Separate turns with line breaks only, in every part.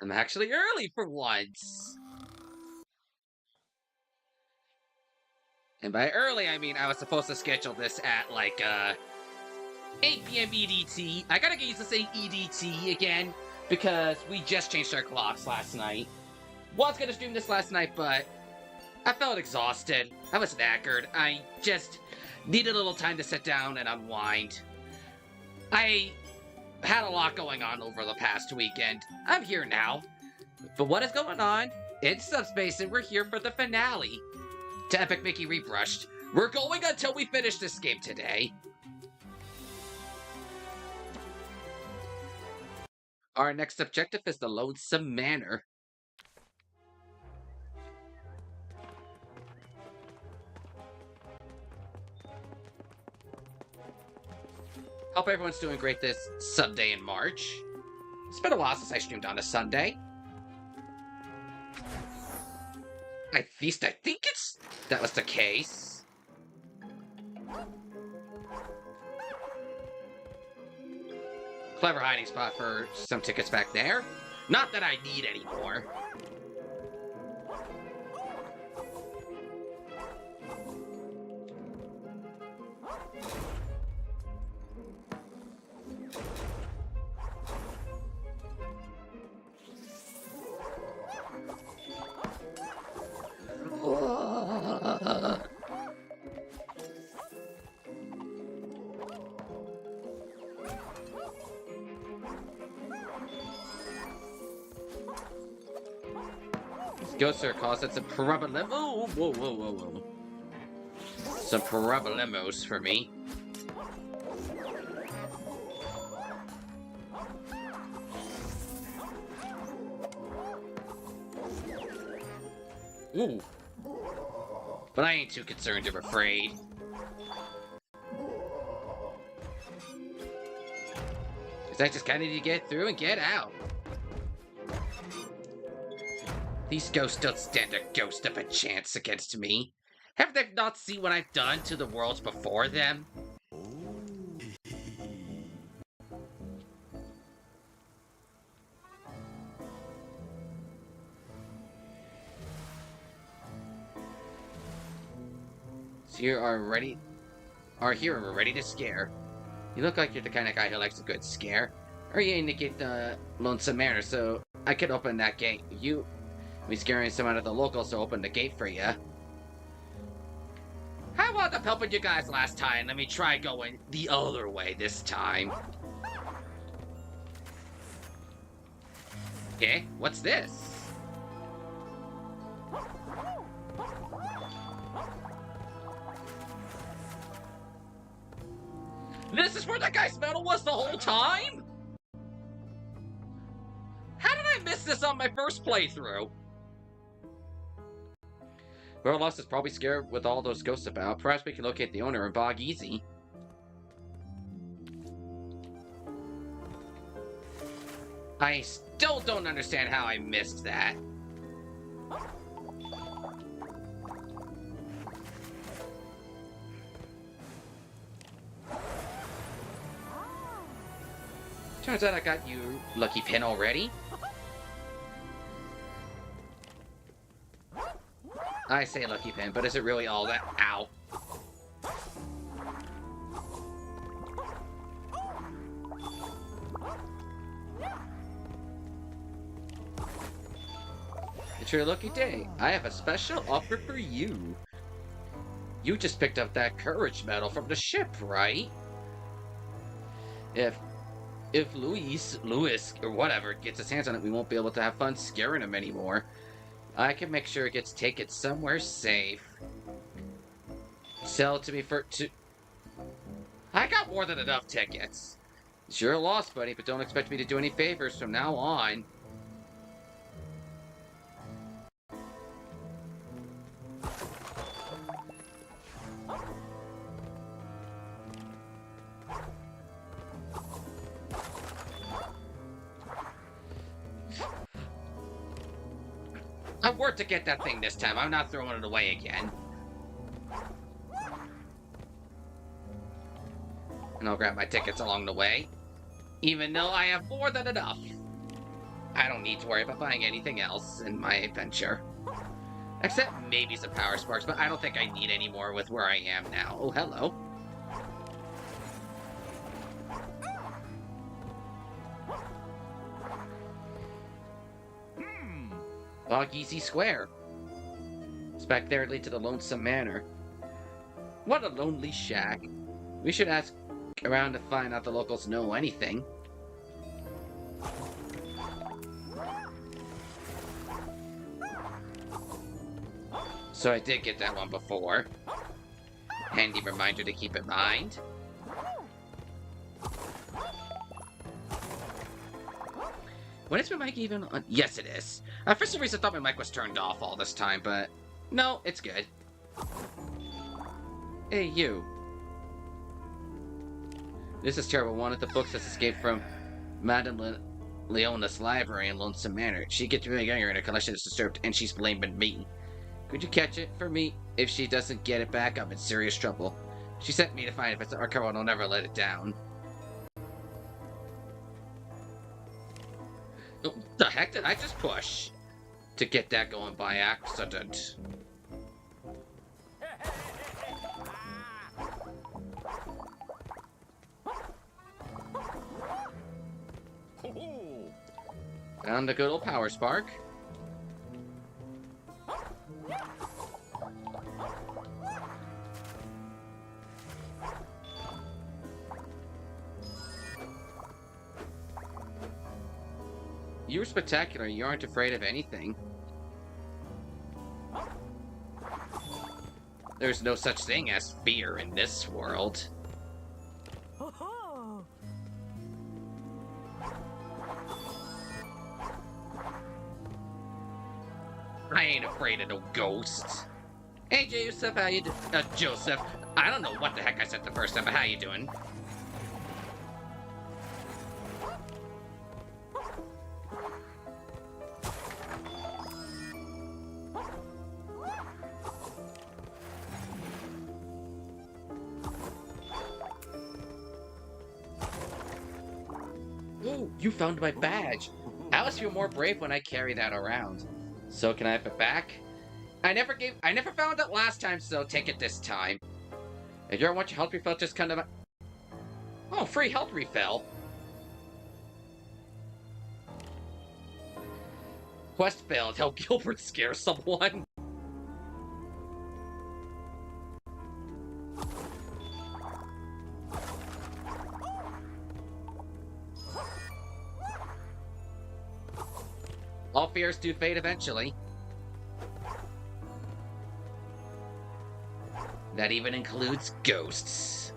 I'm actually early for once. And by early, I mean I was supposed to schedule this at, like, 8 p.m. EDT. I gotta get used to saying EDT again, because we just changed our clocks last night. Was gonna stream this last night, but I felt exhausted. I was knackered. I just needed a little time to sit down and unwind. I had a lot going on over the past weekend. I'm here now. But what is going on? It's Subspace, and we're here for the finale to Epic Mickey Rebrushed. We're going until we finish this game today. Our next objective is the Lonesome Manor. Hope everyone's doing great this Sunday in March. It's been a while since I streamed on a Sunday. At least I think that was the case. Clever hiding spot for some tickets back there. Not that I need any more. Ghosts are causing some problem. Oh, whoa, whoa, whoa, whoa. Some problemos for me. Ooh. But I ain't too concerned, I'm afraid. Because I just kind of need to get through and get out. These ghosts don't stand a ghost of a chance against me. Have they not seen what I've done to the worlds before them? So you are ready? Our hero, we're ready to scare. You look like you're the kind of guy who likes a good scare. Or you indicate the Lonesome Manor, so I could open that gate. We scaring someone of the locals to open the gate for you. I wound up helping you guys last time. Let me try going the other way this time. Okay, what's this? This is where that guy's medal was the whole time? How did I miss this on my first playthrough? Whoever lost is probably scared with all those ghosts about. Perhaps we can locate the owner and bog easy. I still don't understand how I missed that. Turns out I got you lucky pin already. I say lucky pin, but is it really all that? Ow. It's your lucky day. I have a special offer for you. You just picked up that courage medal from the ship, right? If Louis, or whatever, gets his hands on it, we won't be able to have fun scaring him anymore. I can make sure it gets taken somewhere safe. Sell it to me for I got more than enough tickets. It's your loss, buddy, but don't expect me to do any favors from now on. I worked to get that thing this time. I'm not throwing it away again. And I'll grab my tickets along the way. Even though I have more than enough. I don't need to worry about buying anything else in my adventure. Except maybe some power sparks, but I don't think I need any more with where I am now. Oh, hello. Bog Easy Square. It's back there lead to the Lonesome Manor. What a lonely shack. We should ask around to find out the locals know anything. So I did get that one before. Handy reminder to keep in mind. When is my mic even on? Yes, it is. For some reason, I thought my mic was turned off all this time, but no, it's good. Hey, you. This is terrible. One of the books that's escaped from Madame Leona's library in Lonesome Manor. She gets really younger and her collection is disturbed, and she's blaming me. Could you catch it for me? If she doesn't get it back, I'm in serious trouble. She sent me to find it. If it's our cover, and I'll never let it down. What the heck did I just push? To get that going by accident. Found a good old power spark. You were spectacular. You aren't afraid of anything. There's no such thing as fear in this world. I ain't afraid of no ghosts. Hey, Joseph, how you doing? Joseph. I don't know what the heck I said the first time, but how you doing? Ooh, you found my badge. I always feel more brave when I carry that around. So can I have it back? I never found it last time, so take it this time. If you ever want your health refill, just kind of... Oh, free health refill. Quest failed. Help Gilbert scare someone. All fears do fade eventually. That even includes ghosts.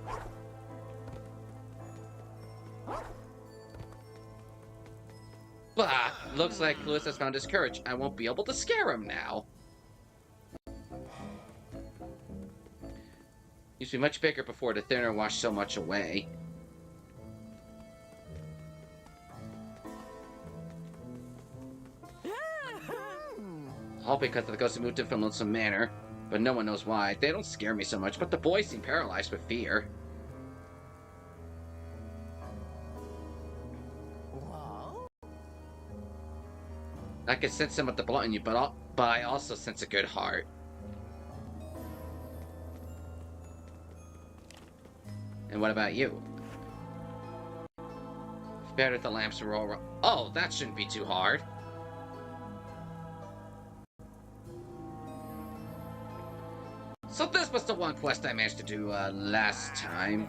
Bah! Looks like Lewis has found his courage. I won't be able to scare him now. Used to be much bigger before the thinner washed so much away. All because of the ghosts who moved in from Lonesome Manor. But no one knows why. They don't scare me so much, but the boys seem paralyzed with fear. I can sense some of the blood in you, but I also sense a good heart. And what about you? Better the lamps are all... Oh, that shouldn't be too hard. So this was the one quest I managed to do last time.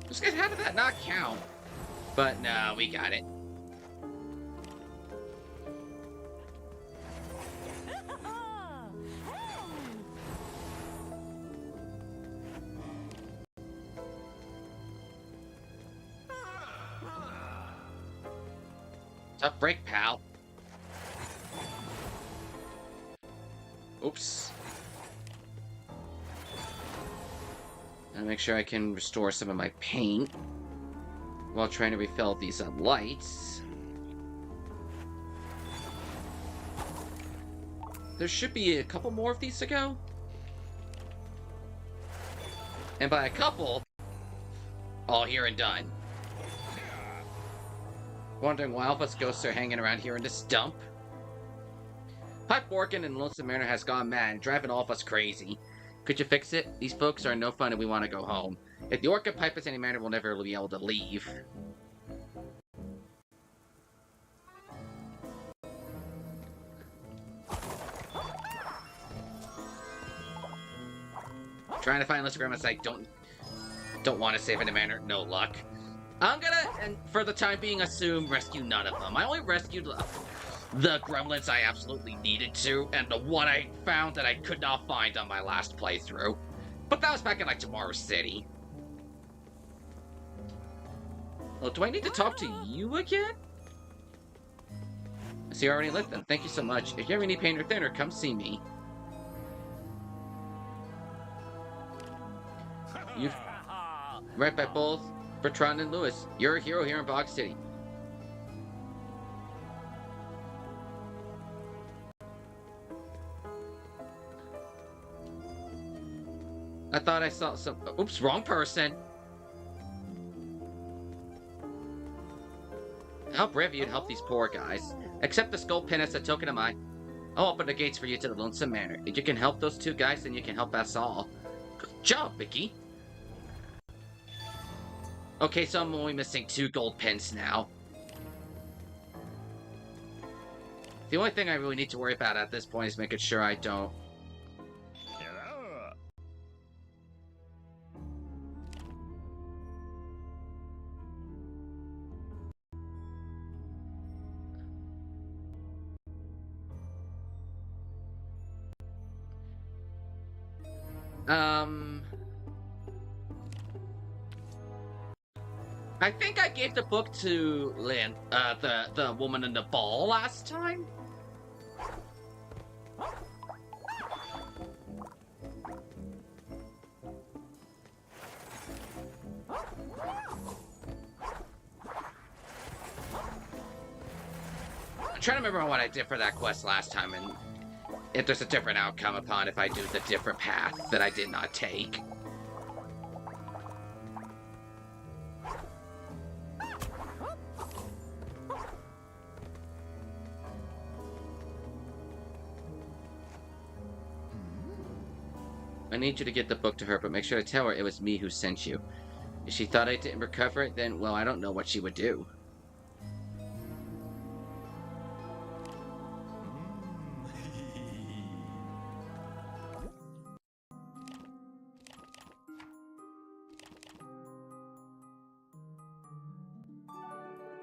Just how did that not count? But no, we got it. Tough break, pal. Oops. I'll make sure I can restore some of my paint while trying to refill these lights. There should be a couple more of these to go. And by a couple, all here and done. Wondering why all of us ghosts are hanging around here in this dump? Pipe Orkin and Lonesome Manor has gone mad, driving all of us crazy. Could you fix it? These folks are no fun and we want to go home. If the Orchid Pipe is any manner, we'll never be able to leave. Trying to find a list of grandmas I don't want to save in a manner. No luck. I'm gonna, and for the time being, assume rescue none of them. I only rescued the gremlins I absolutely needed to, and the one I found that I could not find on my last playthrough. But that was back in, like, Tomorrow City. Well, do I need to talk to you again? I see you already lit them. Thank you so much. If you ever need paint or thinner, come see me. You've right by both Bertrand and Lewis. You're a hero here in Bog City. I thought I saw some... Oops, wrong person. How brave of you to help these poor guys. Accept the skull pin as a token of mine. I'll open the gates for you to the Lonesome Manor. If you can help those two guys, then you can help us all. Good job, Mickey. Okay, so I'm only missing 2 gold pins now. The only thing I really need to worry about at this point is making sure I don't... I think I gave the book to Lynn, the woman in the ball last time. I'm trying to remember what I did for that quest last time, and if there's a different outcome upon if I do the different path that I did not take. I need you to get the book to her, but make sure to tell her it was me who sent you. If she thought I didn't recover it, then, well, I don't know what she would do.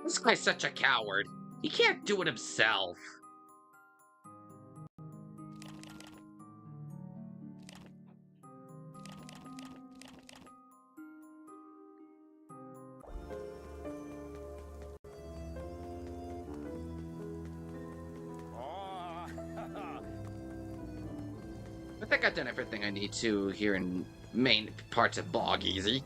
This guy's such a coward. He can't do it himself. I think I've done everything I need to here in main parts of Bog Easy.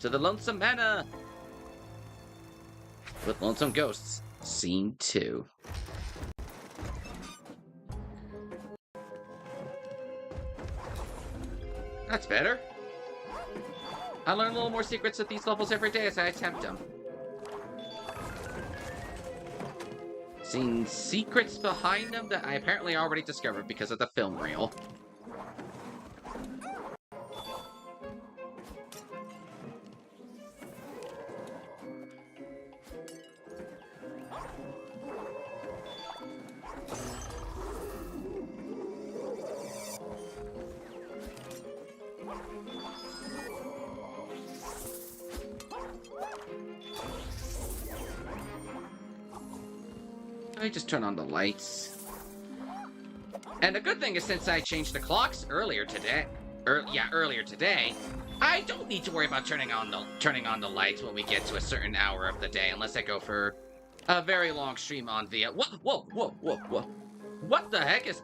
To the Lonesome Manor! With Lonesome Ghosts, Scene 2. That's better. I learn a little more secrets at these levels every day as I attempt them. Seen secrets behind them that I apparently already discovered because of the film reel. I just turn on the lights. And the good thing is, since I changed the clocks earlier today, I don't need to worry about turning on the lights when we get to a certain hour of the day, unless I go for a very long stream on the. Whoa! What the heck is?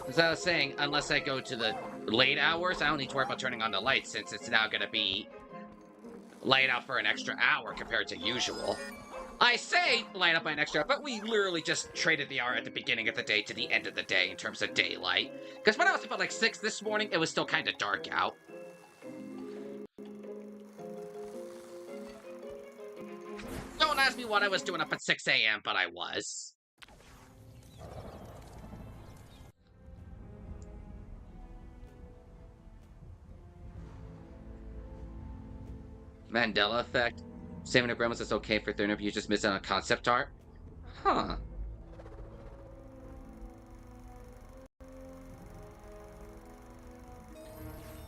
As I was saying, unless I go to the late hours, I don't need to worry about turning on the lights since it's now going to be light out for an extra hour compared to usual. I say light up by an extra hour, but we literally just traded the hour at the beginning of the day to the end of the day in terms of daylight. Because when I was up at like 6 this morning, it was still kind of dark out. Don't ask me what I was doing up at 6 a.m., but I was. Mandela effect. Saving a grandma's is okay for third interview, just missed out on concept art. Huh.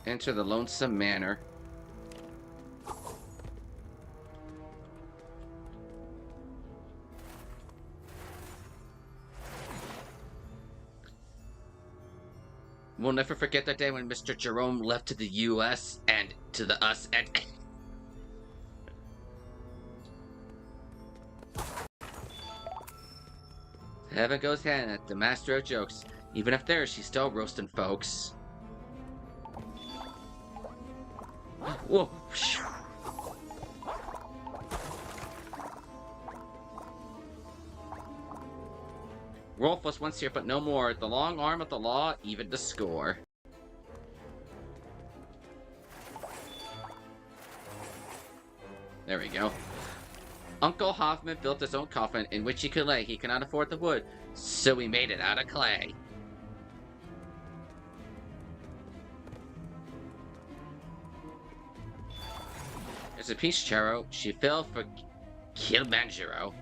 Enter the Lonesome Manor. We'll never forget that day when Mr. Jerome left to the U.S. and to the us and... Heaven goes Hannah, the master of jokes. Even up there, she's still roasting folks. Whoa. Rolf was once here, but no more. The long arm of the law evened the score. There we go. Uncle Hoffman built his own coffin in which he could lay. He cannot afford the wood, so he made it out of clay. There's a piece, Charo. She fell for Kilimanjaro.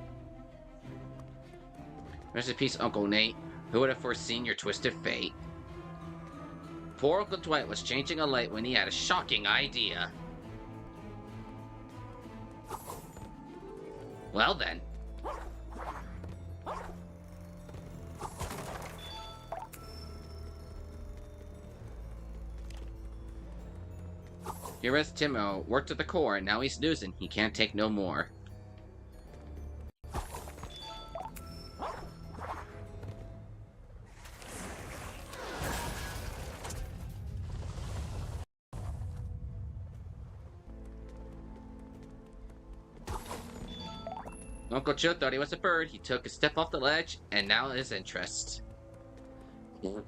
There's a piece, Uncle Nate. Who would have foreseen your twisted fate? Poor Uncle Dwight was changing a light when he had a shocking idea. Well then. Here is Timo, worked to the core, and now he's snoozing. He can't take no more. Uncle Joe thought he was a bird. He took a step off the ledge, and now his interest. Your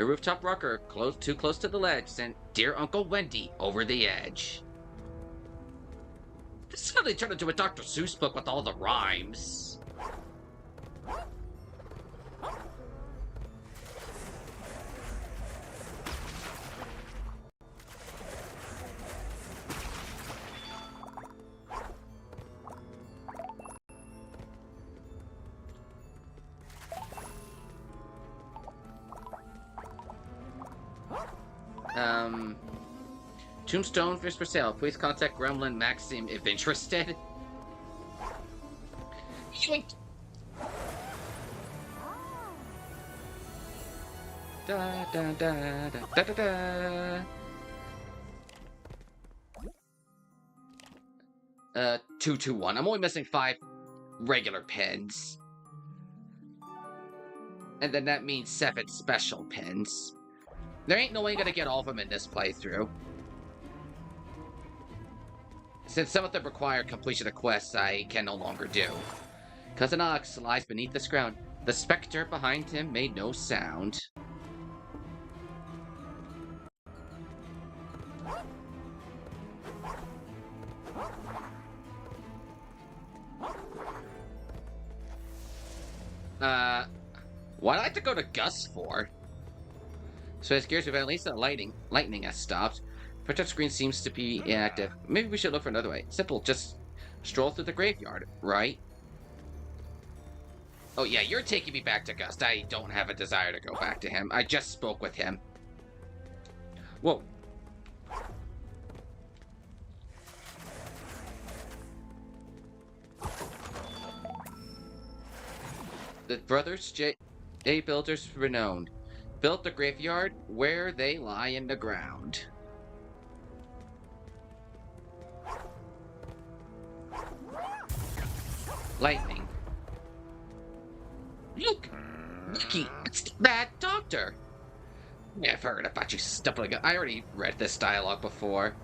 rooftop rocker, too close to the ledge, sent dear Uncle Wendy over the edge. This suddenly turned into a Dr. Seuss book with all the rhymes. Tombstone fish for sale. Please contact Gremlin Maxim if interested. Da da da da da da da. 221. I'm only missing 5 regular pins. And then that means 7 special pins. There ain't no way gonna get all of them in this playthrough. Since some of them require completion of quests I can no longer do. Cousin Ox lies beneath this ground. The specter behind him made no sound. Why'd I have to go to Gus for? So it scares me, but at least the lightning has stopped. The touch screen seems to be inactive. Maybe we should look for another way. Simple, just stroll through the graveyard, right? Oh yeah, you're taking me back to Gus. I don't have a desire to go back to him. I just spoke with him. Whoa. The brothers J builders renowned built the graveyard where they lie in the ground. Lightning. Look! Mickey, it's the Bad Doctor! Yeah, I've heard about you stumbling. I already read this dialogue before.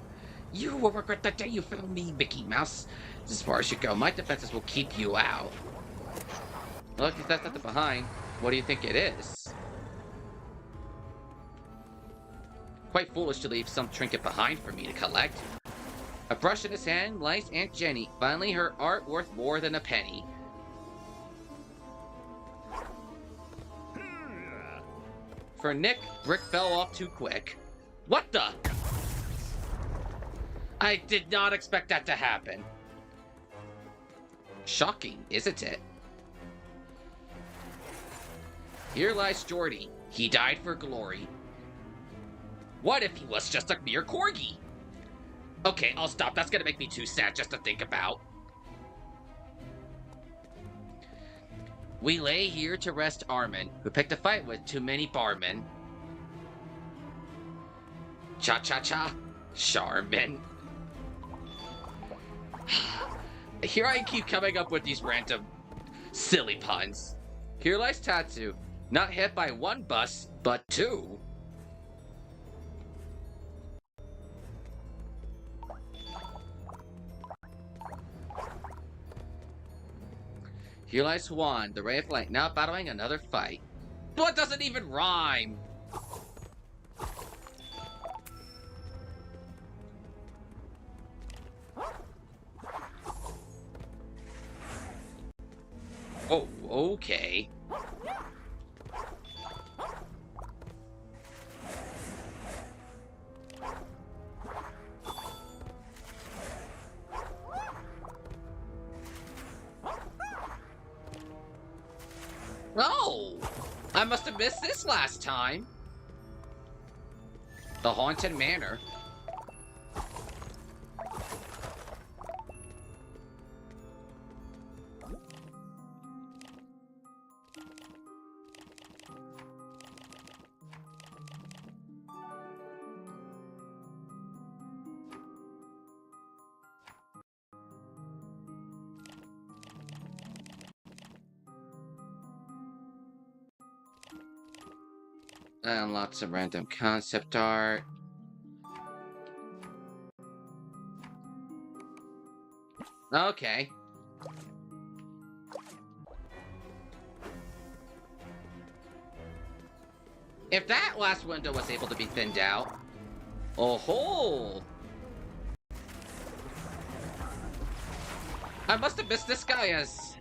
You will regret the day you found me, Mickey Mouse. As far as you go, my defenses will keep you out. Look, if that's not the behind, what do you think it is? Quite foolish to leave some trinket behind for me to collect. A brush in his hand lies Aunt Jenny. Finally, her art worth more than a penny. For Nick, brick fell off too quick. What the? I did not expect that to happen. Shocking, isn't it? Here lies Jordy. He died for glory. What if he was just a mere corgi? Okay, I'll stop. That's gonna make me too sad just to think about. We lay here to rest Armin, who picked a fight with too many barmen. Cha-cha-cha, Charmin. Here I keep coming up with these random, silly puns. Here lies Tatsu, not hit by one bus, but two. Here lies Swan, the ray of light, now battling another fight. What doesn't even rhyme? Oh, okay. Oh! I must have missed this last time. The Haunted Manor. And lots of random concept art. Okay. If that last window was able to be thinned out. Oh ho! I must have missed this guy as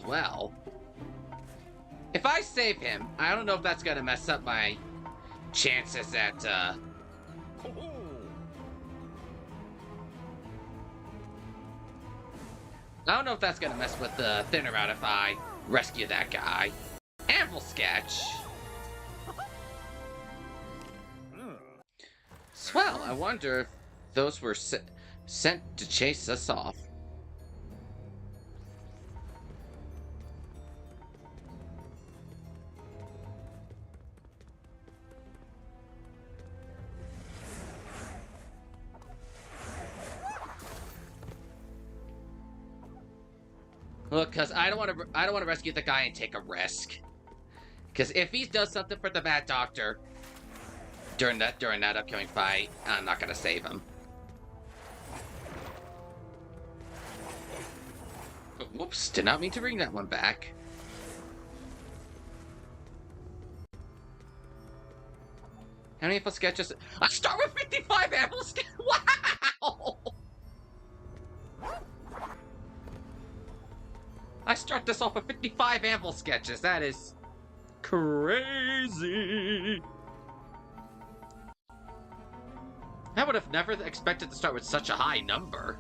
well. If I save him, I don't know if that's gonna mess up my chances at, I don't know if that's gonna mess with the thinner out if I rescue that guy. Anvil sketch! Swell, I wonder if those were sent to chase us off. Look, cause I don't want to rescue the guy and take a risk. Cause if he does something for the Bad Doctor during that upcoming fight, I'm not gonna save him. Whoops! Did not mean to bring that one back. How many sketches? I start with 55 Apple sketches. Wow! I start this off with 55 Anvil sketches. That is crazy. I would have never expected to start with such a high number.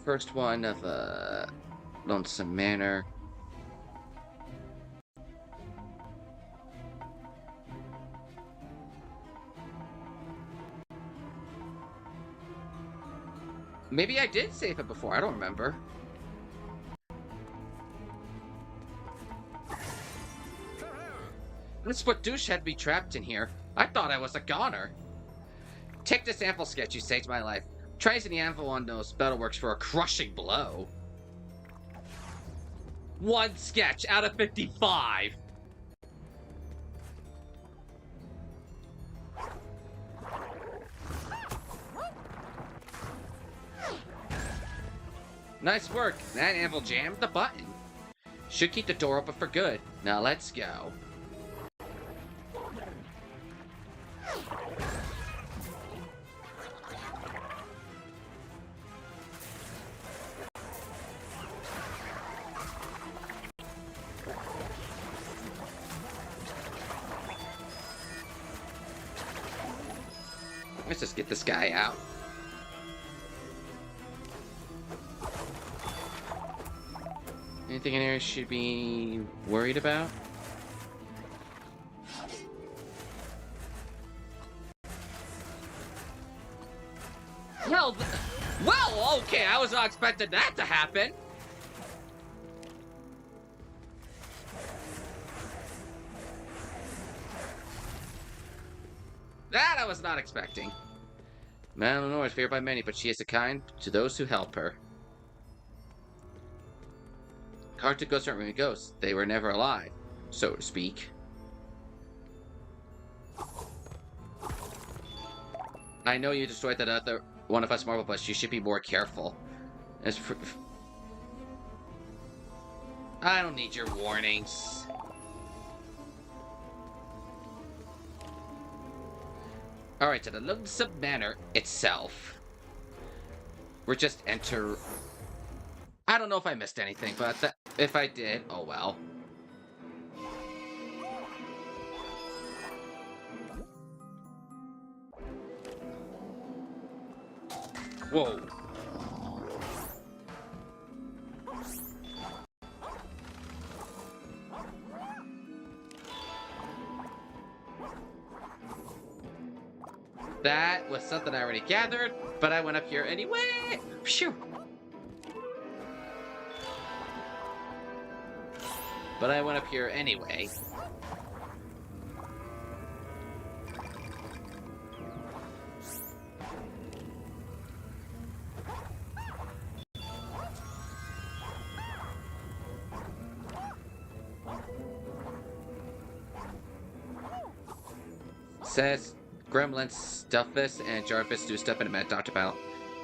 First one of Lonesome Manor. Maybe I did save it before, I don't remember. This what douche had me trapped in here. I thought I was a goner. Take this ample sketch, you saved my life. Tries the anvil on those spell works for a crushing blow. 1 sketch out of 55. Nice work. That anvil jammed the button. Should keep the door open for good. Now let's go. Let's just get this guy out. Anything in here I should be worried about? Well, okay, I was not expecting that to happen. That I was not expecting. Eleanor is feared by many, but she is kind to those who help her. Hard to ghosts aren't really ghosts. They were never alive, so to speak. I know you destroyed that other one of us marble, but you should be more careful. I don't need your warnings. Alright, to the Lonesome Manor itself. We're just enter... I don't know if I missed anything, but if I did, oh well. Whoa. That was something I already gathered, but I went up here anyway. Phew. But I went up here anyway. Says Gremlins stuff this and Jarvis do stuff in a Matt talked about.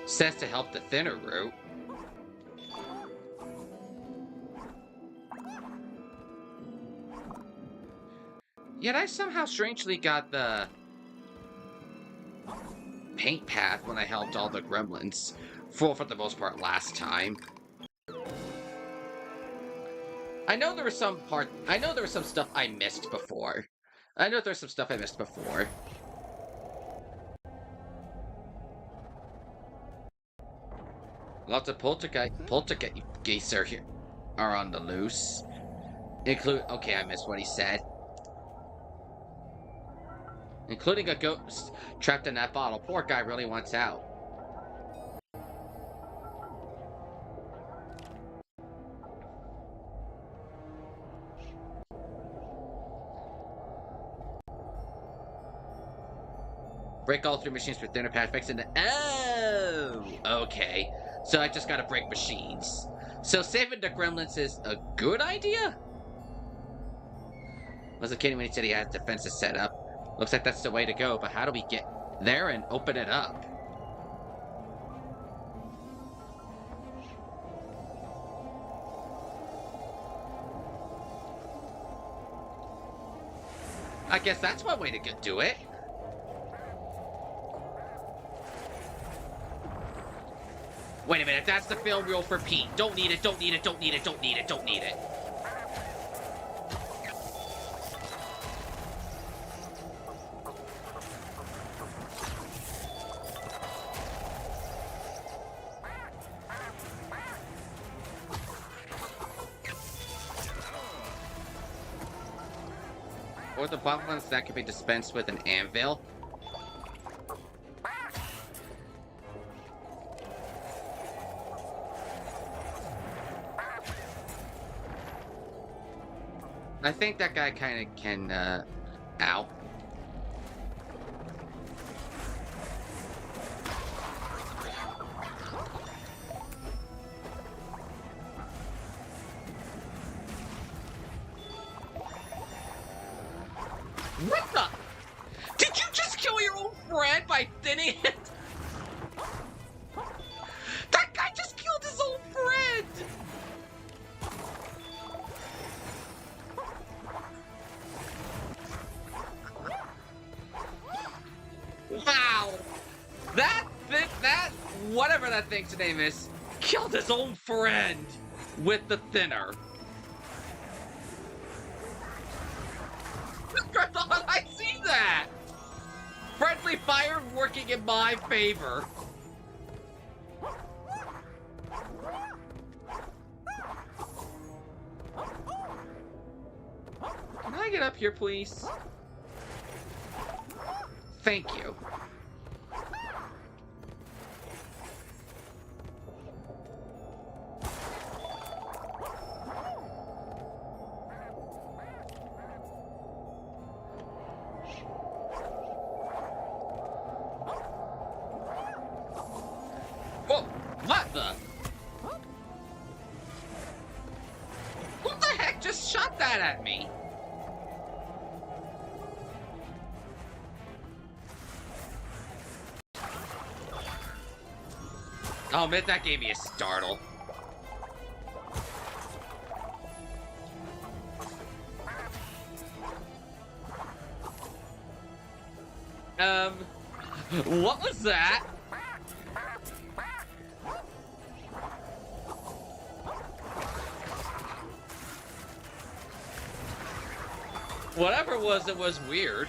Says to help the thinner route. Yet I somehow strangely got the paint path when I helped all the gremlins. For the most part last time. I know there was some stuff I missed before. Lots of poltergeists are on the loose. Okay, I missed what he said. Including a ghost trapped in that bottle. Poor guy really wants out. Break all 3 machines for thinner pad fix and oh, okay. So I just gotta break machines. So saving the gremlins is a good idea? Wasn't kidding when he said he had defenses set up. Looks like that's the way to go, but how do we get there and open it up? I guess that's one way to do it. Wait a minute, that's the film reel for Pete. Don't need it, don't need it, don't need it, don't need it, don't need it. Or the bottles that could be dispensed with an anvil. I think that guy kind of can, ow. What the? Did you just kill your own friend by thinning it? That guy just killed his own friend! Wow! That, whatever that thing's name is, killed his own friend with the thinner. I see that! Friendly fire working in my favor. Can I get up here, please? Thank you. Whoa! What the? Who the heck just shot that at me? Oh man, that gave me a startle. What was that? Whatever it was weird.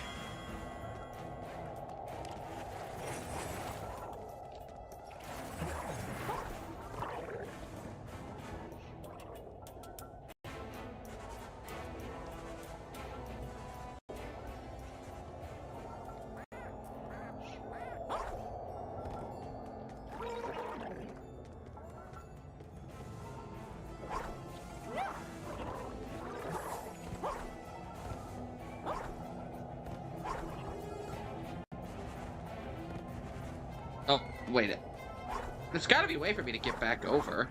Oh, wait. There's gotta be a way for me to get back over.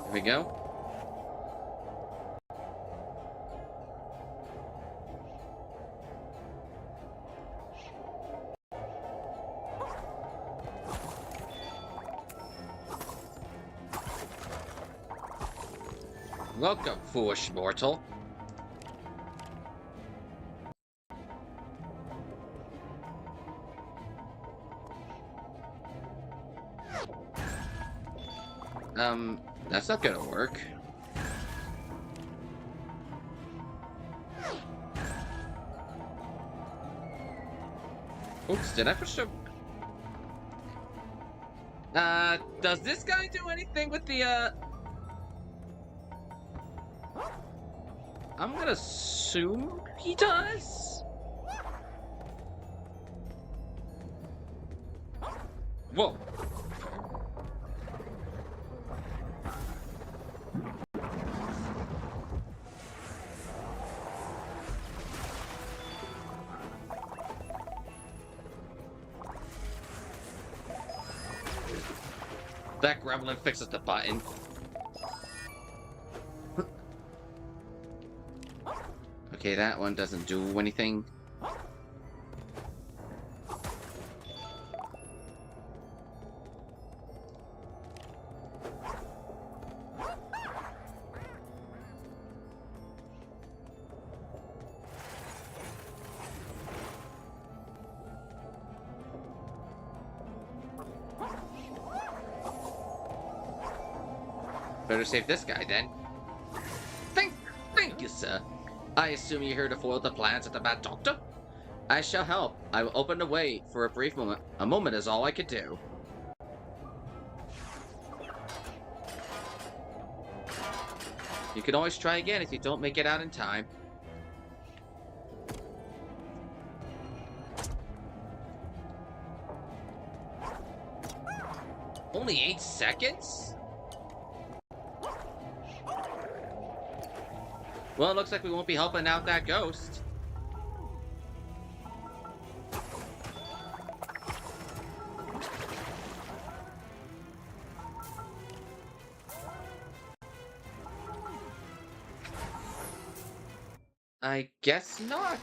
Here we go. Welcome, foolish mortal. That's not gonna work. Oops, did I push the... does this guy do anything with the, I'm gonna assume he does? Whoa. That gremlin fixes the button. Okay, that one doesn't do anything. Better save this guy then. Thank you, sir. I assume you're here to foil the plans of the Bad Doctor? I shall help. I will open the way for a brief moment. A moment is all I could do. You can always try again if you don't make it out in time. Only 8 seconds? Well, it looks like we won't be helping out that ghost. I guess not.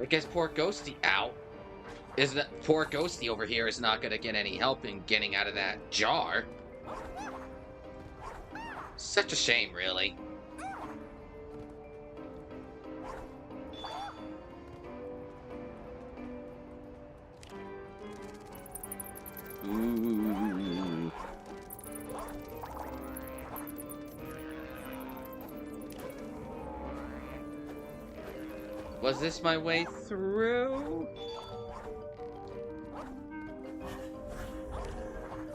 I guess poor Ghosty out. Is that poor Ghosty over here is not gonna get any help in getting out of that jar. Such a shame, really. Ooh. Was this my way through?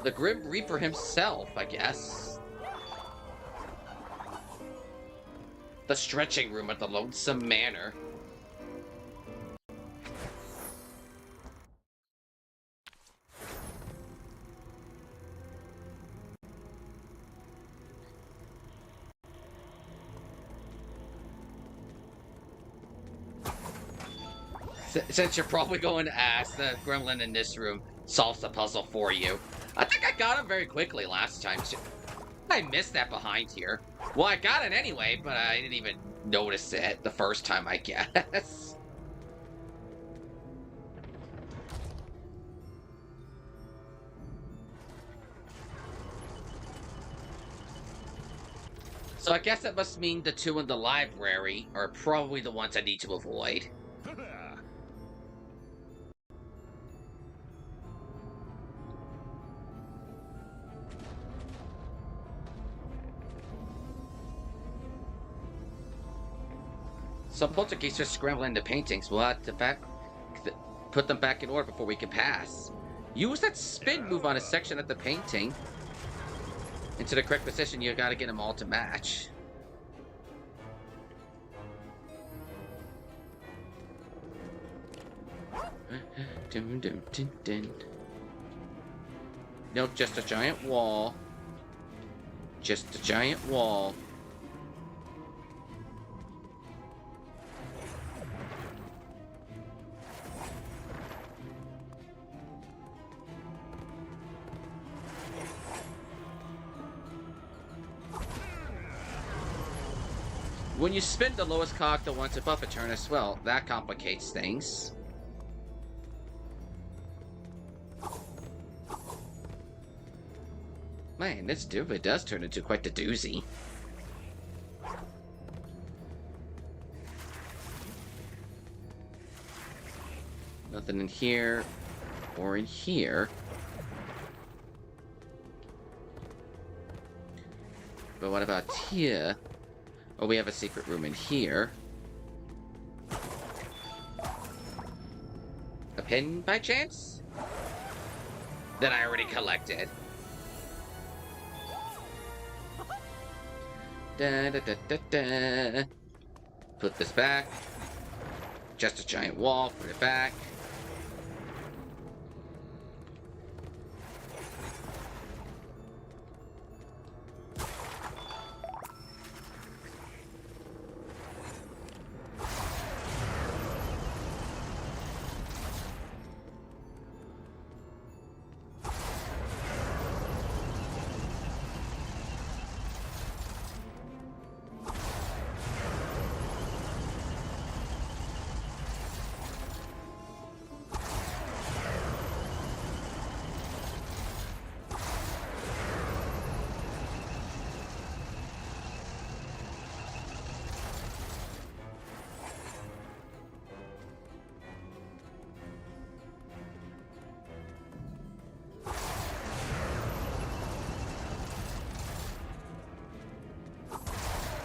The Grim Reaper himself, I guess. The stretching room at the Lonesome Manor. Since you're probably going to ask, the gremlin in this room solves the puzzle for you. I think I got him very quickly last time. I missed that behind here. Well, I got it anyway, but I didn't even notice it the first time, I guess. So I guess that must mean the two in the library are probably the ones I need to avoid. Some poltergeists are scrambling the paintings. We'll have to put them back in order before we can pass. Use that spin move on a section of the painting into the correct position. You gotta get them all to match. Nope, just a giant wall. Just a giant wall. When you spin the lowest cog the ones above a turn as well, that complicates things. Man, this duvet does turn into quite the doozy. Nothing in here or in here. But what about here? Oh, we have a secret room in here. A pin by chance? That I already collected. Da da da da da. Put this back. Just a giant wall. Put it back.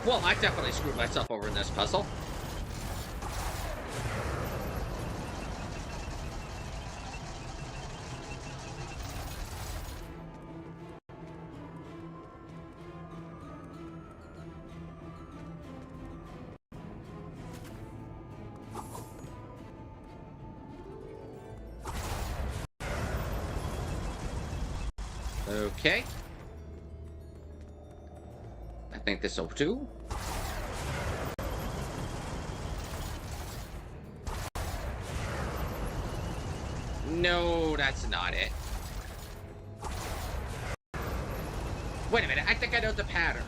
Well, I definitely screwed myself over in this puzzle. Okay. I think this will do. No, that's not it. Wait a minute, I think I know the pattern.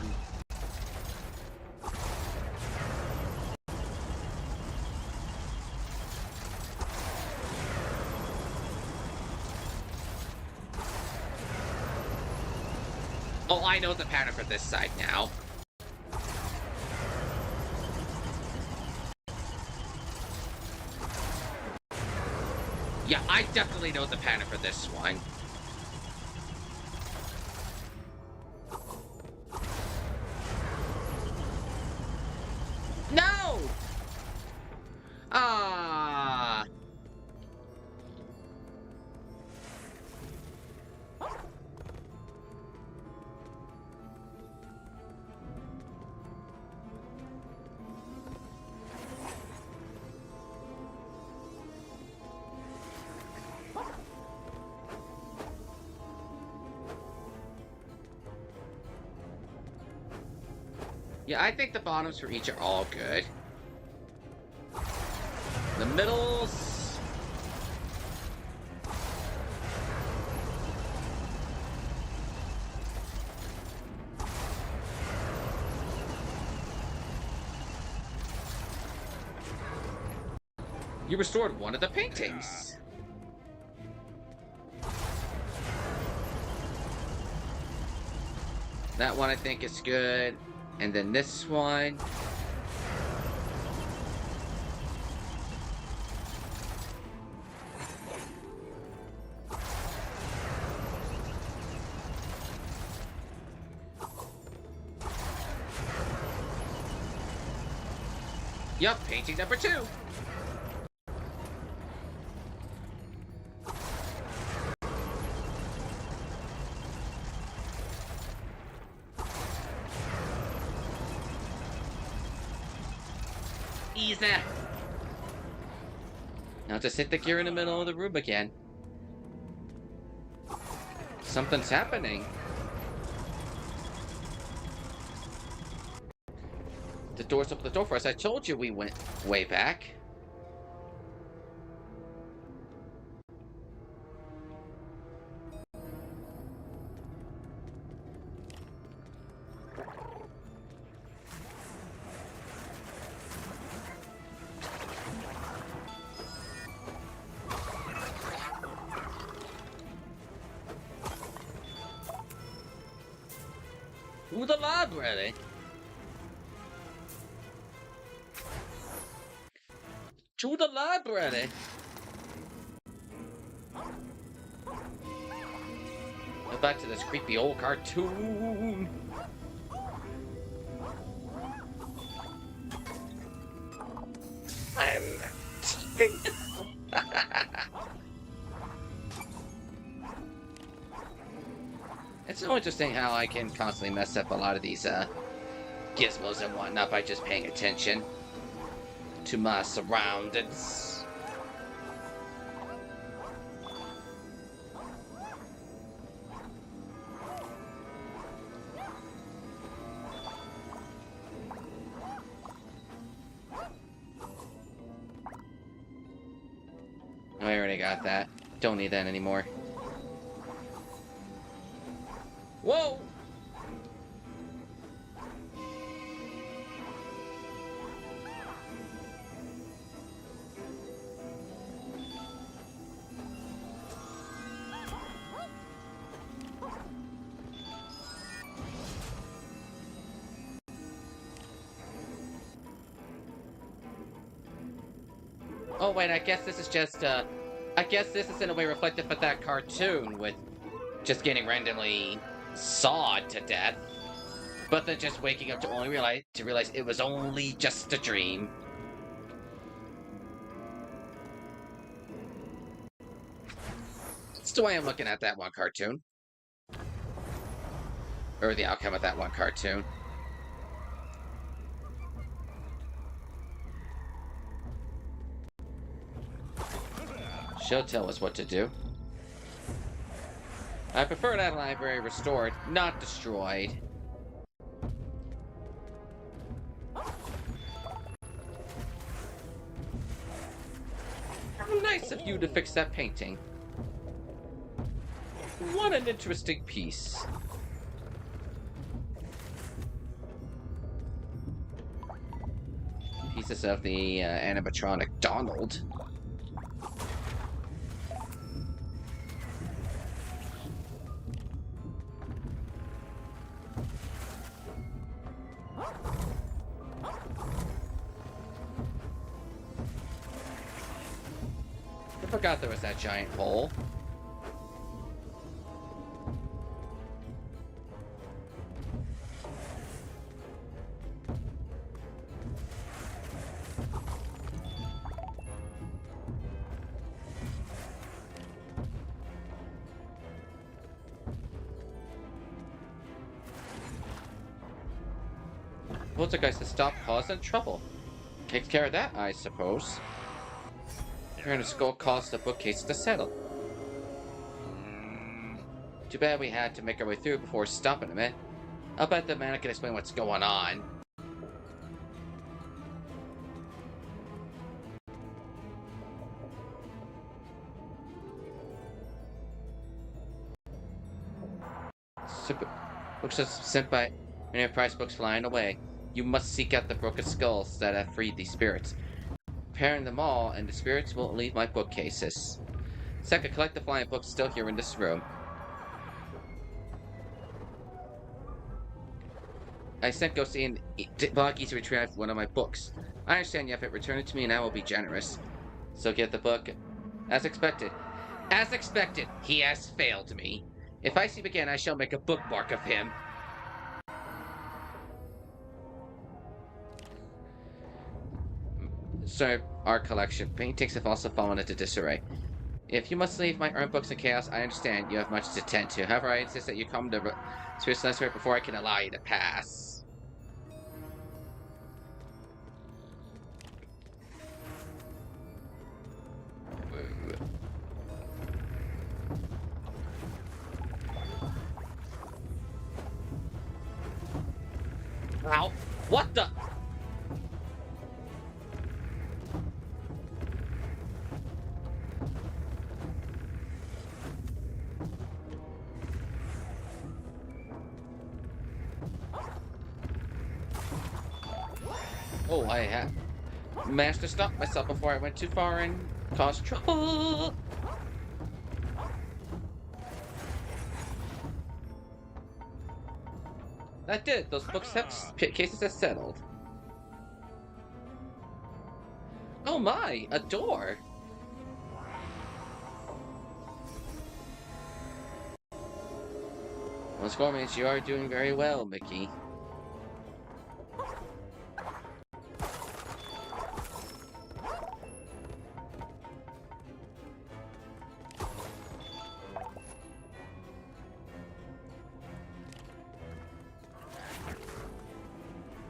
Oh, I know the pattern for this side now. Yeah, I definitely know the pattern for this one. No! Ah. Yeah, I think the bottoms for each are all good. The middles... You restored one of the paintings. That one I think is good. And then this one. Yup, painting number 2. Easy. Now just hit the gear in the middle of the room again. Something's happening. The door's up the door for us. I told you we went way back. To the library. To the library. Go back to this creepy old cartoon. It's so interesting how I can constantly mess up a lot of these gizmos and whatnot by just paying attention to my surroundings. Oh, I already got that. Don't need that anymore. Whoa! Oh wait, I guess this is just, I guess this is in a way reflective of that cartoon with just getting randomly sawed to death. But then just waking up to only realize it was only just a dream. That's the way I'm looking at that one cartoon. Or the outcome of that one cartoon. She'll tell us what to do. I prefer that library restored, not destroyed. How nice of you to fix that painting. What an interesting piece. Pieces of the animatronic Donald. I forgot there was that giant hole. Poltergeist has stopped causing trouble. Takes care of that, I suppose. Turn the skull caused the bookcase to settle. Too bad we had to make our way through before stopping a minute. I'll bet the man can explain what's going on. Books are sent by many prize books flying away. You must seek out the broken skulls that have freed these spirits. Repairing them all, and the spirits will leave my bookcases. Second, collect the flying books still here in this room. I sent Ghosty and Boggy to retrieve one of my books. I understand you have it. Return it to me and I will be generous. So get the book. As expected. As expected, he has failed me. If I see him again, I shall make a bookmark of him. Sir, our collection. Paintings have also fallen into disarray. If you must leave my earned books in chaos, I understand you have much to tend to. However, I insist that you come to Spirits Lesser before I can allow you to pass. Ow! What the? Oh, I have managed to stop myself before I went too far and caused trouble. That did. Those books have cases have settled. Oh my, a door. Well, score means you are doing very well, Mickey.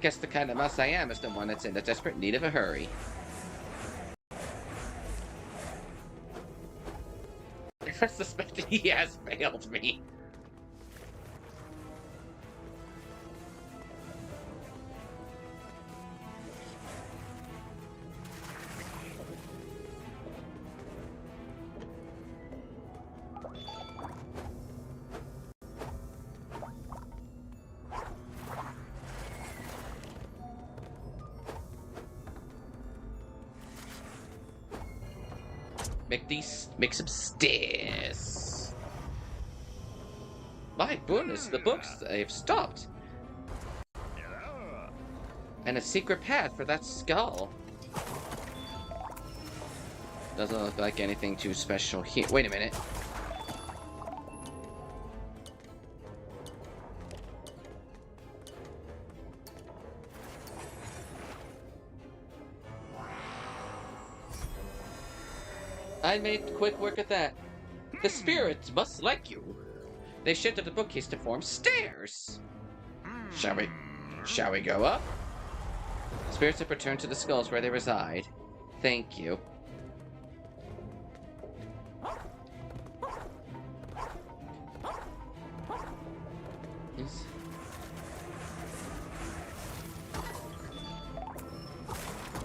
Guess the kind of mouse I am is the one that's in the desperate need of a hurry. I suspect he has failed me. Make some stairs. My goodness, the books, they've stopped. And a secret path for that skull. Doesn't look like anything too special here. Wait a minute. I made quick work of that. The spirits must like you. They shifted the bookcase to form stairs. Shall we go up? Spirits have returned to the skulls where they reside. Thank you. Yes.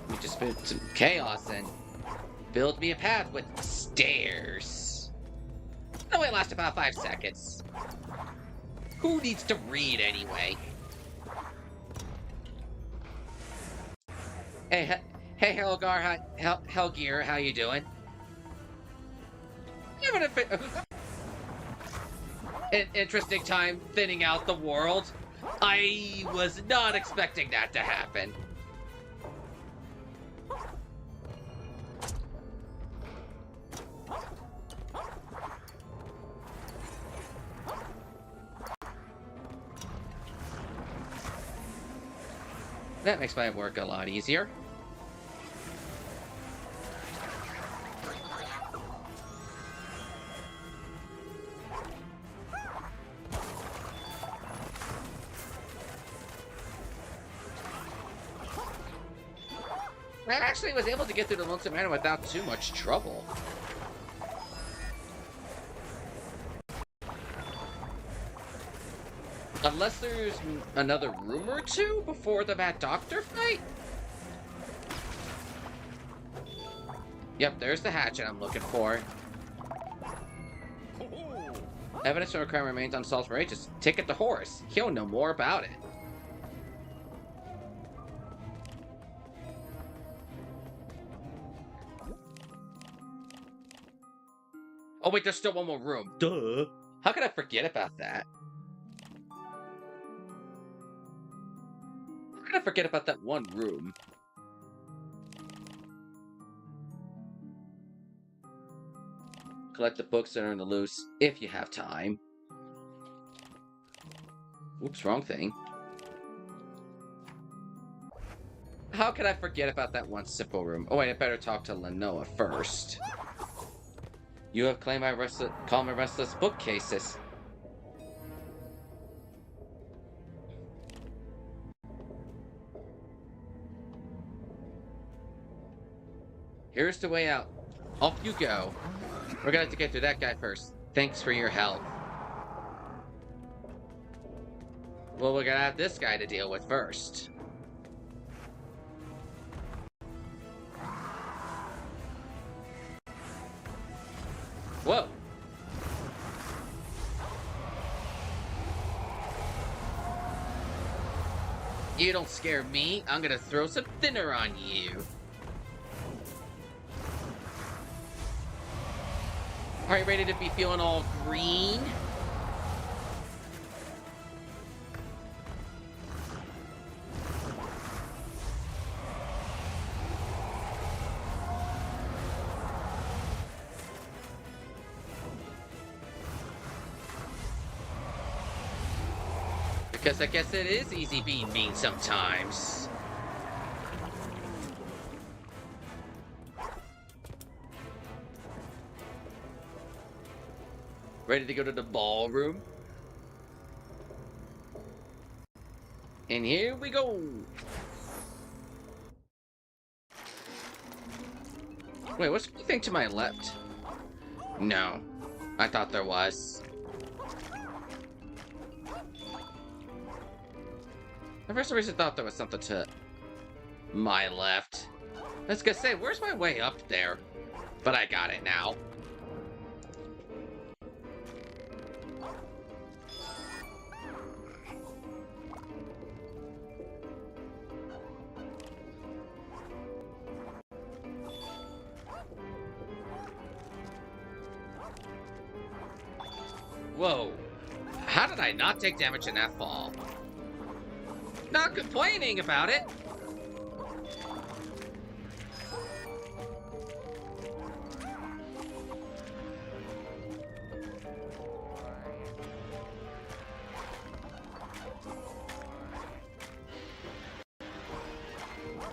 We just built some chaos and build me a path with stairs. That only lasts about 5 seconds. Who needs to read anyway? Hey, Helgar, Helgear, how you doing? You having an interesting time thinning out the world? I was not expecting that to happen. That makes my work a lot easier. I actually was able to get through the Lonesome Manor without too much trouble. Unless there's another room or two before the Mad Doctor fight? Yep, there's the hatchet I'm looking for. Evidence from a crime remains unsolved for ages. Ticket the horse. He'll know more about it. Oh wait, there's still one more room. Duh. How could I forget about that? How could I forget about that one room? Collect the books that are in the loose, if you have time. Oops, wrong thing. How could I forget about that one simple room? Oh wait, I better talk to Lenoa first. You have claimed my restless bookcases. Here's the way out. Off you go. We're gonna have to get through that guy first. Thanks for your help. Well, we're gonna have this guy to deal with first. Whoa. You don't scare me. I'm gonna throw some thinner on you. Are you ready to be feeling all green? Because I guess it is easy being mean sometimes. Ready to go to the ballroom? And here we go! Wait, what's the thing to my left? No. I thought there was. I for some reason thought there was something to my left. I was gonna say, where's my way up there? But I got it now. Whoa. How did I not take damage in that fall? Not complaining about it.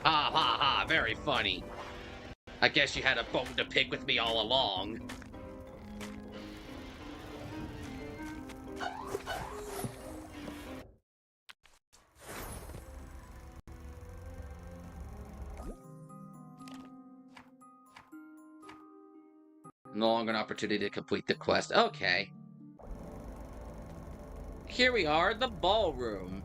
Ha ha ha, very funny. I guess you had a bone to pick with me all along. No longer an opportunity to complete the quest. Okay. Here we are, the ballroom.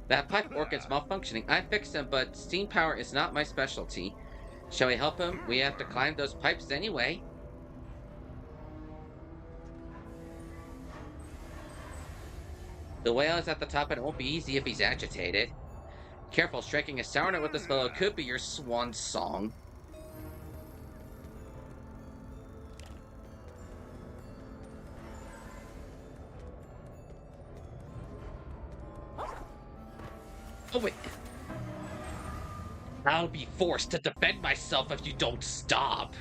That pipe organ's malfunctioning. I fixed him, but steam power is not my specialty. Shall we help him? We have to climb those pipes anyway. The whale is at the top and it won't be easy if he's agitated. Careful, striking a sour note with this fellow could be your swan song. Oh wait. I'll be forced to defend myself if you don't stop.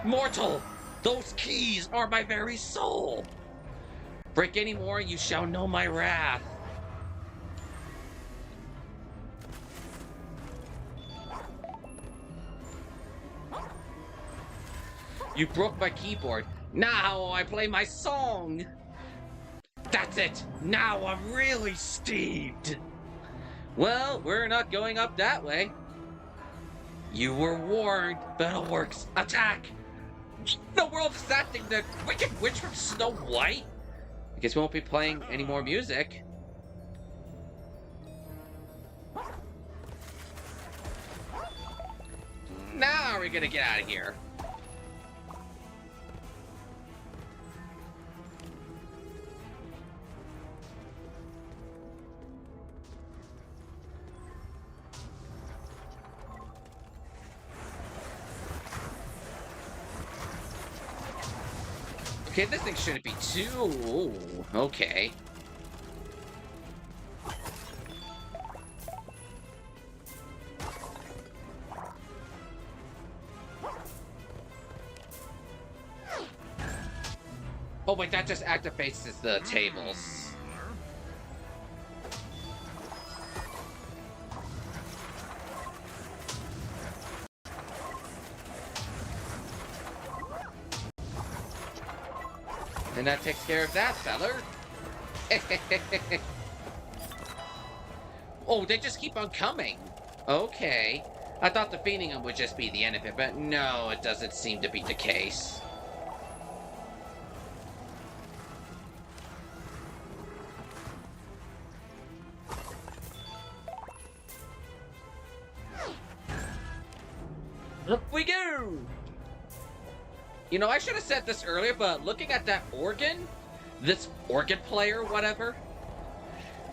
Mortal! Those keys are my very soul! Break any more, you shall know my wrath. You broke my keyboard. Now I play my song! That's it! Now I'm really steamed! Well, we're not going up that way. You were warned, Metalworks, attack! The world is that thing, the Wicked Witch from Snow White? I guess we won't be playing any more music. Now we're gonna get out of here. Okay, this thing shouldn't be too... Ooh, okay. Oh wait, that just activates the tables. And that takes care of that, feller. Oh, they just keep on coming. Okay. I thought defeating them would just be the end of it, but no, it doesn't seem to be the case. Up we go! You know, I should have said this earlier, but looking at that organ, this organ player, whatever,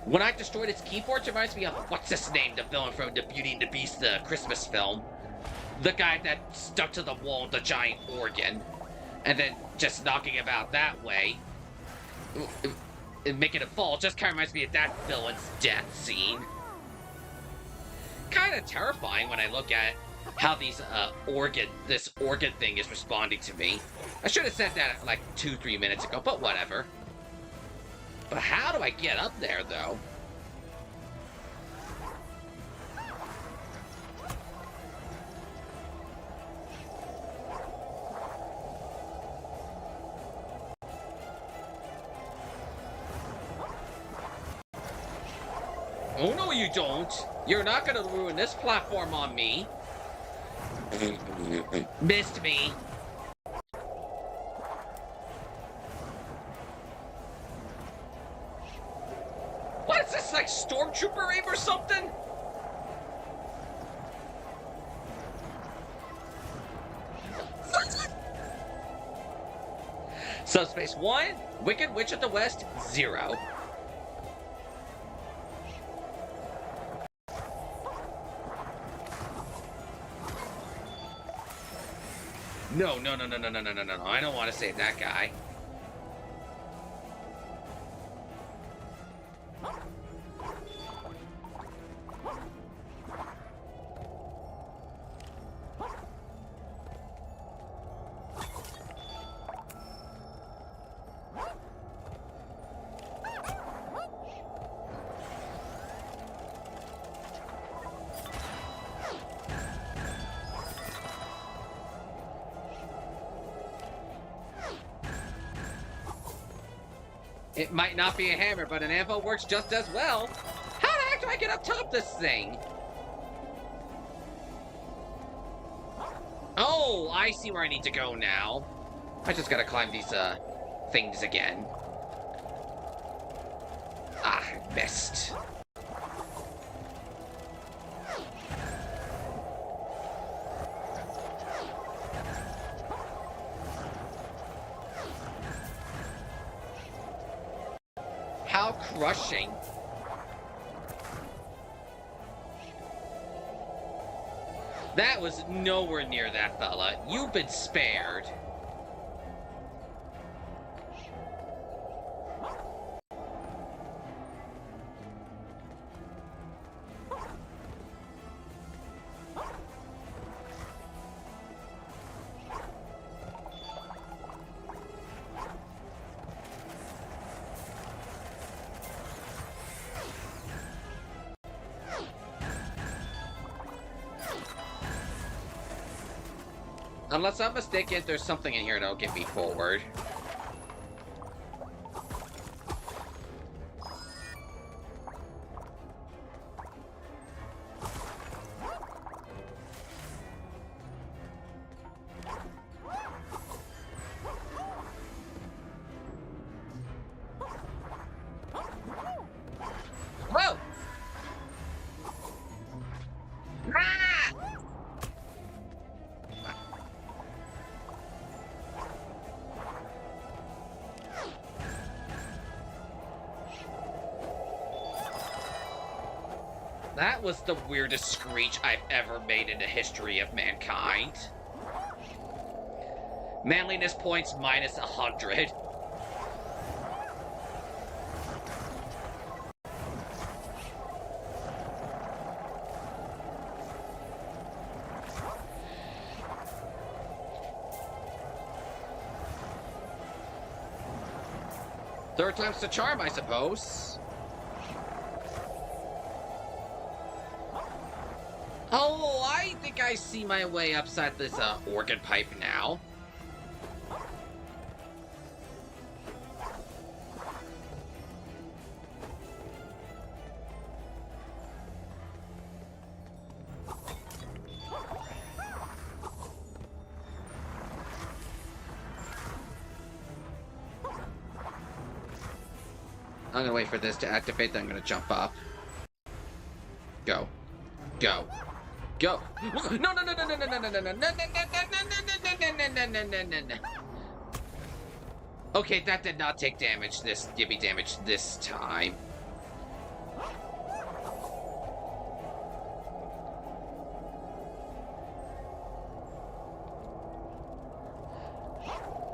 when I destroyed its keyboard, it reminds me of, what's his name, the villain from the Beauty and the Beast, the Christmas film. The guy that stuck to the wall with the giant organ, and then just knocking him out that way, and making it fall, just kind of reminds me of that villain's death scene. Kind of terrifying when I look at how this organ thing is responding to me. I should have said that like 2-3 minutes ago, but whatever. But how do I get up there, though? Oh, no, you don't. You're not gonna ruin this platform on me. Missed me. What is this, like Stormtrooper aim or something? Subspace 1, Wicked Witch at the West, 0. No, I don't want to save that guy. It might not be a hammer, but an anvil works just as well. How the heck do I get up top this thing? Oh, I see where I need to go now. I just gotta climb these, things again. Ah, I missed. How crushing. That was nowhere near that fella. You've been spared. Unless I'm mistaken, there's something in here that'll get me forward. Whoa! Ah! That was the weirdest screech I've ever made in the history of mankind. Manliness points minus 100. Third time's the charm, I suppose. Oh, I think I see my way upside this organ pipe now. I'm gonna wait for this to activate, then I'm gonna jump up. Go. Go. Go. No, no, no, no, no, no, no, no, no, no, no, no, no, no, no, no, no. Okay, that did not take damage give me damage this time.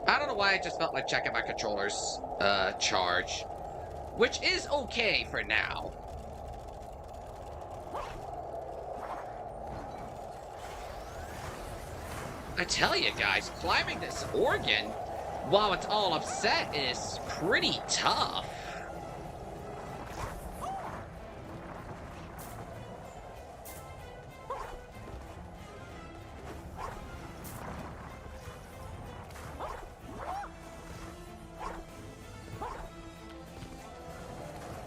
I don't know why I just felt like checking my controller's charge. Which is okay for now. I tell you guys, climbing this organ while it's all upset is pretty tough.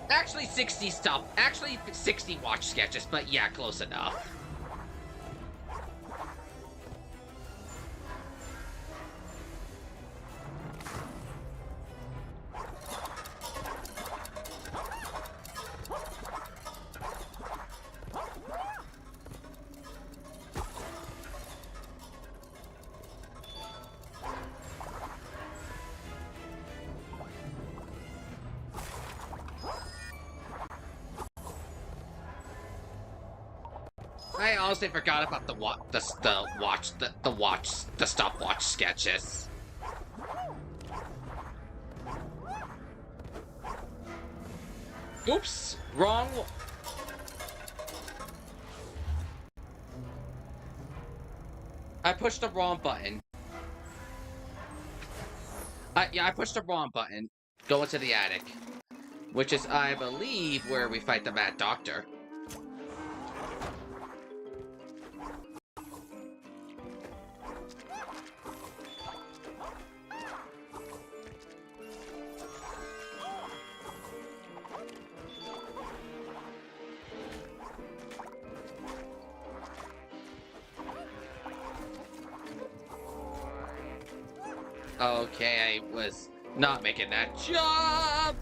Actually 60 watch sketches, but yeah, close enough. I honestly forgot about the stopwatch sketches. Oops, wrong. I pushed the wrong button. Yeah, I pushed the wrong button. Go into the attic, which is, I believe, where we fight the Mad Doctor. Okay, I was not making that jump!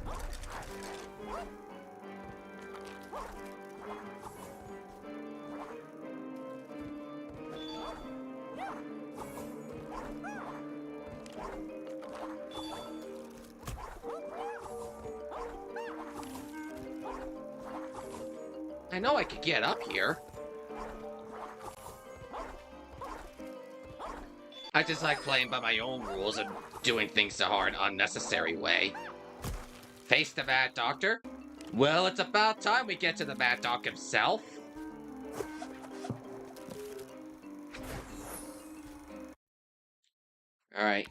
I know I could get up here. I just like playing by my own rules and doing things the hard, unnecessary way. Face the Mad Doctor? Well, it's about time we get to the Mad Doc himself. Alright.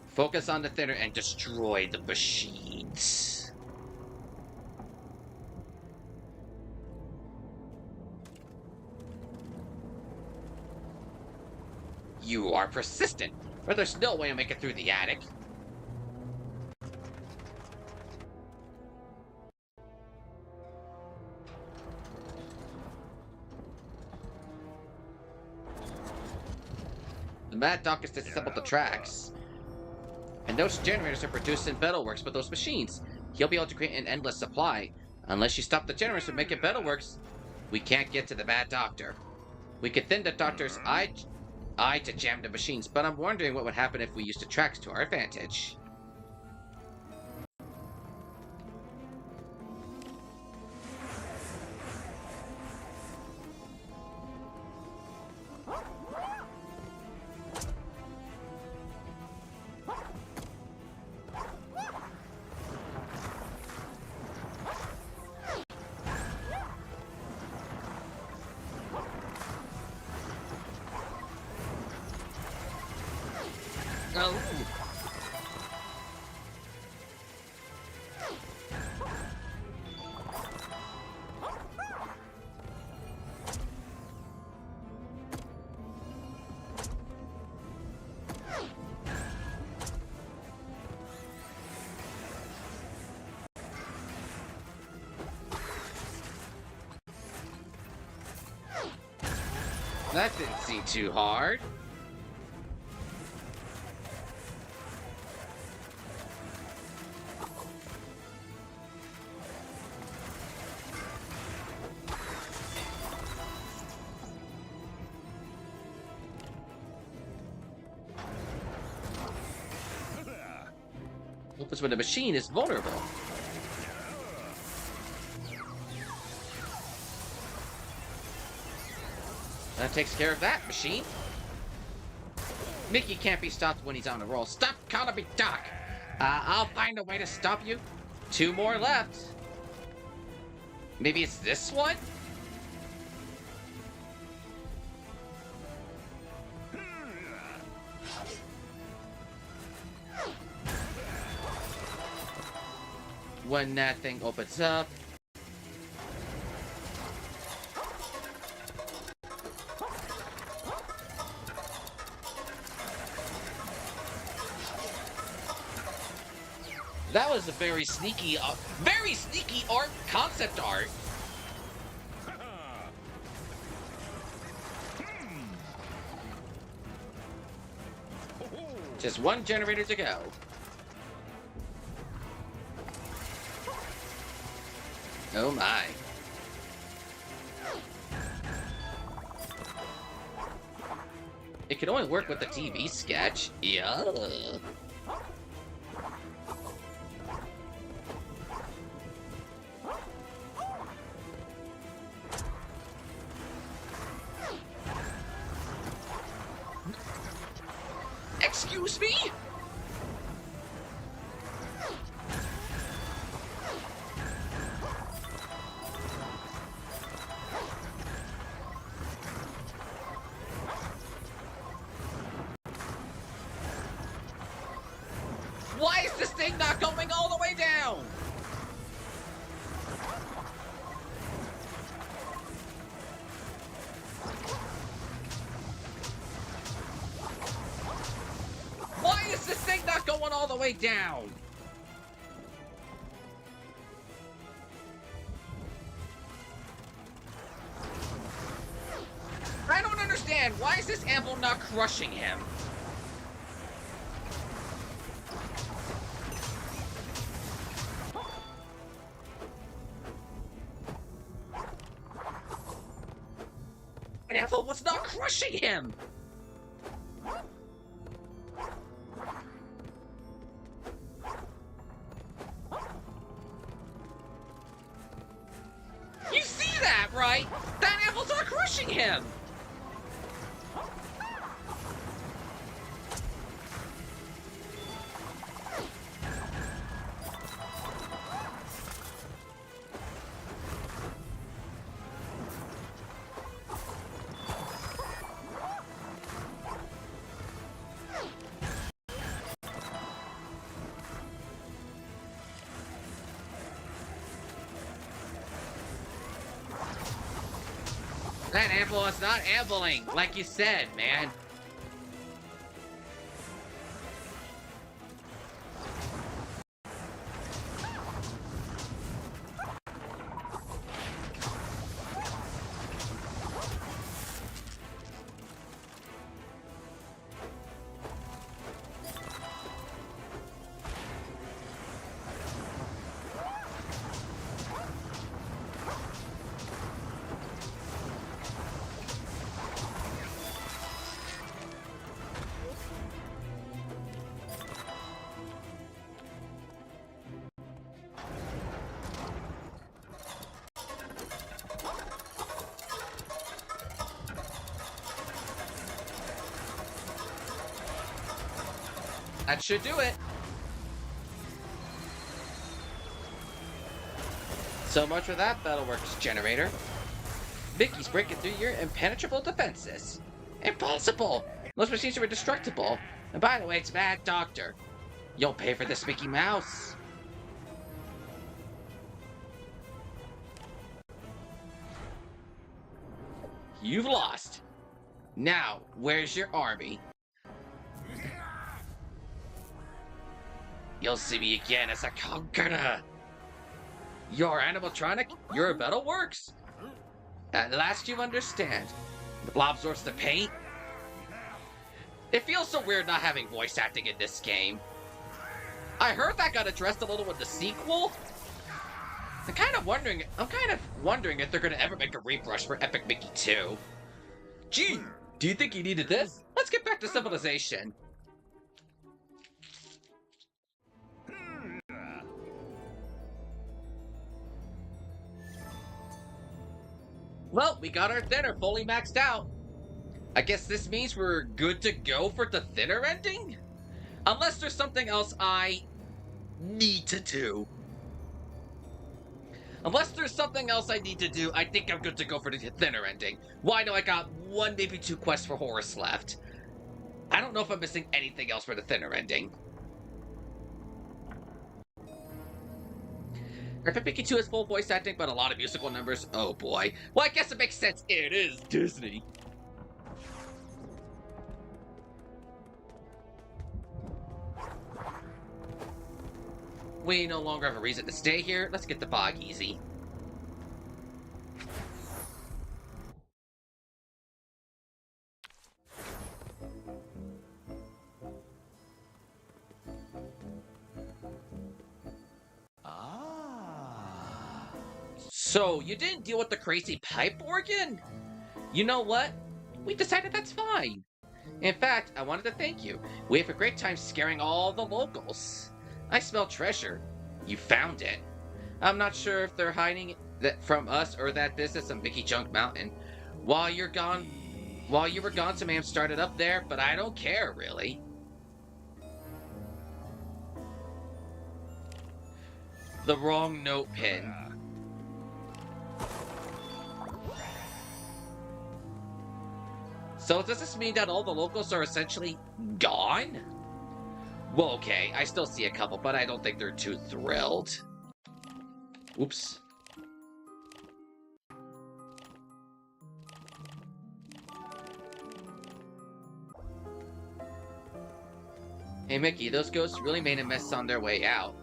Focus on the thinner and destroy the machines. You are persistent, but there's no way I'll make it through the attic. The Mad Doc has disassembled the tracks. And those generators are producing Metalworks with those machines. He'll be able to create an endless supply. Unless you stop the generators from making Metalworks, we can't get to the Mad Doctor. We could thin the Doctor's eye to jam the machines, but I'm wondering what would happen if we used the tracks to our advantage. Oh. That didn't seem too hard. Opens when the machine is vulnerable. That takes care of that, machine. Mickey can't be stopped when he's on a roll. Stop calling me Doc! I'll find a way to stop you. 2 more left. Maybe it's this one? When that thing opens up. That was a very sneaky art, concept art. Just 1 generator to go. Oh my. It can only work with the TV sketch. Yeah. Excuse me? Why is this thing not going all the way down? Why is this thing not going all the way down? I don't understand. Why is this anvil not crushing him? anvil was not crushing him! You see that, right? That anvil's not crushing him! That anvil is not anviling, like you said, man. That should do it. So much for that Battleworks generator. Mickey's breaking through your impenetrable defenses. Impossible! Those machines are indestructible. And by the way, it's Mad Doctor. You'll pay for this, Mickey Mouse. You've lost. Now, where's your army? You'll see me again as a conqueror. You're animatronic, your Battleworks. At last you understand. The blob absorbs the paint. It feels so weird not having voice acting in this game. I heard that got addressed a little in the sequel. I'm kind of wondering if they're gonna ever make a rebrush for Epic Mickey 2. Gee, do you think you needed this? Let's get back to civilization. Well, we got our thinner fully maxed out. I guess this means we're good to go for the thinner ending? Unless there's something else I need to do. Unless there's something else I need to do, I think I'm good to go for the thinner ending. Well, I know I got 1, maybe 2 quests for Horus left. I don't know if I'm missing anything else for the thinner ending. Epic Mickey 2 is full voice acting, but a lot of musical numbers. Oh boy. Well, I guess it makes sense. It is Disney. We no longer have a reason to stay here. Let's get the bog easy. So, you didn't deal with the crazy pipe organ? You know what? We decided that's fine. In fact, I wanted to thank you. We have a great time scaring all the locals. I smell treasure. You found it. I'm not sure if they're hiding that from us or that this is some Mickey Junk Mountain. While you were gone, some man started up there, but I don't care, really. The wrong note pin. So does this mean that all the locals are essentially gone? Well, okay, I still see a couple, but I don't think they're too thrilled. Oops. Hey Mickey, those ghosts really made a mess on their way out.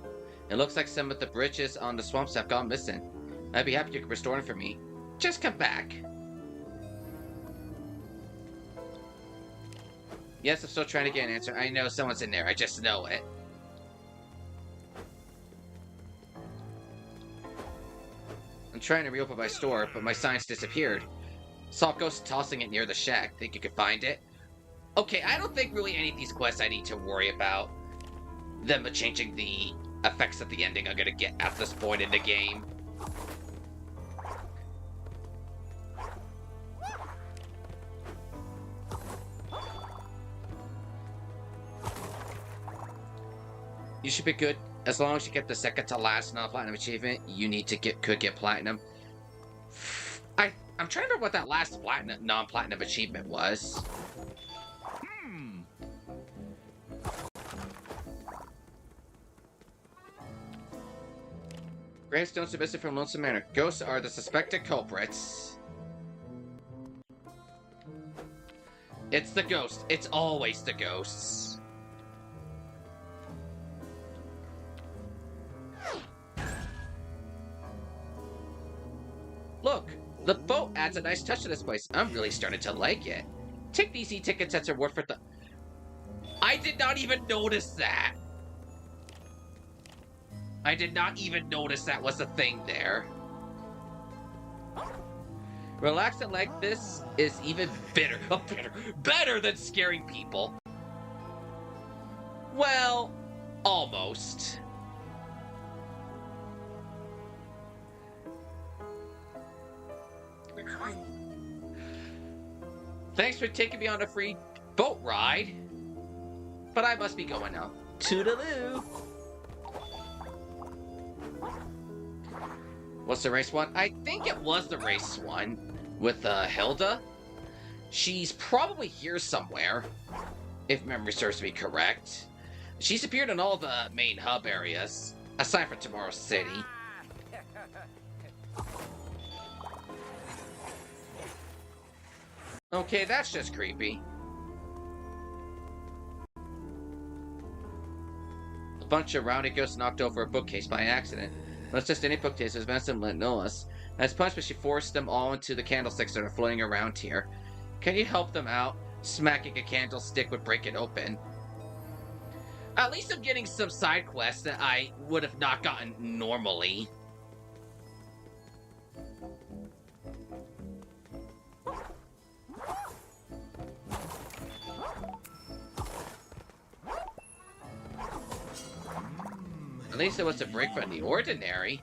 It looks like some of the bridges on the swamps have gone missing. I'd be happy you could restore them for me. Just come back. Yes, I'm still trying to get an answer. I know someone's in there. I just know it. I'm trying to reopen my store, but my signs disappeared. Saw Ghost tossing it near the shack. Think you could find it? Okay, I don't think really any of these quests I need to worry about them changing the effects of the ending I'm gonna get at this point in the game. You should be good. As long as you get the second to last non-platinum achievement, you need to could get platinum. I'm trying to remember what that last non-platinum achievement was. Gravestone submissive from Lonesome Manor. Ghosts are the suspected culprits. It's the ghost. It's always the ghosts. Look, the boat adds a nice touch to this place. I'm really starting to like it. Take these e-tickets as a word for the... I did not even notice that. I did not even notice that was a thing there. Relaxing like this is even better than scaring people. Well, almost. Thanks for taking me on a free boat ride. But I must be going now. Toodaloo. What's the race one? I think it was the race one with Hilda. She's probably here somewhere, if memory serves me correct. She's appeared in all the main hub areas, aside from Tomorrow City. Okay, that's just creepy. A bunch of rowdy ghosts knocked over a bookcase by accident. Not just any bookcase, as Madison let know us. As punishment, she forced them all into the candlesticks that are floating around here. Can you help them out? Smacking a candlestick would break it open. At least I'm getting some side quests that I would have not gotten normally. At least it was a break from the ordinary.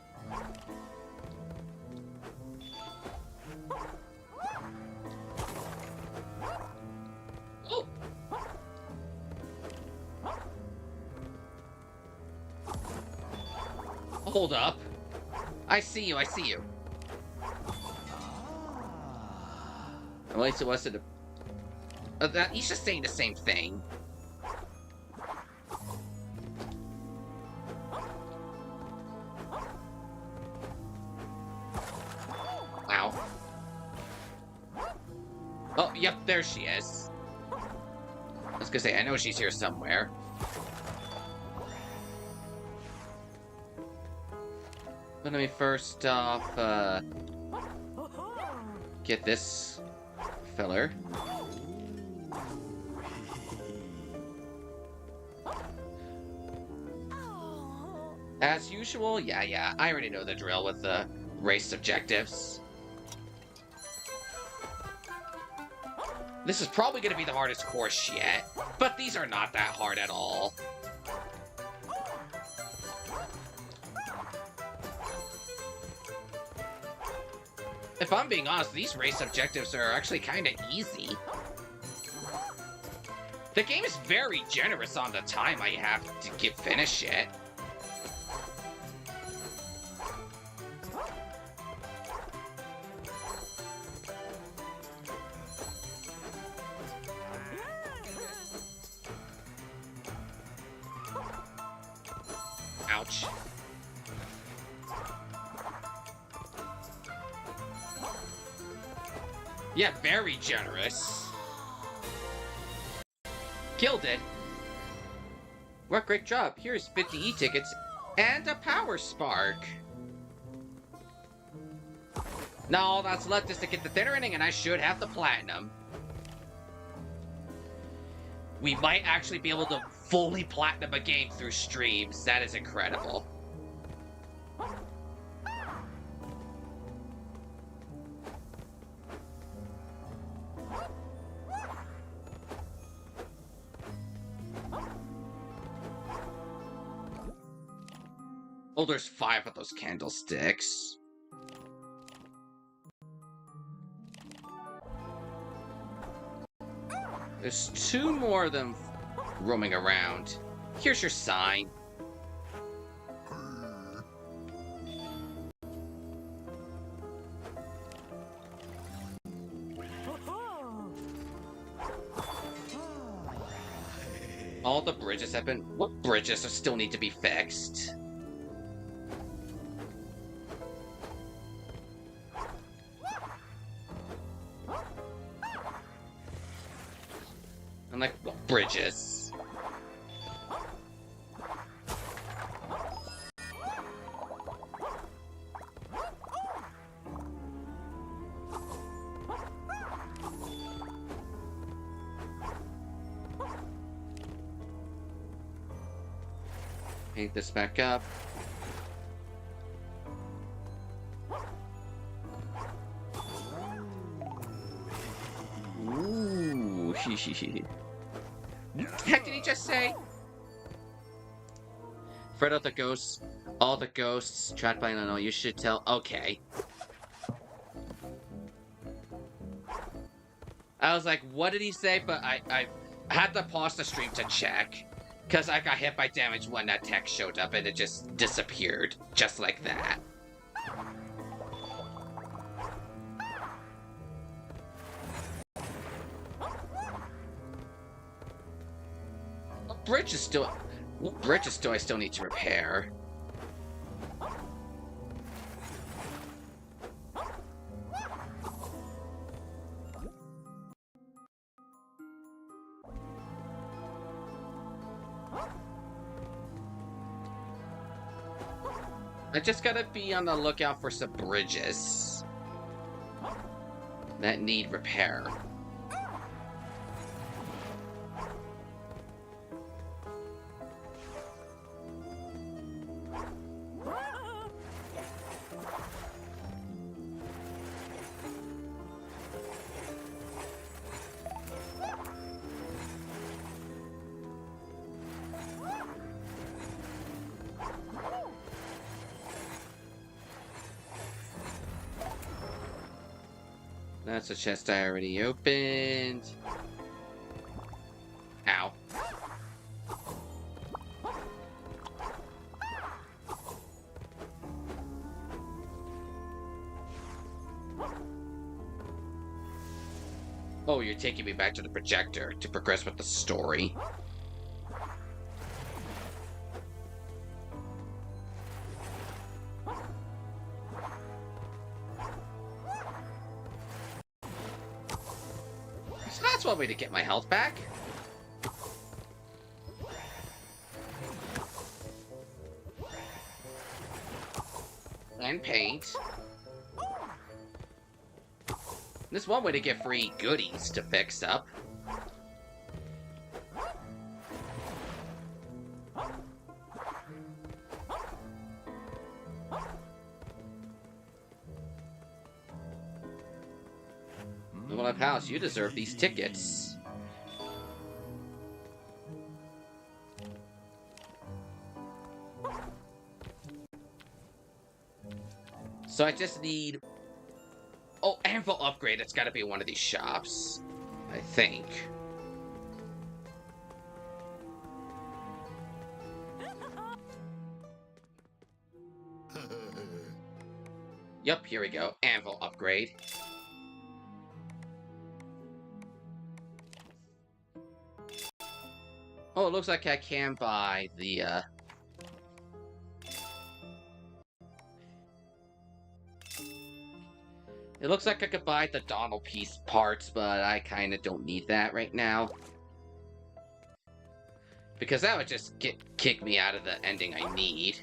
Oh! Hold up. I see you, I see you. At least it wasn't a... he's just saying the same thing. Wow. Oh, yep, there she is. I was gonna say, I know she's here somewhere. But let me first off, get this filler. As usual, yeah, I already know the drill with the race objectives. This is probably going to be the hardest course yet, but these are not that hard at all. If I'm being honest, these race objectives are actually kind of easy. The game is very generous on the time I have to finish it. Ouch. Yeah, very generous. Killed it. What great job. Here's 50 e-tickets and a power spark. Now all that's left is to get the thinner ending and I should have the platinum. We might actually be able to fully platinum a game through streams. That is incredible. Oh, there's 5 of those candlesticks. There's 2 more of them roaming around. Here's your sign. All the bridges have been... What bridges still need to be fixed? I'm like, what bridges? Paint this back up. Ooh, What the heck did he just say? Fred out the ghosts. All the ghosts trapped by no. You should tell. Okay. I was like, what did he say? But I had to pause the stream to check. Because I got hit by damage when that text showed up and it just disappeared. Just like that. What bridges do I still need to repair? I just gotta be on the lookout for some bridges that need repair. That's a chest I already opened. Ow. Oh, you're taking me back to the projector to progress with the story. So that's one way to get my health back. And paint. This is one way to get free goodies to fix up. Well, pals, you deserve these tickets. So I just need... Oh, anvil upgrade. It's gotta be one of these shops. I think. Yup, here we go. Anvil upgrade. Oh, it looks like I can buy the, It looks like I could buy the Donald piece parts, but I kind of don't need that right now. Because that would just kick me out of the ending I need.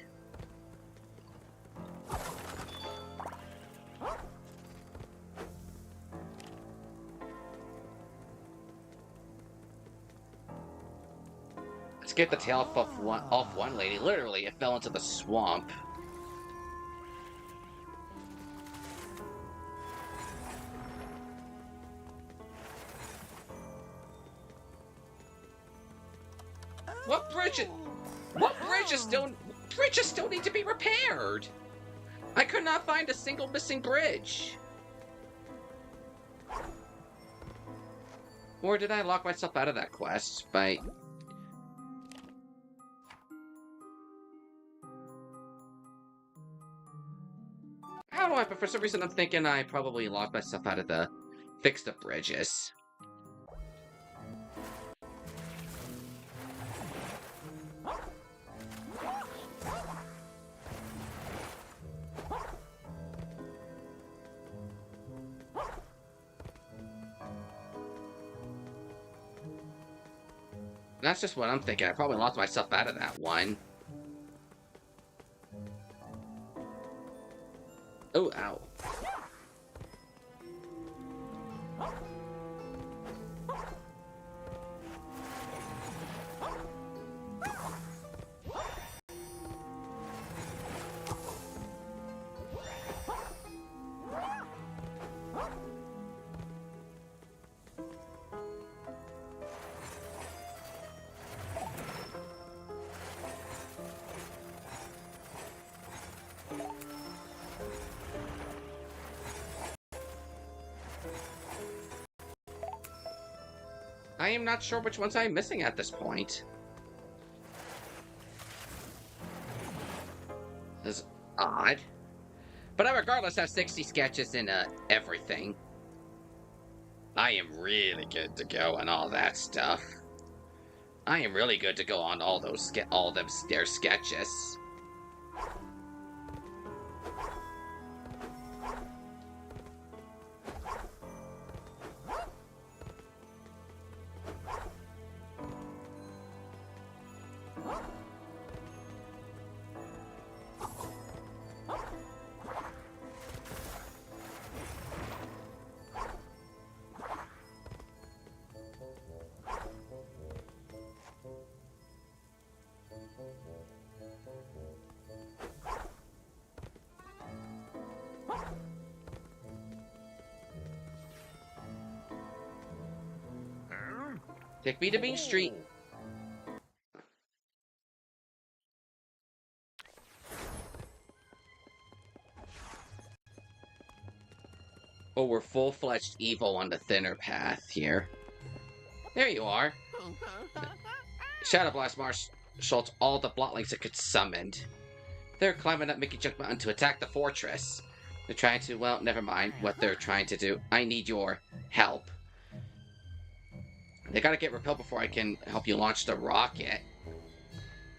Let's get the tail off one lady. Literally, it fell into the swamp. What bridge is still... bridges still need to be repaired. I could not find a single missing bridge. Or did I lock myself out of that quest by... I don't know, but for some reason I'm thinking I probably locked myself out of the fix the bridges. That's just what I'm thinking. I probably locked myself out of that one. Oh, ow. I am not sure which ones I'm missing at this point. This is odd. But I regardless have 60 sketches in everything. I am really good to go on all that stuff. I am really good to go on all those their sketches. Take me to Main Street. Oh, we're full-fledged evil on the thinner path here. There you are. Shadow Blast marshals all the blotlings it could summon. They're climbing up Mickey Junk Mountain to attack the fortress. They're trying to, well, never mind what they're trying to do. I need your help. They gotta get repelled before I can help you launch the rocket.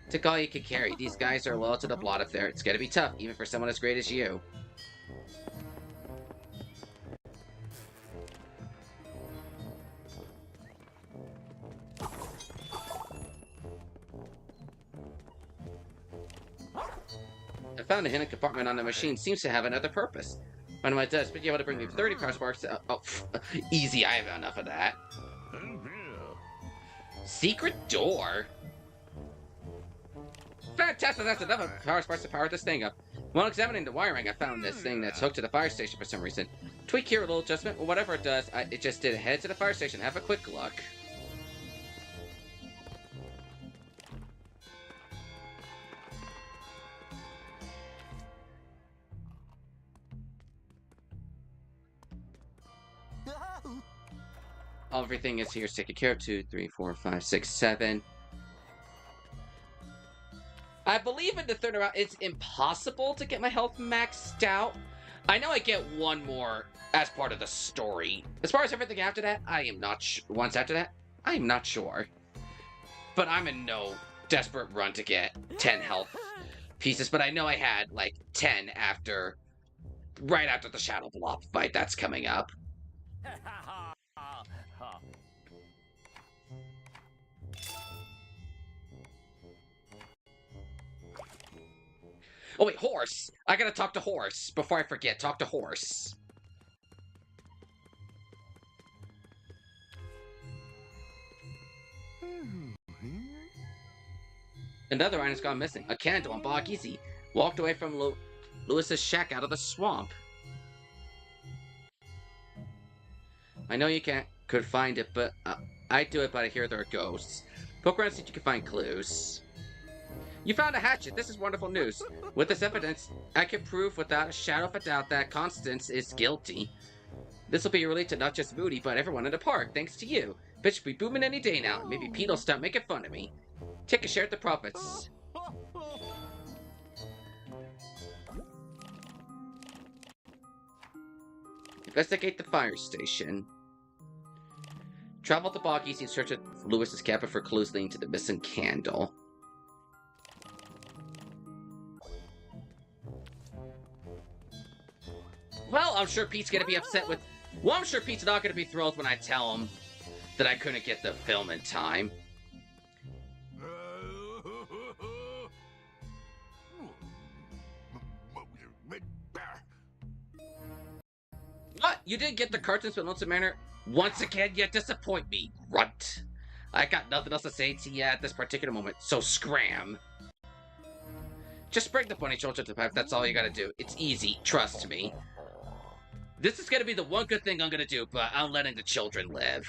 Took all you could carry. These guys are loyal to the blot up there. It's gonna be tough, even for someone as great as you. I found a hidden compartment on the machine. Seems to have another purpose. One of my does, but you're able to bring me 30 power sparks. Oh, easy. I have enough of that. Secret door? Fantastic, that's enough power sparks to power this thing up. While examining the wiring, I found this thing that's hooked to the fire station for some reason. Tweak here, a little adjustment, or whatever it does, it just did. Head to the fire station, have a quick look. Everything is here taken care of. 2, 3, 4, 5, 6, 7. I believe in the third round, it's impossible to get my health maxed out. I know I get one more as part of the story. As far as everything after that, I am not once after that, I am not sure. But I'm in no desperate run to get 10 health pieces. But I know I had like 10 right after the Shadow Blob fight that's coming up. Oh wait, Horse! I gotta talk to Horse before I forget. Talk to Horse. Another item's gone missing. A candle on Bog Easy. Walked away from Lewis's shack out of the swamp. I know you could find it, but I'd do it, but I hear there are ghosts. Poke around and see if you can find clues. You found a hatchet. This is wonderful news. With this evidence, I can prove without a shadow of a doubt that Constance is guilty. This will be a relief to not just Moody, but everyone in the park, thanks to you. Bitch will be booming any day now. Maybe Pete'll stop making fun of me. Take a share at the profits. Investigate the fire station. Travel to Boggies in search of Lewis's cabin for clues leading to the missing candle. Well, I'm sure Pete's gonna be upset with... Well, I'm sure Pete's not gonna be thrilled when I tell him that I couldn't get the film in time. What? You didn't get the cartoons for Lonesome Manor? Once again, you disappoint me, runt. I got nothing else to say to you at this particular moment, so scram. Just bring the bunny children to the pipe, that's all you gotta do. It's easy, trust me. This is gonna be the one good thing I'm gonna do, but I'm letting the children live.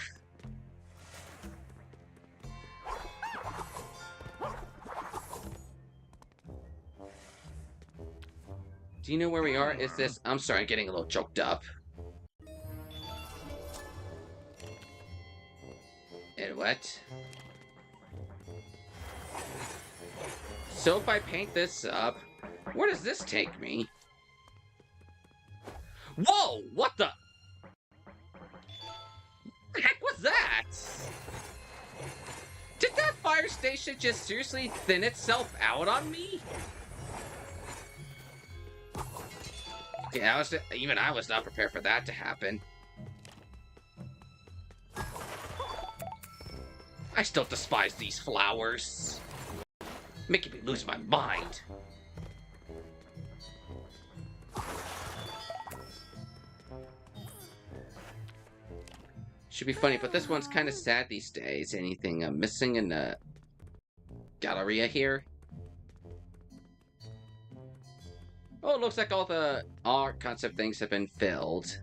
Do you know where we are? Is this... I'm sorry, I'm getting a little choked up. And what? So if I paint this up, where does this take me? Whoa! What the heck was that? Did that fire station just seriously thin itself out on me? Yeah, even I was not prepared for that to happen. I still despise these flowers. Making me lose my mind. Should be funny, but this one's kind of sad these days. Anything missing in the Galleria here? Oh, it looks like all the art concept things have been filled.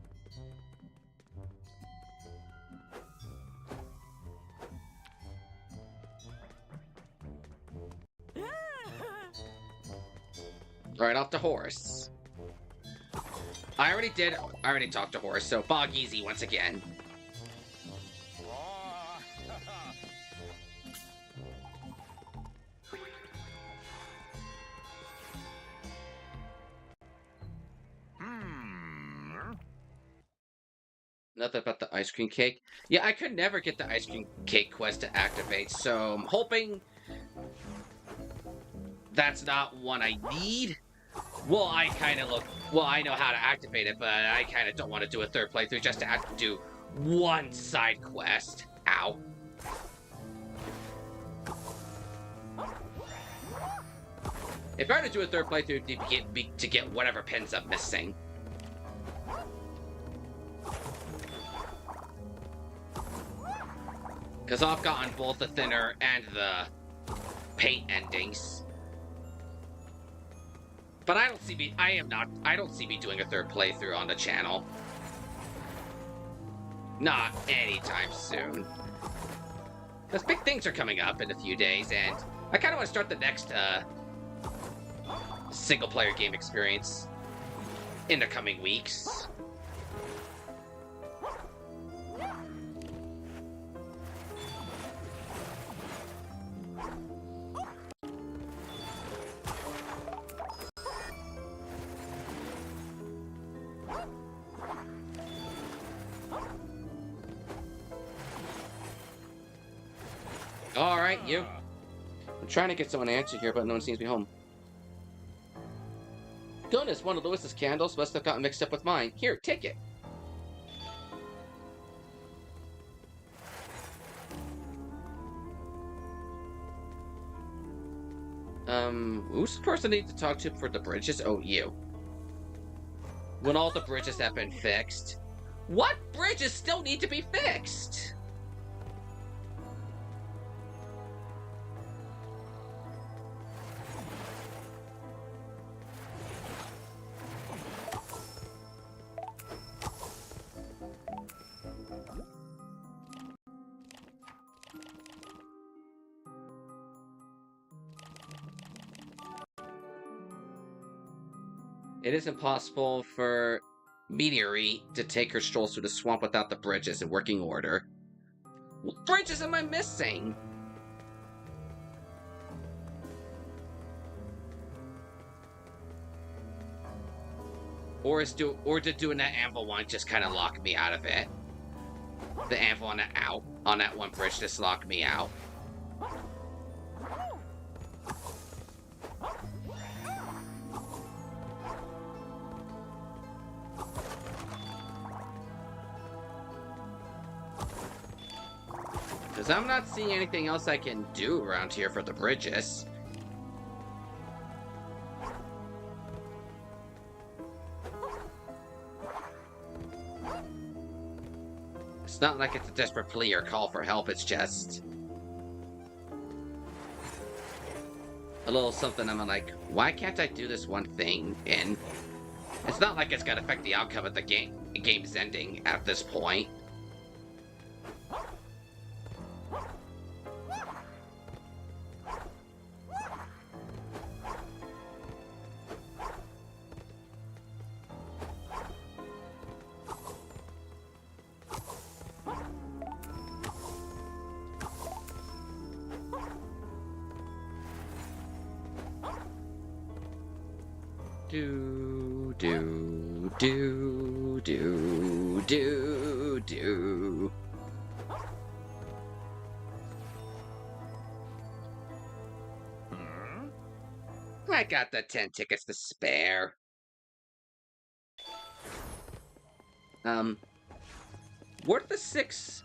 Alright, off to Horace. I already talked to Horace, so bog easy once again. Nothing about the ice cream cake. Yeah, I could never get the ice cream cake quest to activate, so I'm hoping that's not one I need. Well, I know how to activate it, but I kind of don't want to do a third playthrough just to have to do one side quest. Ow. If I were to do a third playthrough, it'd be to get whatever pins I'm missing. Because I've gotten both the thinner and the paint endings. But I don't see me doing a third playthrough on the channel. Not anytime soon. Because big things are coming up in a few days, and I kind of want to start the next single-player game experience in the coming weeks. Alright, you. I'm trying to get someone to answer here, but no one seems to be home. Goodness, one of Lewis's candles must have gotten mixed up with mine. Here, take it. Who's the person I need to talk to for the bridges? Oh, you. When all the bridges have been fixed. What bridges still need to be fixed? It is impossible for Meteorite to take her strolls through the swamp without the bridges in working order. What bridges am I missing? Or did doing that anvil one just kind of lock me out of it? The anvil on that one bridge just locked me out. Because I'm not seeing anything else I can do around here for the bridges. It's not like it's a desperate plea or call for help, it's just a little something I'm like, why can't I do this one thing? And it's not like it's gonna affect the outcome of the game's ending at this point. Do. I got the 10 tickets to spare. What are the 6?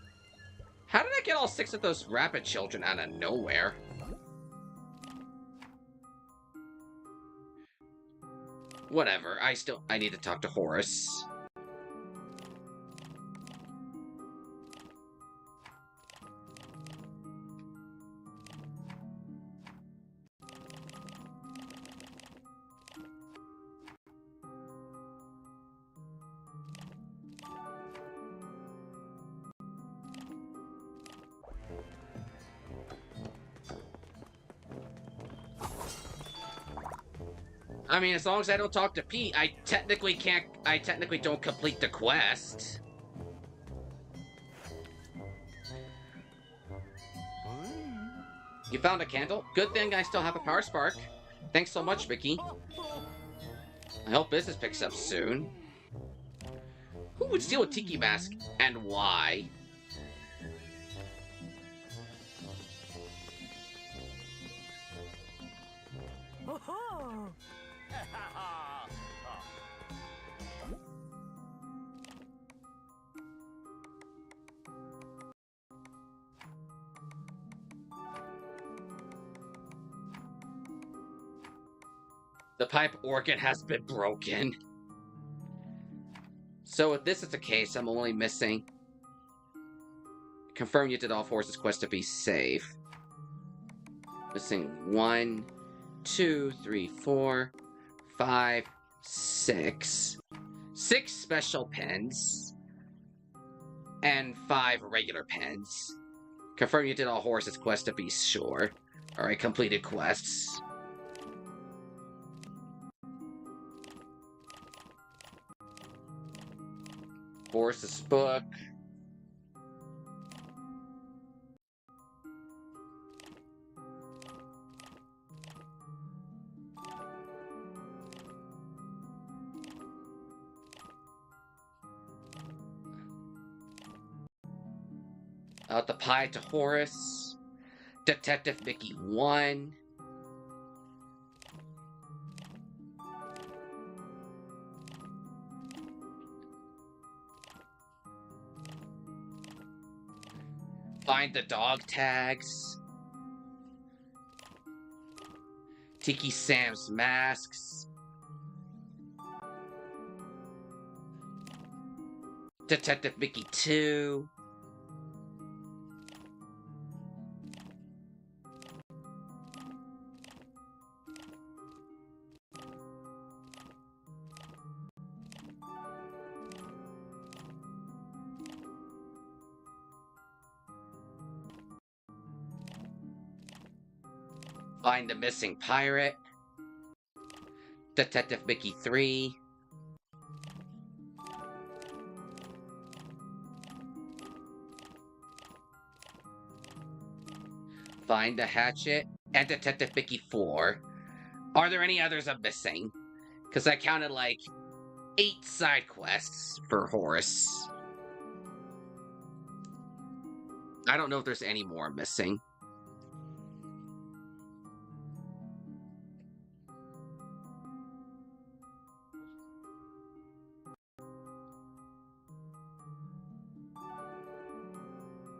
How did I get all 6 of those rabbit children out of nowhere? Whatever, I need to talk to Horace. I mean, as long as I don't talk to Pete, I technically don't complete the quest. You found a candle? Good thing I still have a power spark. Thanks so much, Mickey. I hope business picks up soon. Who would steal a tiki mask, and why? The pipe organ has been broken. So if this is the case, I'm only missing... Confirm you did all Forces quest to be safe. Missing 1, 2, 3, 4, 5, 6. 6 special pens. And 5 regular pens. Confirm you did all Horses quest to be sure. Alright, completed quests. Horse's book. Out the pie to Horace. Detective Mickey 1. Find the dog tags. Tiki Sam's masks. Detective Mickey 2. Find the missing pirate. Detective Mickey 3. Find the hatchet. And Detective Mickey 4. Are there any others I'm missing? Because I counted like 8 side quests for Horace. I don't know if there's any more missing.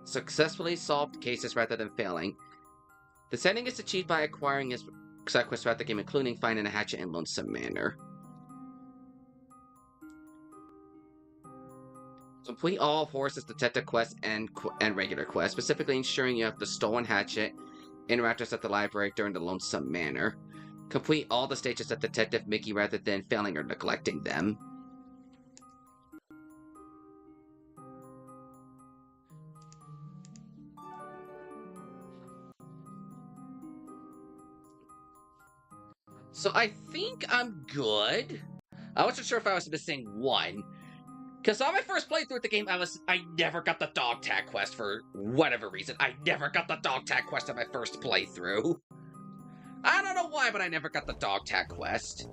Successfully solved cases rather than failing. The setting is achieved by acquiring his side quests throughout the game, including finding a hatchet in Lonesome Manor. Complete all of Horace's detective quests and regular quests, specifically ensuring you have the stolen hatchet, interactors at the library during the Lonesome Manor. Complete all the stages of Detective Mickey rather than failing or neglecting them. So I think I'm good. I wasn't sure if I was missing one. Because on my first playthrough of the game, I never got the dog tag quest for whatever reason. I never got the dog tag quest on my first playthrough. I don't know why, but I never got the dog tag quest.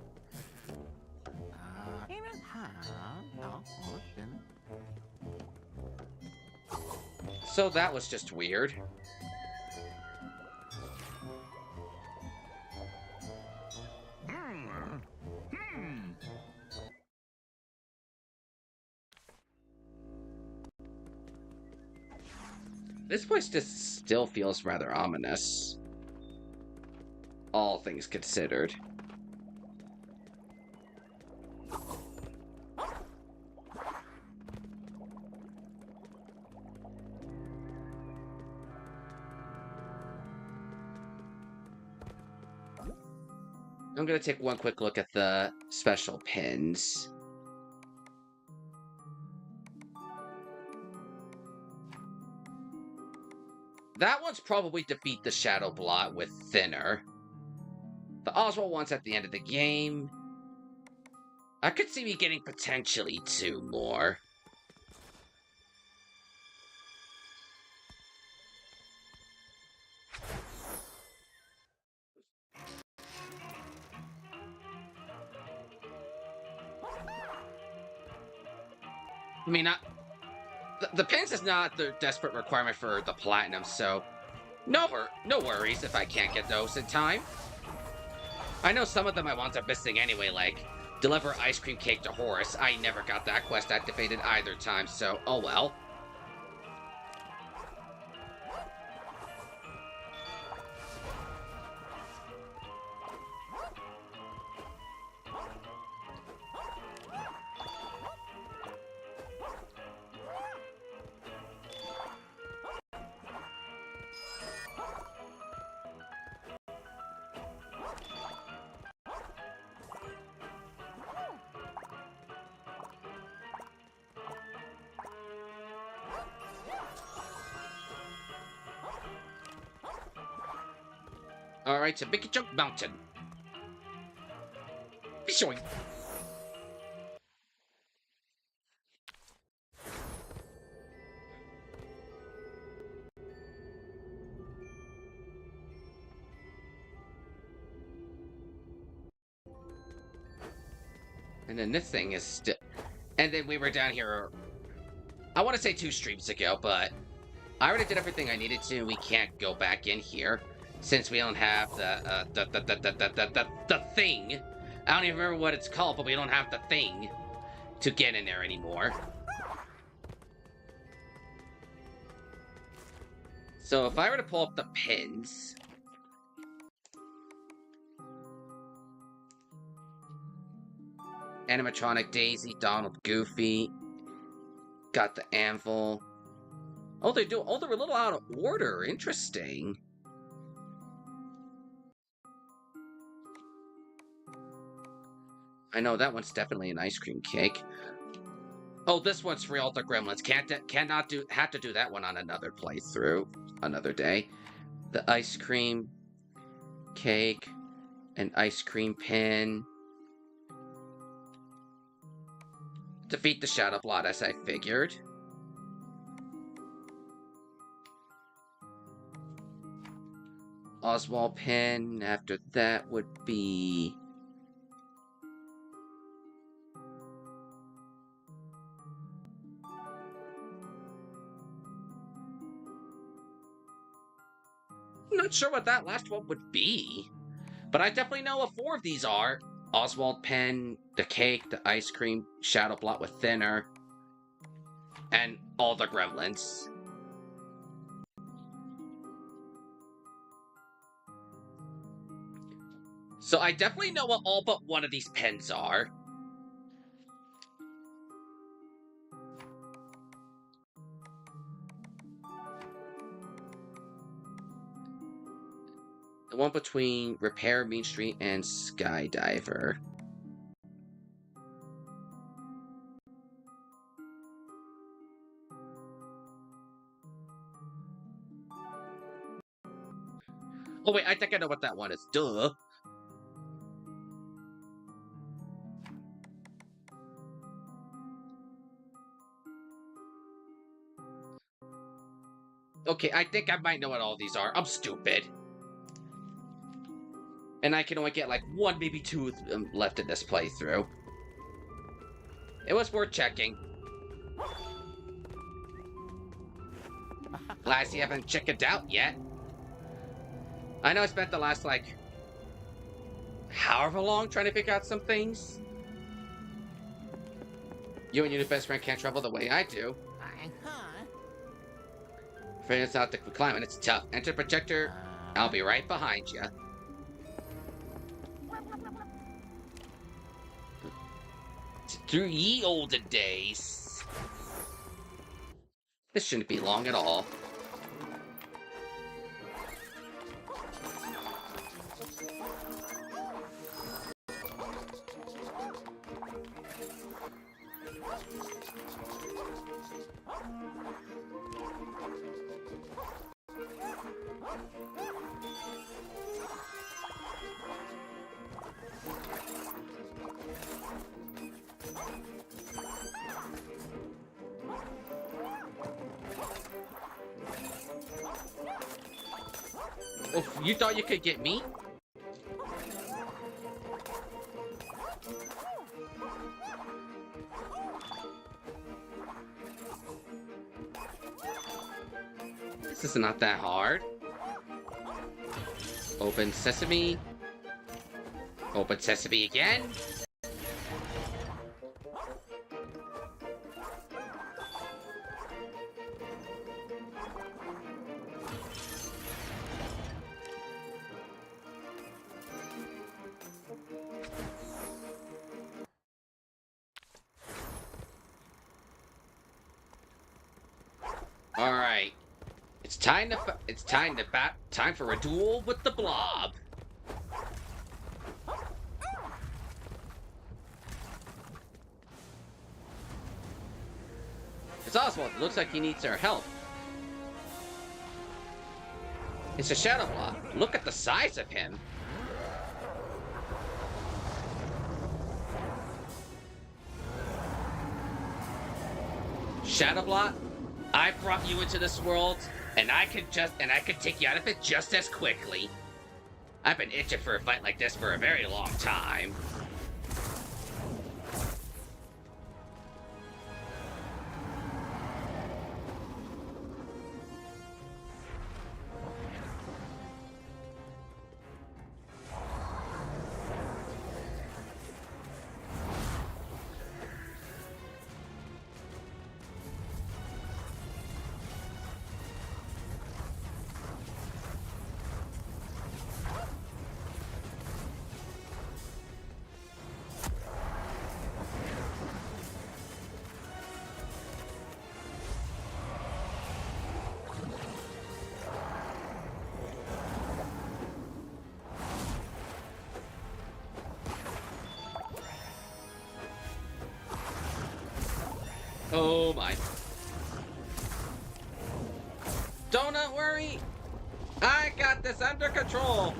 So that was just weird. This place just still feels rather ominous. All things considered. I'm gonna take one quick look at the special pins. That one's probably defeat the Shadow Blot with Thinner. The Oswald one's at the end of the game. I could see me getting potentially 2 more. I mean, the pins is not the desperate requirement for the platinum, so no worries if I can't get those in time. I know some of them I want are missing anyway, like deliver ice cream cake to Horace. I never got that quest activated either time, so oh well. Alright, to Mickey Junk Mountain. Be showing. And then this thing is still... And then we were down here... I want to say 2 streams ago, but... I already did everything I needed to, and we can't go back in here. Since we don't have the thing. I don't even remember what it's called, but we don't have the thing to get in there anymore. So if I were to pull up the pins... Animatronic Daisy, Donald Goofy. Got the anvil. Oh, they're a little out of order. Interesting. I know that one's definitely an ice cream cake. Oh, this one's for all the gremlins. Have to do that one on another playthrough, another day. The ice cream cake, an ice cream pin. Defeat the Shadow Blot, as I figured. Oswald Pen, after that would be... I'm not sure what that last one would be, but I definitely know what 4 of these are. Oswald Pen, the cake, the ice cream, Shadow Blot with thinner, and all the gremlins. So I definitely know what all but one of these pens are. The one between Repair Main Street and Skydiver. Oh wait, I think I know what that one is. Duh. Okay, I think I might know what all these are. I'm stupid. And I can only get like 1, maybe 2 of them left in this playthrough. It was worth checking. Glad you haven't chickened out yet. I know I spent the last, like, however long trying to figure out some things. You and your new best friend can't travel the way I do. Afraid it's not the climate, it's tough. Enter projector, I'll be right behind you. Through ye olden days. This shouldn't be long at all. Oh, you thought you could get me? This is not that hard. Open sesame. Open sesame again. All right, time for a duel with the blob. It's Oswald. It looks like he needs our help. It's a Shadow Blob. Look at the size of him. Shadow Blot, I brought you into this world, and I could take you out of it just as quickly. I've been itching for a fight like this for a very long time. Oh my. Don't worry. I got this under control.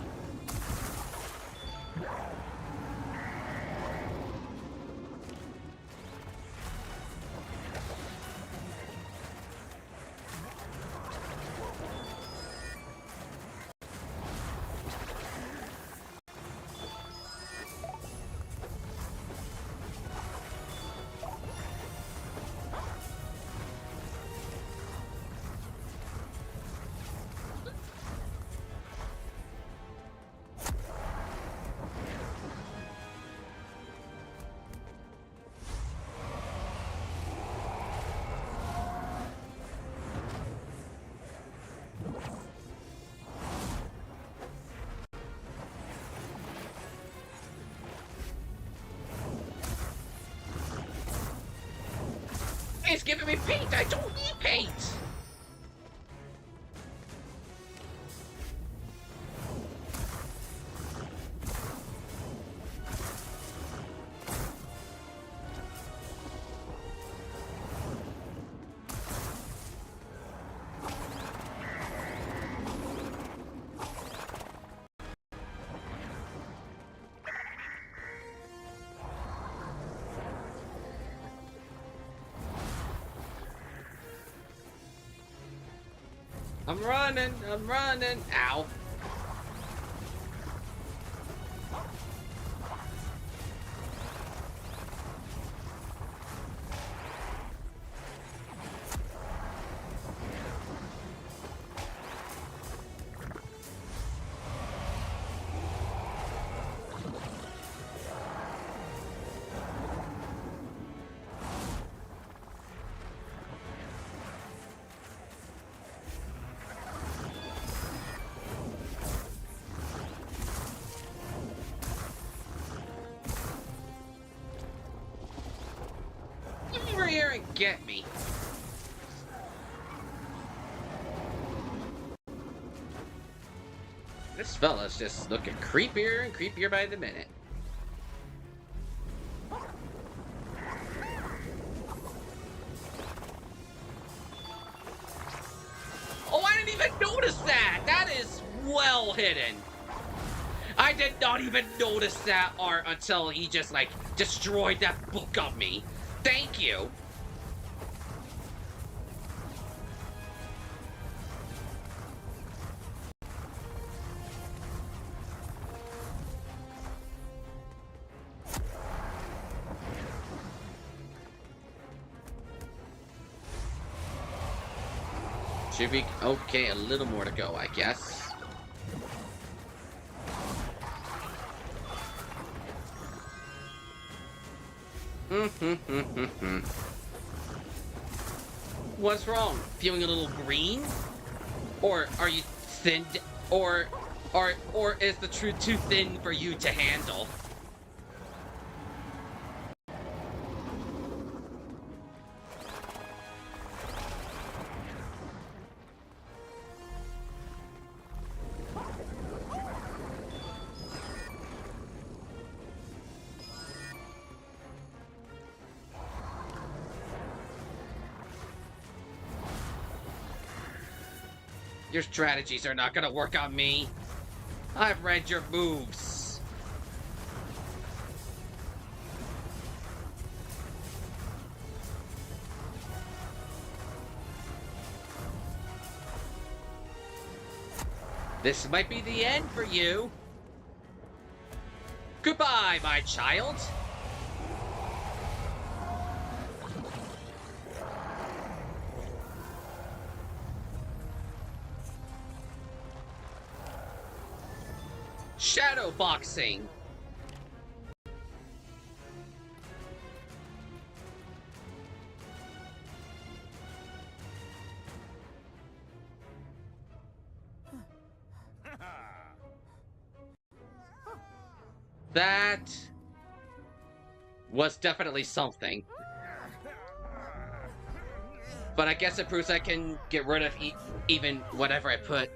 He's giving me paint! I don't need paint! I'm running. Ow. Over here and get me. This fella's just looking creepier and creepier by the minute. Oh, I didn't even notice that! That is well hidden. I did not even notice that art until he just, like, destroyed that book on me. Thank you. Should be okay, a little more to go, I guess. What's wrong? Feeling a little green? Or are you thin? Or is the truth too thin for you to handle? Your strategies are not gonna work on me. I've read your moves. This might be the end for you. Goodbye, my child. Shadow boxing. That was definitely something. But I guess it proves I can get rid of even whatever I put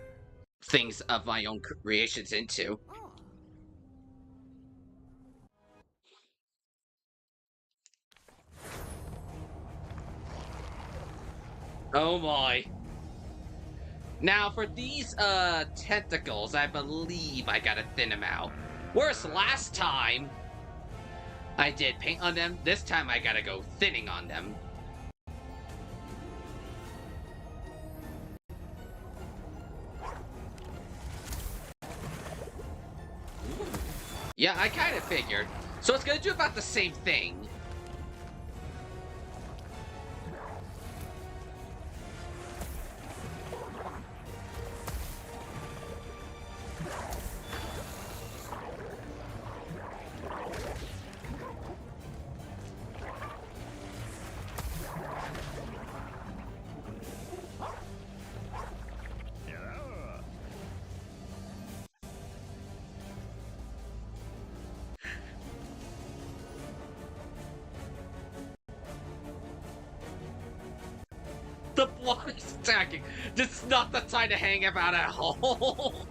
things of my own creations into. Oh my. Now for these tentacles, I believe I gotta thin them out. Whereas last time I did paint on them, this time I gotta go thinning on them. Yeah, I kind of figured. So it's gonna do about the same thing. The block is attacking. This is not the time to hang about at home.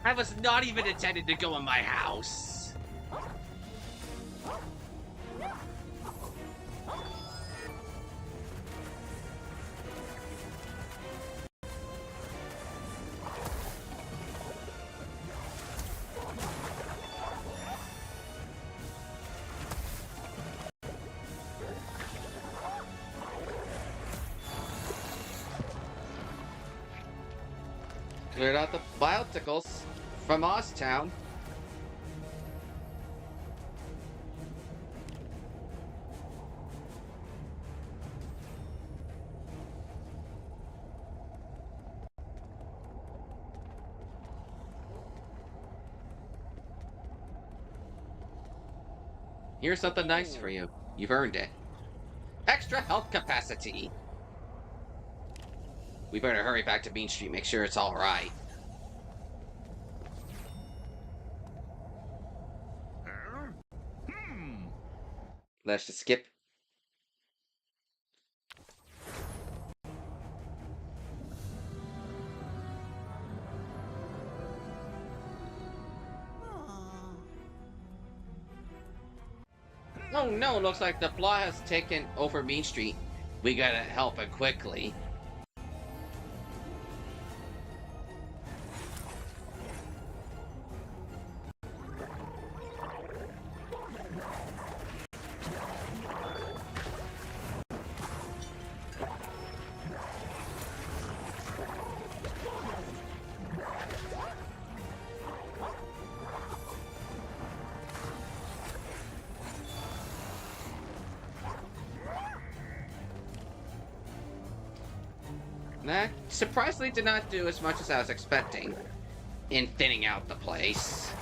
I was not even intended to go in my house. Cleared out the biolticles from Oztown. Here's something nice for you. You've earned it. Extra health capacity. We better hurry back to Main Street, make sure it's alright. Let's just skip. Oh no, looks like the plot has taken over Main Street. We gotta help it quickly. That surprisingly did not do as much as I was expecting in thinning out the place.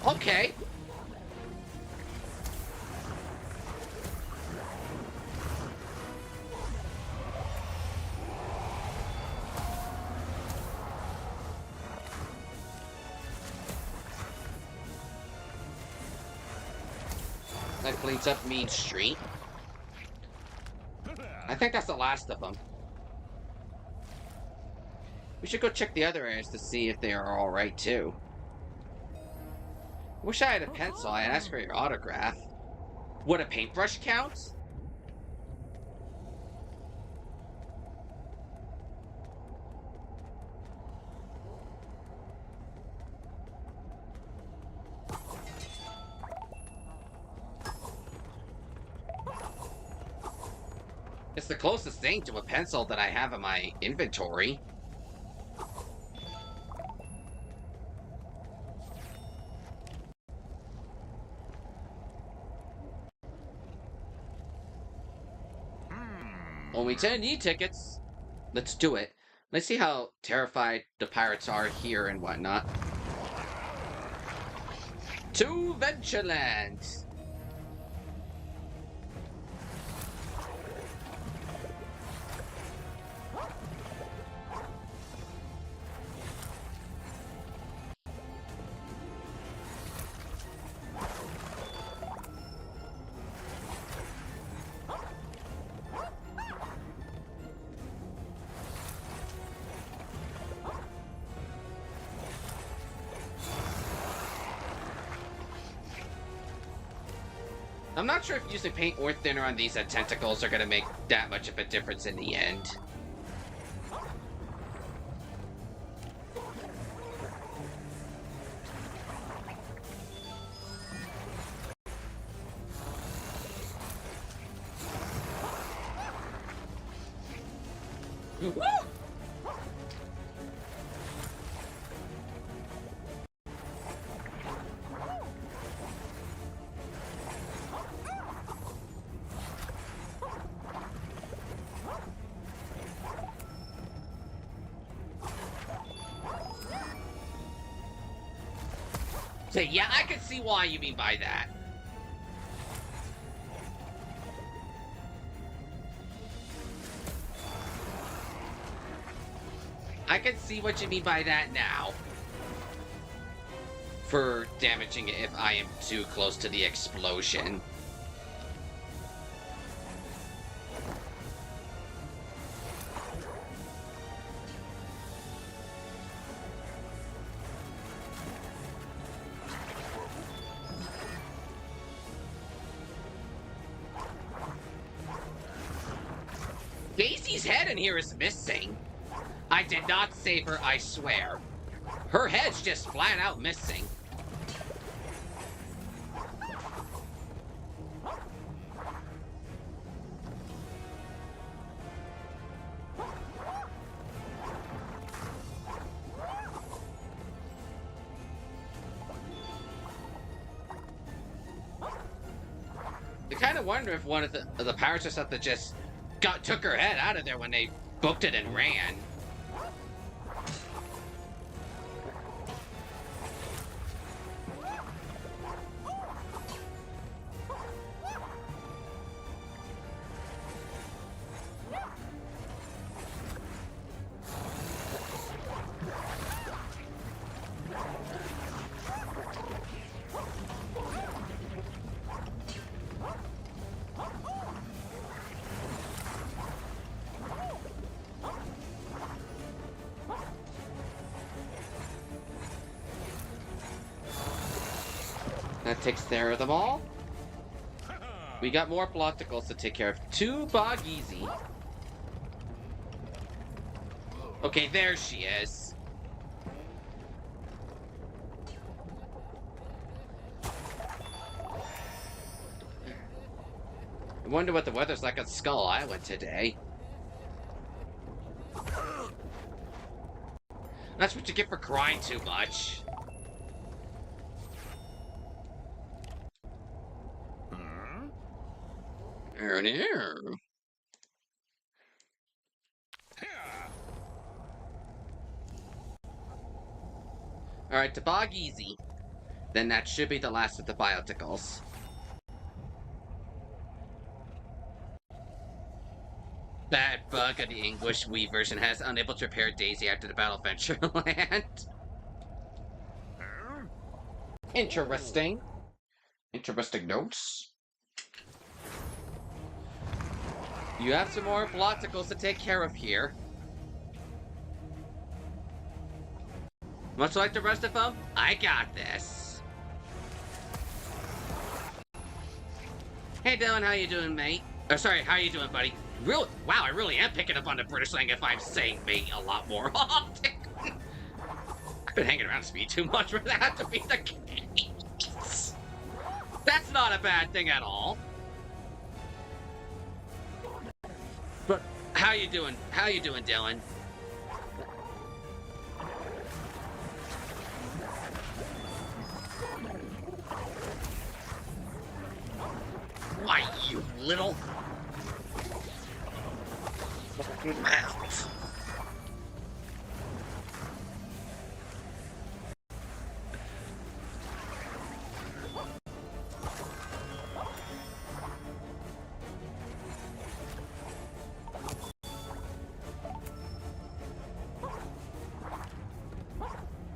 Okay. That cleans up Main Street. I think that's the last of them. We should go check the other areas to see if they are alright too. Wish I had a pencil. I'd ask for your autograph. Would a paintbrush count? It's the closest thing to a pencil that I have in my inventory. Only 10 e-tickets. Let's do it. Let's see how terrified the pirates are here and whatnot. To Ventureland! I'm not sure if using paint or thinner on these tentacles are going to make that much of a difference in the end. Woo! So yeah, I can see why you mean by that. I can see what you mean by that now. For damaging it if I am too close to the explosion. Daisy's head in here is missing. I did not save her, I swear. Her head's just flat out missing. I kind of wonder if one of the pirates or something just took her head out of there when they booked it and ran. That takes care of them all. We got more Blotticles to take care of. 2 Bog Easy. Okay, there she is. I wonder what the weather's like on Skull Island today. That's what you get for crying too much. Oh no. Alright, to Bog Easy. Then that should be the last of the Bioticles. That bug of the English Wii version has unable to repair Daisy after the Battle of Ventureland. Interesting. Interesting notes. You have some more Blotticles to take care of here. Much like the rest of them, I got this. Hey Dylan, how you doing, mate? Oh, sorry, how you doing, buddy? Wow, I really am picking up on the British slang if I'm saying mate a lot more often. I've been hanging around Speed too much for that to be the case. That's not a bad thing at all. But how you doing? How you doing, Dylan? Why, you little mouth.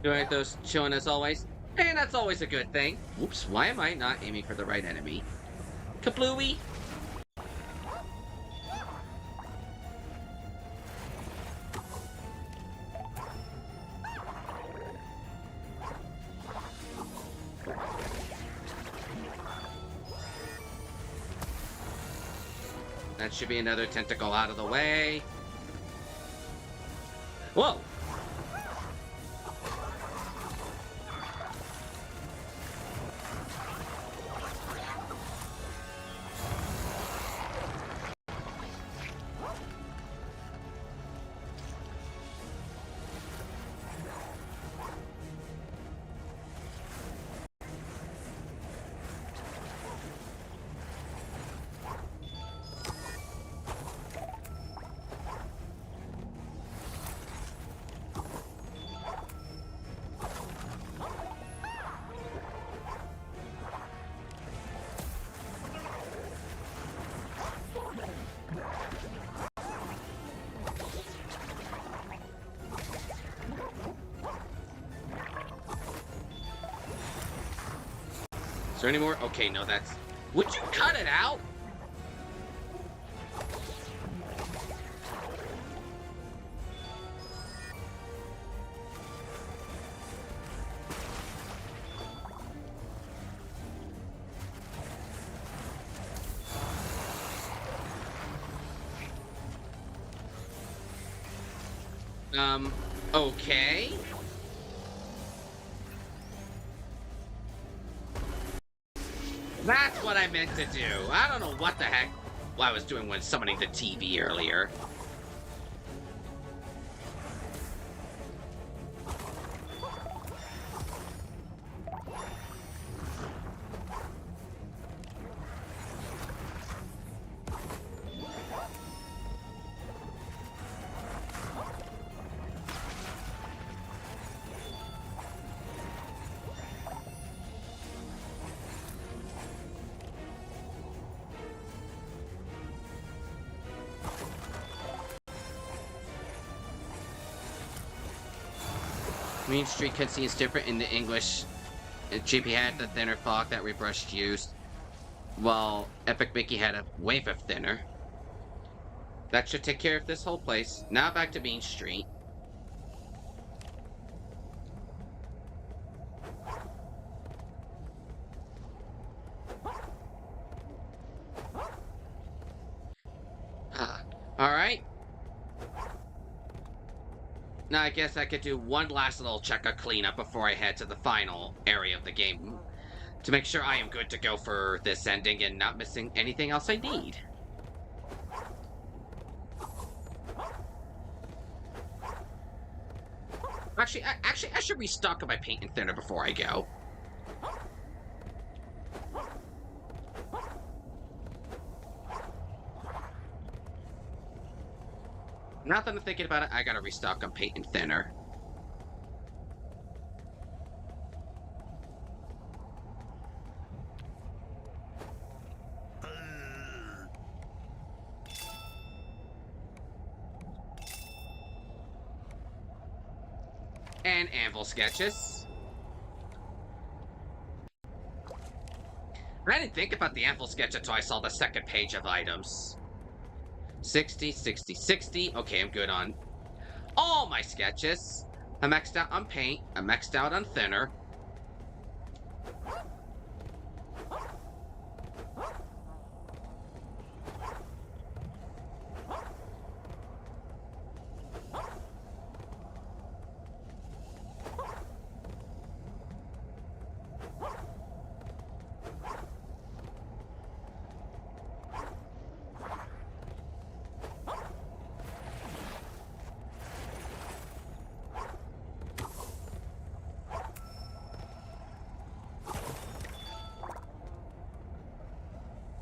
Alright, those chilling as always. And that's always a good thing. Oops, why am I not aiming for the right enemy? Kablooey! That should be another tentacle out of the way. Whoa! Is there any more? Okay, no, that's... Would you cut it out? Okay. That's what I meant to do. I don't know what the heck I was doing when summoning the TV earlier. Main Street cutscene is different in the English. GP had the thinner fog that Rebrushed used, while Epic Mickey had a wave of thinner. That should take care of this whole place. Now back to Main Street. Alright. Now I guess I could do one last little check of cleanup before I head to the final area of the game, to make sure I am good to go for this ending and not missing anything else I need. Actually, I should restock my paint and thinner before I go. Now that I'm thinking about it, I gotta restock on paint and thinner. And anvil sketches. I didn't think about the anvil sketch until I saw the second page of items. 60, 60, 60. Okay, I'm good on all my sketches. I'm maxed out on paint. I'm maxed out on thinner.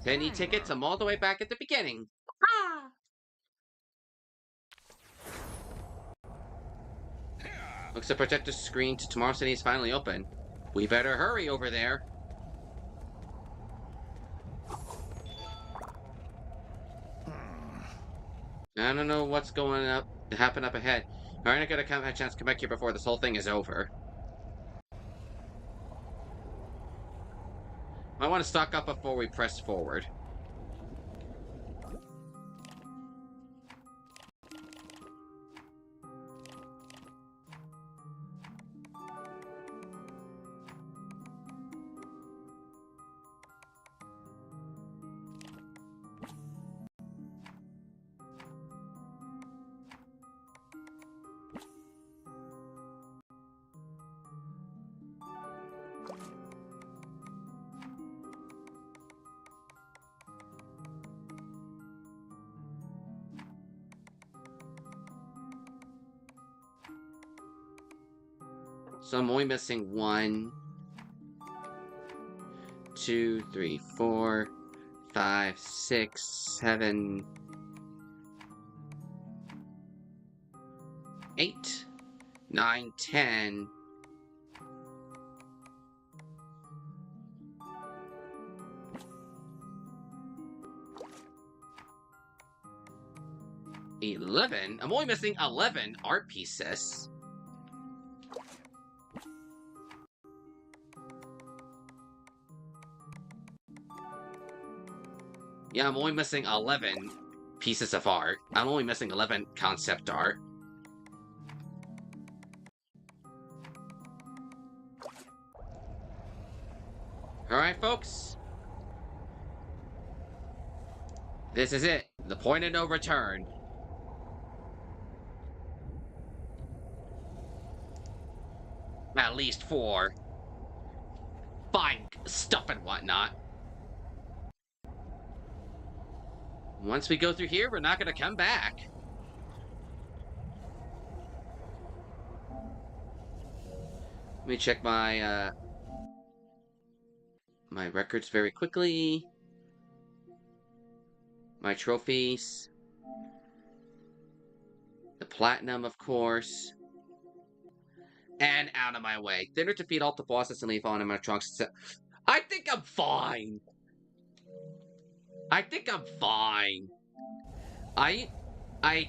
Penny tickets, I'm all the way back at the beginning. Ah! Looks like the projector screen to Tomorrow City is finally open. We better hurry over there. I don't know what's going to happen up ahead. Alright, I gotta have a chance to come back here before this whole thing is over. I want to stock up before we press forward. So I'm only missing 1, 2, 3, 4, 5, 6, 7, 8, 9, 10. $11? I'm only missing 11 art pieces. Yeah, I'm only missing 11 pieces of art. I'm only missing 11 concept art. Alright, folks. This is it. The point of no return. At least for fine stuff and whatnot. Once we go through here, we're not gonna come back. Let me check my my records very quickly. My trophies. The platinum, of course. And out of my way. Dinner to feed all the bosses and leave on animatronics. I think I'm fine. I think I'm fine. I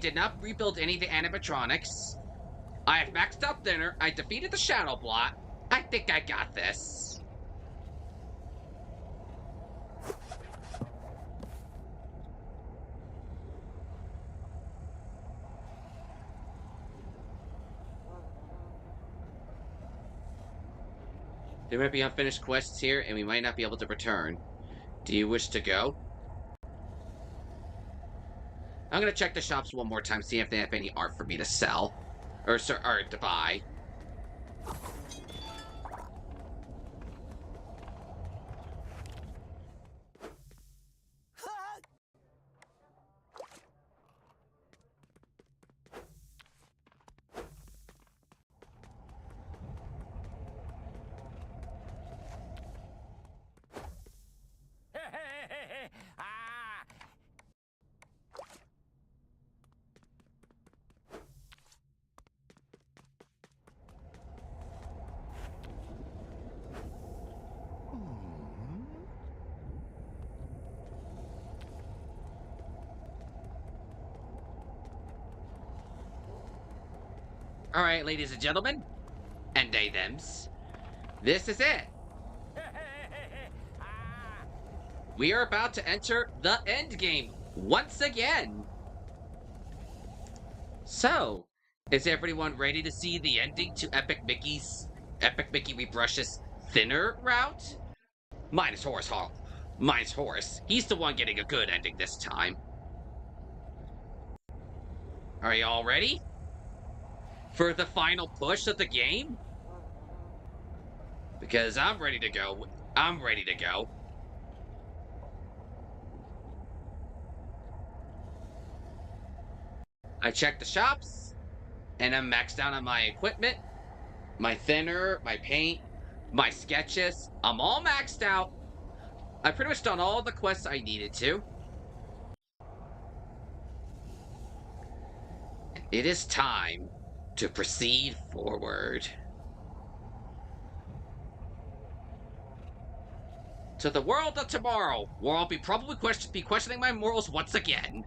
did not rebuild any of the animatronics. I have maxed out dinner. I defeated the shadow blot. I think I got this. There might be unfinished quests here, and we might not be able to return. Do you wish to go? I'm gonna check the shops one more time, see if they have any art for me to sell. Or to buy. Alright, ladies and gentlemen, and they-thems, this is it. We are about to enter the end game once again. So, is everyone ready to see the ending to Epic Mickey Rebrush's thinner route? Minus Horace. He's the one getting a good ending this time. Are you all ready? For the final push of the game? Because I'm ready to go. I'm ready to go. I checked the shops, and I'm maxed out on my equipment, my thinner, my paint, my sketches. I'm all maxed out. I pretty much done all the quests I needed to. It is time to proceed forward. To the world of tomorrow, where I'll probably be questioning my morals once again.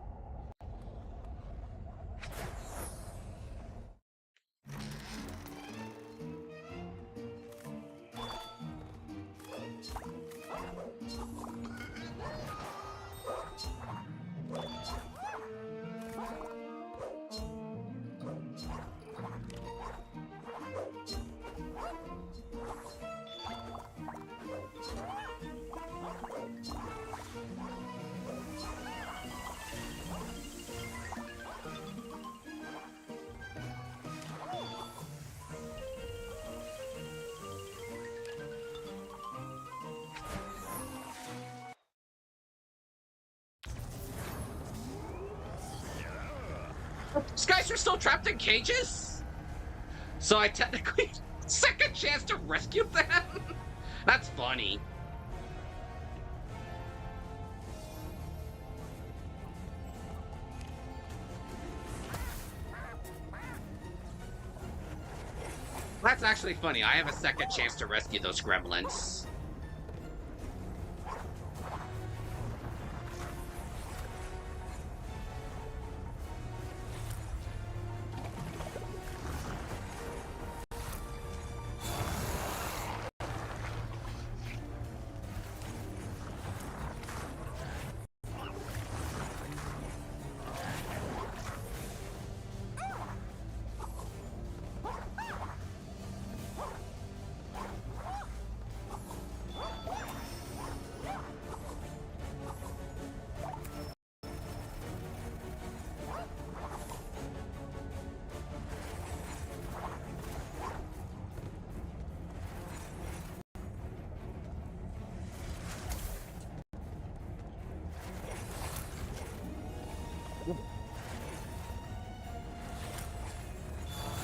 These guys are still trapped in cages? So I technically second chance to rescue them? That's funny. That's actually funny. I have a second chance to rescue those gremlins.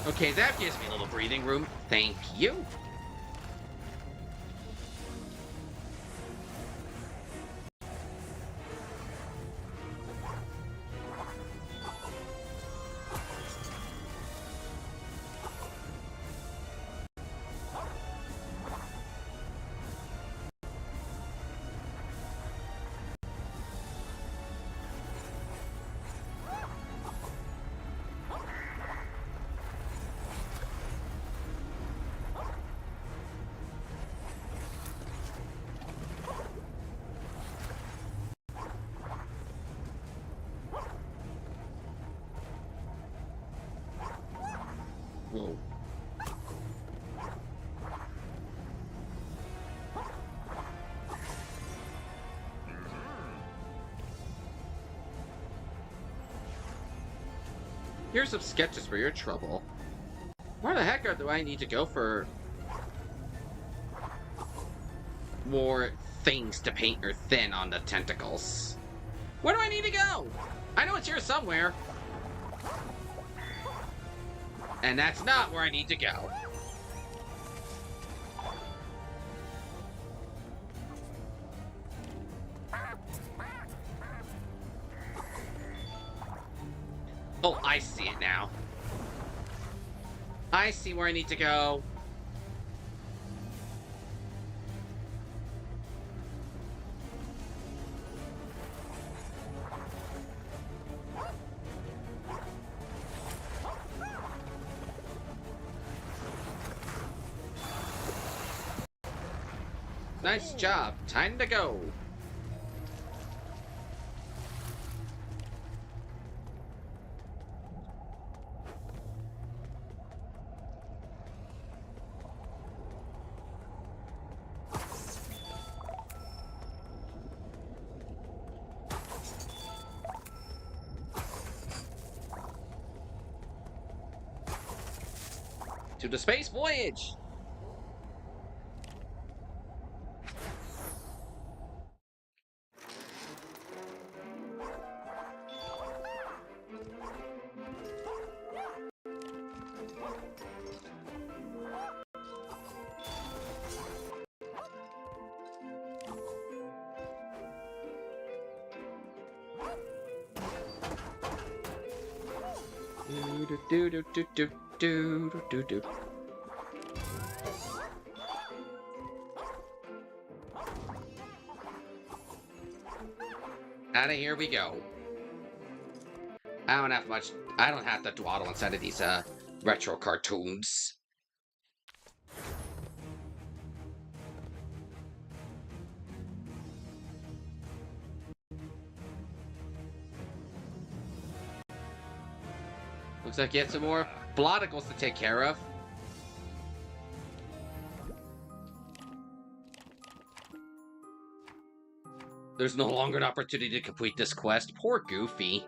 Okay, that gives me a little breathing room. Thank you. Whoa. Here's some sketches for your trouble. Where the heck do I need to go for more things to paint or thin on the tentacles? Where do I need to go? I know it's here somewhere. And that's not where I need to go. Oh, I see it now. I see where I need to go. Nice job. Time to go. To the space voyage. Do do do do do do do do. Out of here we go. I don't have to dawdle inside of these retro cartoons. Looks like you have some more bloticles to take care of. There's no longer an opportunity to complete this quest. Poor Goofy.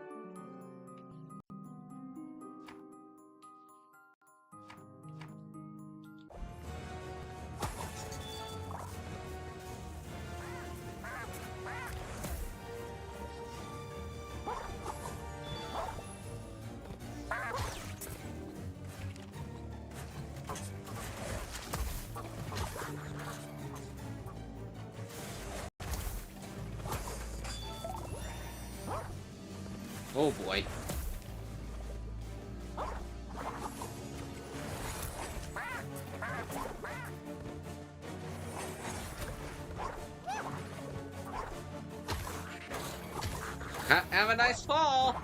Oh boy. Have a nice fall.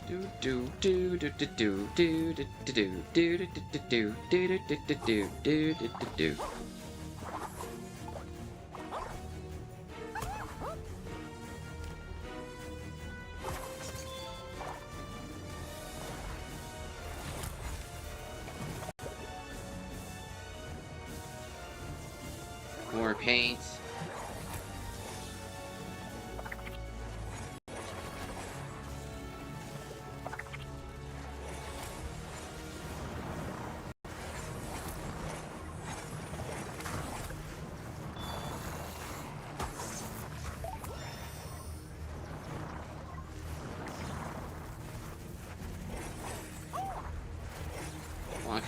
Do do do do do do do do do do do do do do do do do. More paint.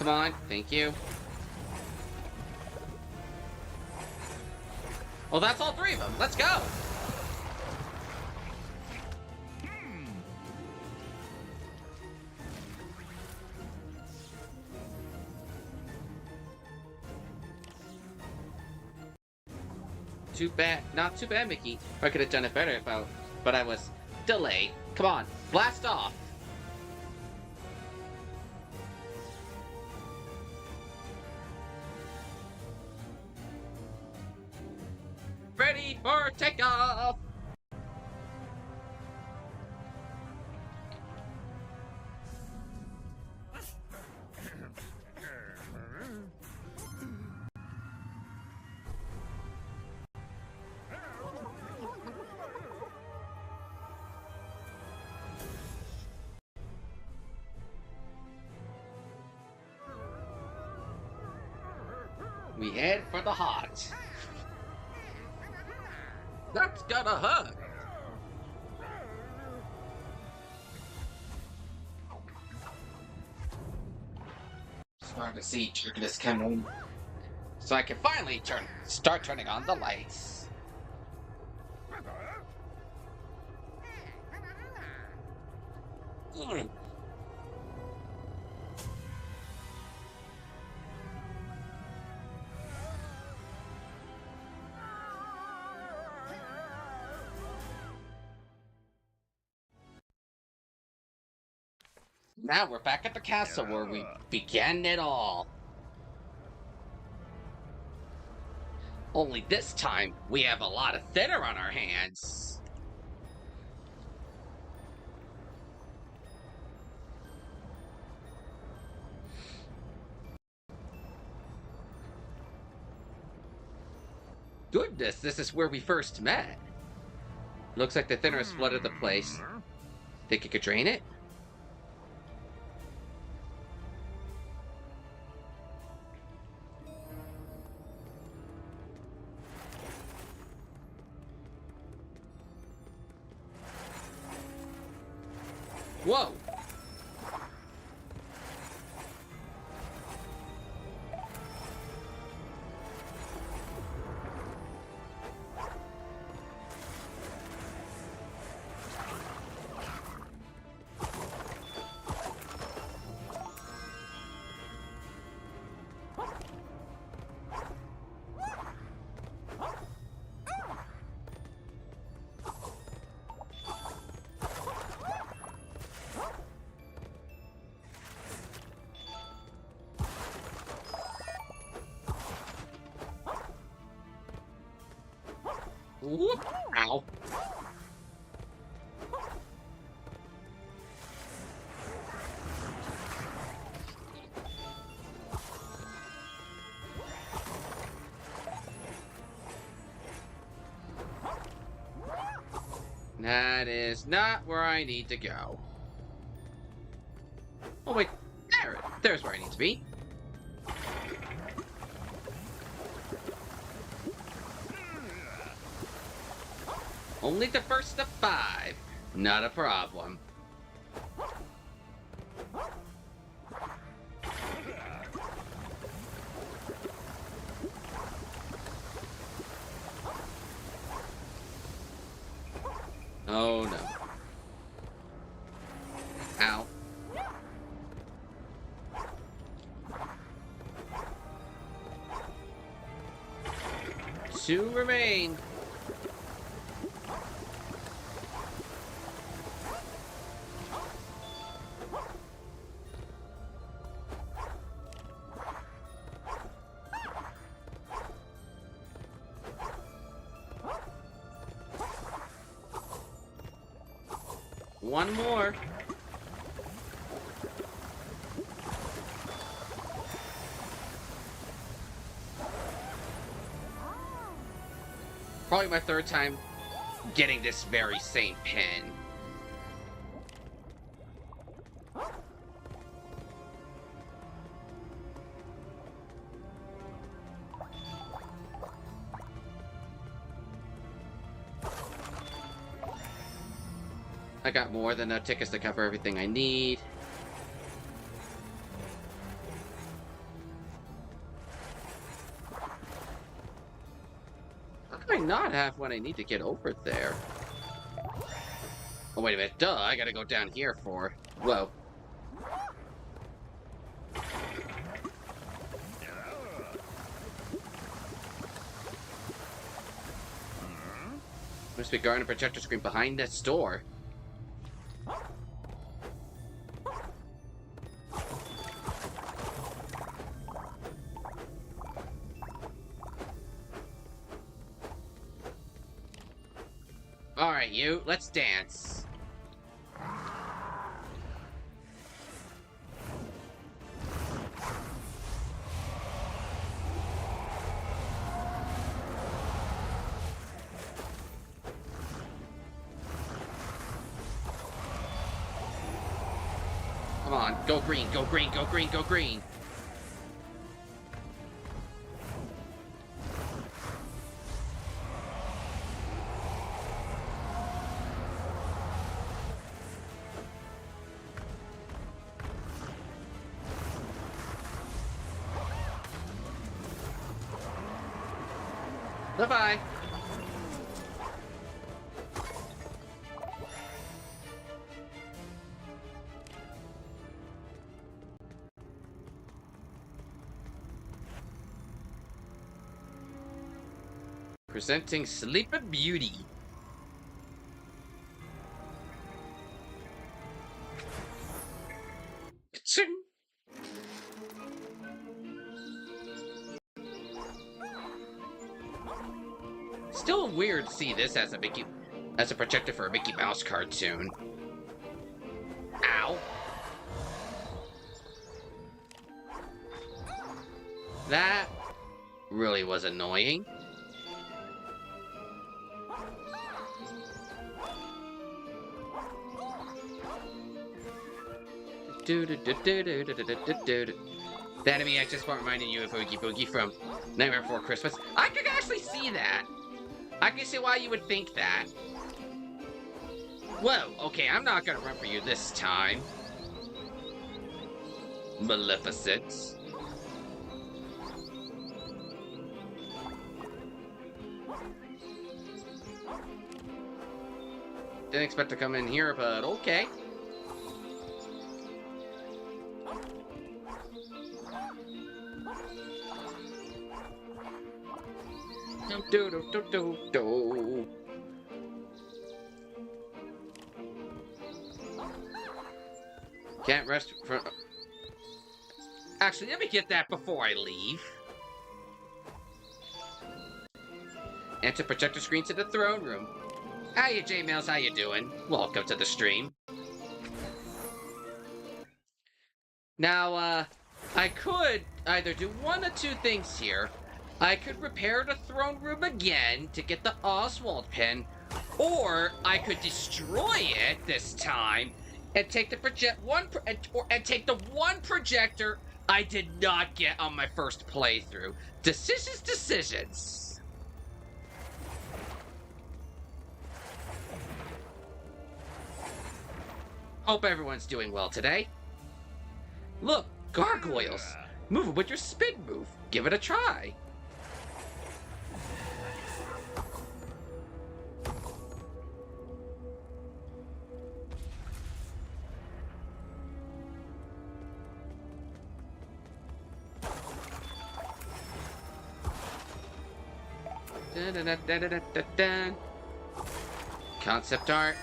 Come on, thank you. Well, that's all 3 of them. Let's go. Too bad. Not too bad, Mickey. I could have done it better but I was delayed. Come on, blast off. Ready for takeoff! We head for the hot. That's gonna hurt. Starting to see trickness coming, so I can finally start turning on the lights. Now we're back at the castle where we began it all. Only this time, we have a lot of thinner on our hands. Goodness, this is where we first met. Looks like the thinner has flooded the place. Think you could drain it? Whoa! Whoop! Ow. That is not where I need to go. Oh wait, there's where I need to be. Only the first of 5. Not a problem. Oh no. Ow. 2 remain. One more. Probably my 3rd time getting this very same pin. I got more than enough tickets to cover everything I need. not have what I need to get over there? Oh, wait a minute. Duh, I gotta go down here for... Whoa. Must be guarding a projector screen behind that door. Alright, you, let's dance. Come on, go green, go green, go green, go green. Bye-bye. Presenting Sleeping Beauty. Ka-ching. Still weird to see this as a projector for a Mickey Mouse cartoon. Ow. That really was annoying. The enemy access part reminded you of Oogie Boogie from Nightmare Before Christmas. I could actually see that. I can see why you would think that. Whoa, okay, I'm not gonna run for you this time. Maleficent. Didn't expect to come in here, but okay. Do. Can't rest from... Actually, let me get that before I leave. Enter projector screen to the throne room. Hiya, J-Mails, how you doing? Welcome to the stream. Now, I could either do one of two things here. I could repair the throne room again to get the Oswald pin, or I could destroy it this time and take the take the one projector I did not get on my first playthrough. Decisions. Hope everyone's doing well today. Look, gargoyles. Move it with your spin move. Give it a try. Concept art.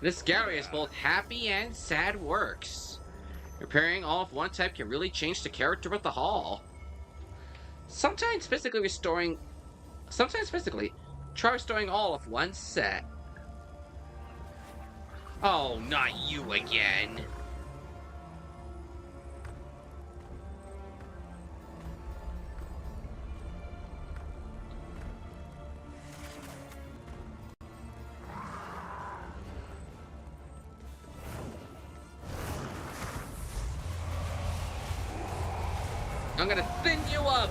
This gallery is both happy and sad works. Repairing all of one type can really change the character of the hall. Sometimes physically. Try restoring all of one set. Oh, not you again. I'm gonna thin you up!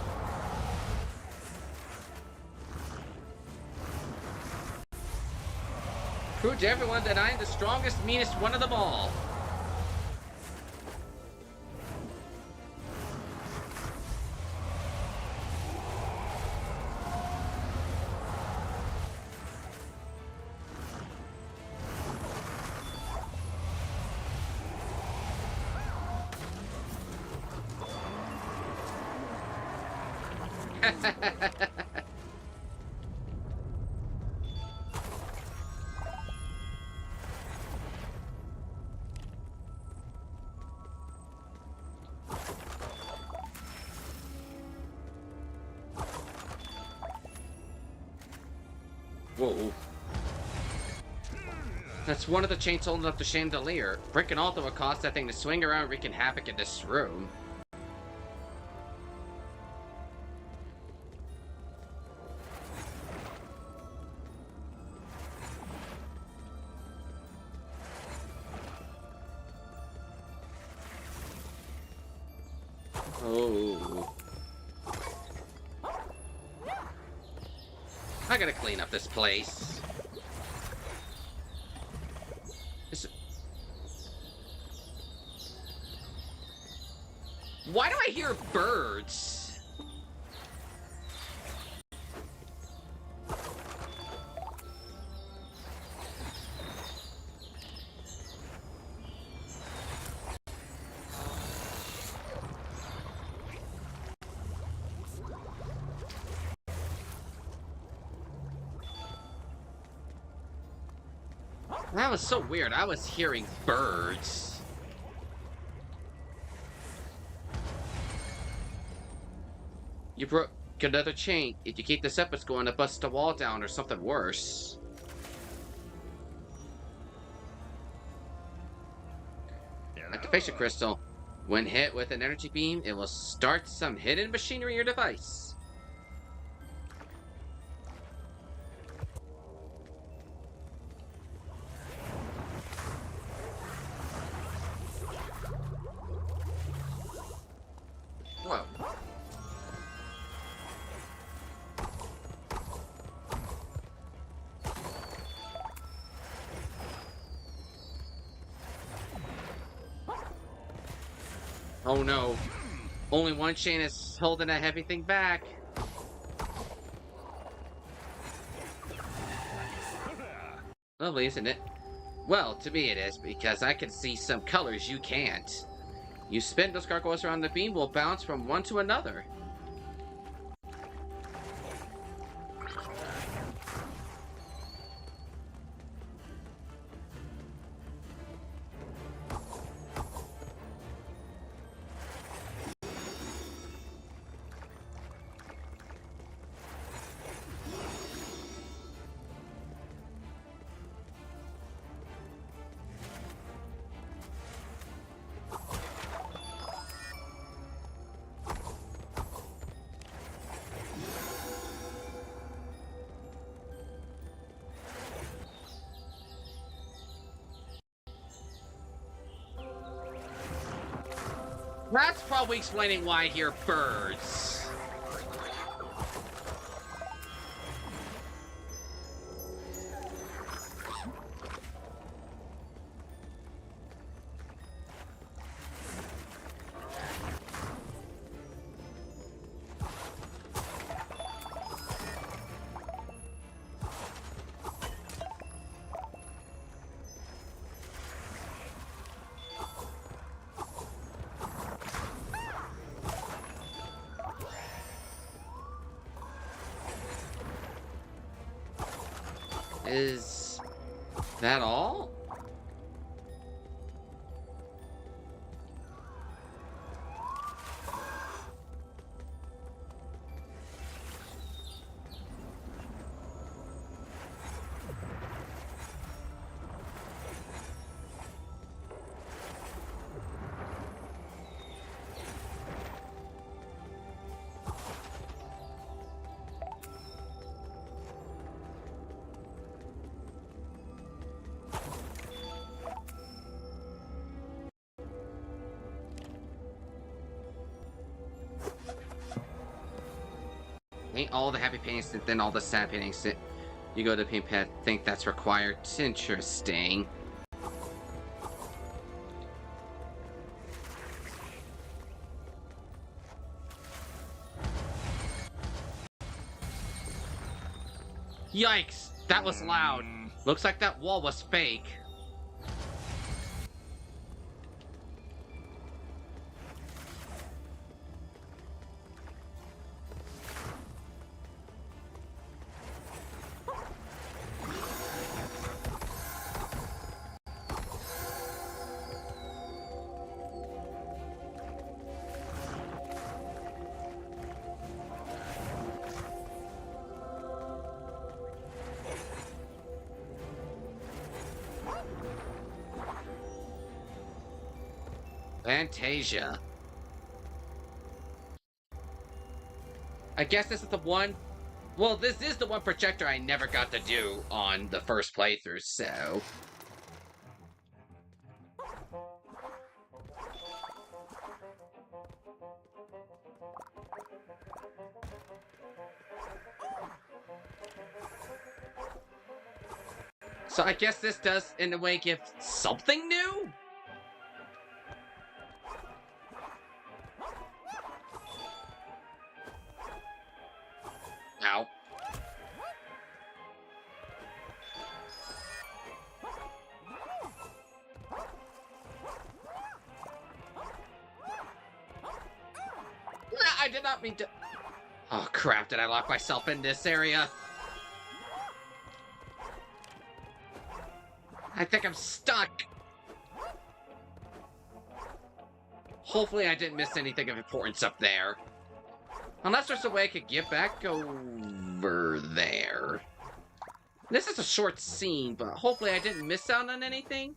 Prove to everyone that I am the strongest, meanest one of them all. Whoa. That's one of the chains holding up the chandelier. Breaking all that would cause that thing to swing around, wreaking havoc in this room. Oh. I gotta clean up this place. Why do I hear birds? That was so weird. I was hearing birds. You broke another chain. If you keep this up, it's going to bust the wall down or something worse. Activation crystal. When hit with an energy beam, it will start some hidden machinery or device. Whoa. Oh no. Only one chain is holding that heavy thing back. Lovely, isn't it? Well, to me it is, because I can see some colors you can't. You spin those gargoyles around the beam, will bounce from one to another. That's probably explaining why I hear birds. Is that all? Ain't all the happy paintings, then all the sad paintings. You go to the paint pad, think that's required. It's interesting. Yikes! That was loud. Looks like that wall was fake. Fantasia. I guess this is the one... Well, this is the one projector I never got to do on the first playthrough, so... So I guess this does, in a way, give something new? Ow. I did not mean to... Oh crap, did I lock myself in this area? I think I'm stuck. Hopefully I didn't miss anything of importance up there. Unless there's a way I could get back over there. This is a short scene, but hopefully I didn't miss out on anything.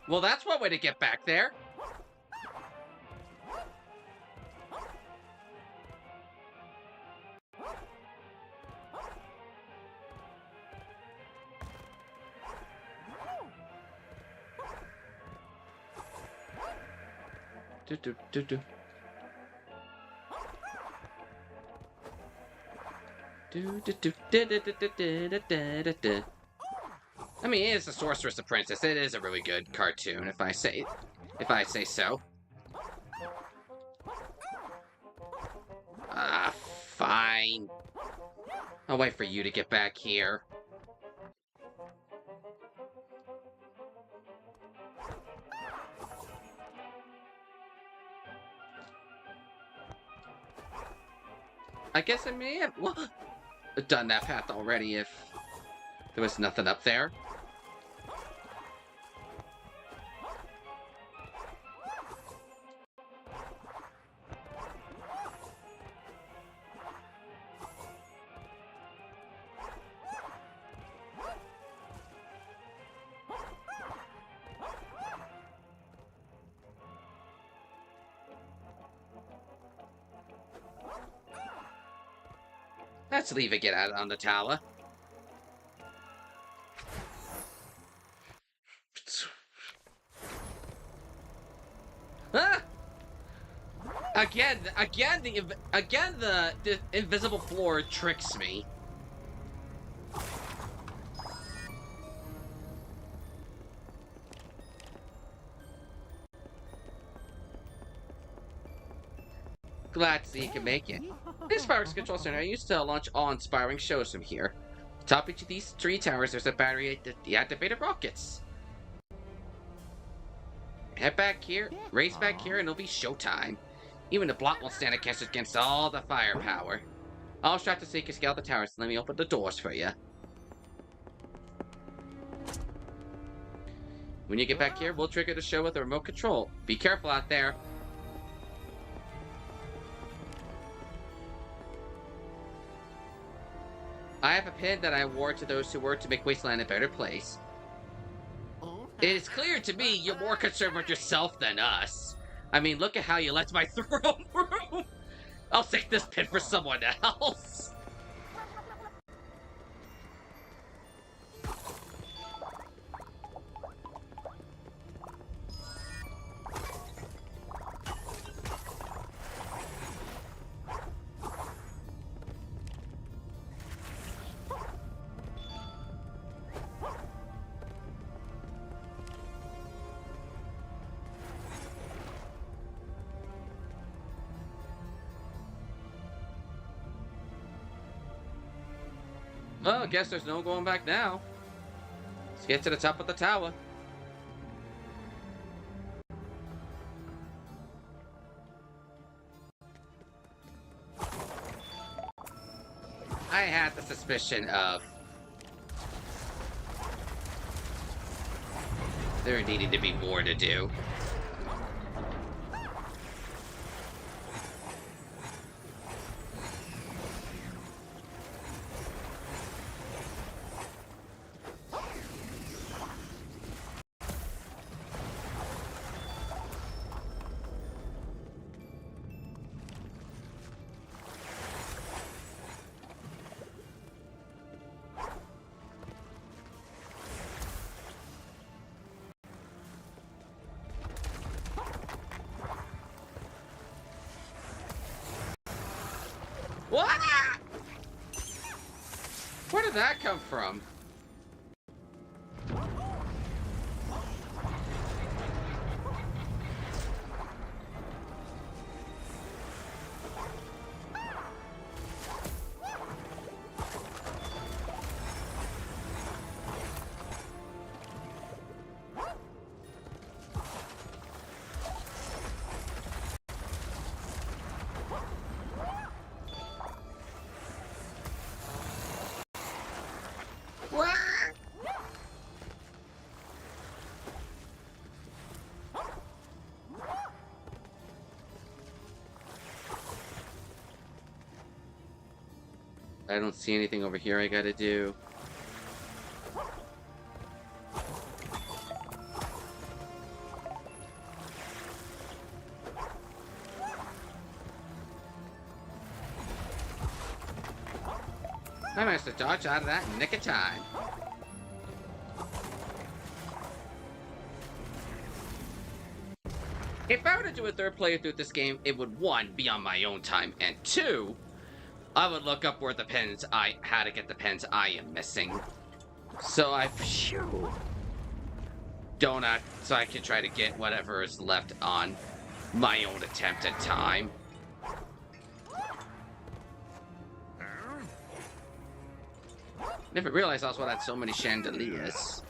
Well, that's one way to get back there. I mean, it is the Sorceress and Princess. It is a really good cartoon, if I say so. Ah, fine. I'll wait for you to get back here. I guess I may have done that path already if there was nothing up there. Let's leave it, get out on the tower. Ah! Again, the invisible floor tricks me. Glad to see you can make it. This Fireworks Control Center, I used to launch awe-inspiring shows from here. Atop each of these 3 towers, there's a battery of deactivated rockets. Head back here, race back here, and it'll be showtime. Even the block won't stand against all the firepower. I'll try to see you can scale the towers and let me open the doors for you. When you get back here, we'll trigger the show with a remote control. Be careful out there. I have a pin that I award to those who work to make Wasteland a better place. It is clear to me you're more concerned with yourself than us. I mean, look at how you left my throne room. I'll take this pin for someone else. Well, I guess there's no going back now. Let's get to the top of the tower. I had the suspicion of there needed to be more to do. What? Where did that come from? What? I don't see anything over here I gotta do. I managed to dodge out of that in nick of time. If I were to do a third playthrough of this game, it would, one, be on my own time, and two, I would look up where the pens how to get the pens I am missing. So so I can try to get whatever is left on my own attempt at time. Never realized also had so many chandeliers.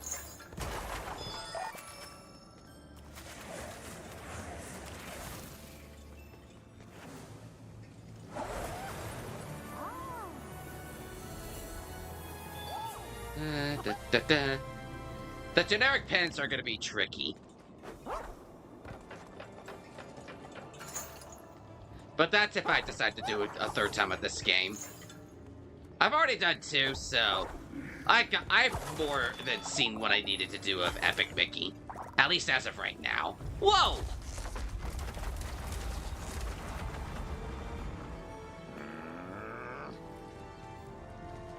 The generic pens are gonna be tricky. But that's if I decide to do it a third time of this game. I've already done two, so I've more than seen what I needed to do of Epic Mickey. At least as of right now. Whoa!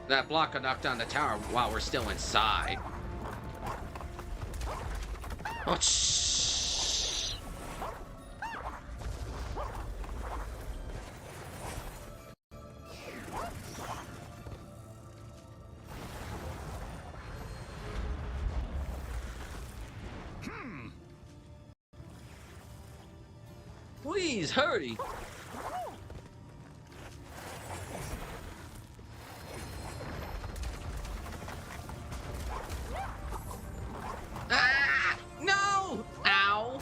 That block will knock down the tower while we're still inside. Oh, shh. Please hurry. Ah! No! Ow!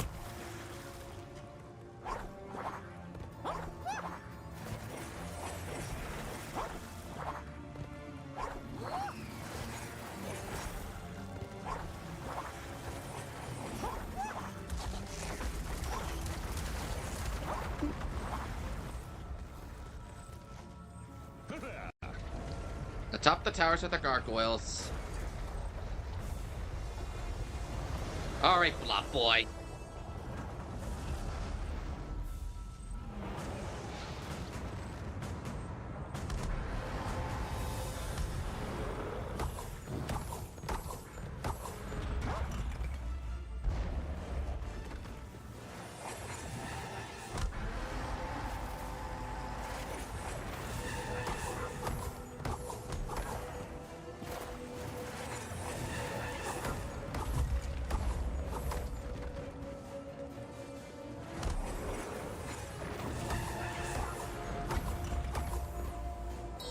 Atop the towers with the gargoyles. Alright, Blop Boy.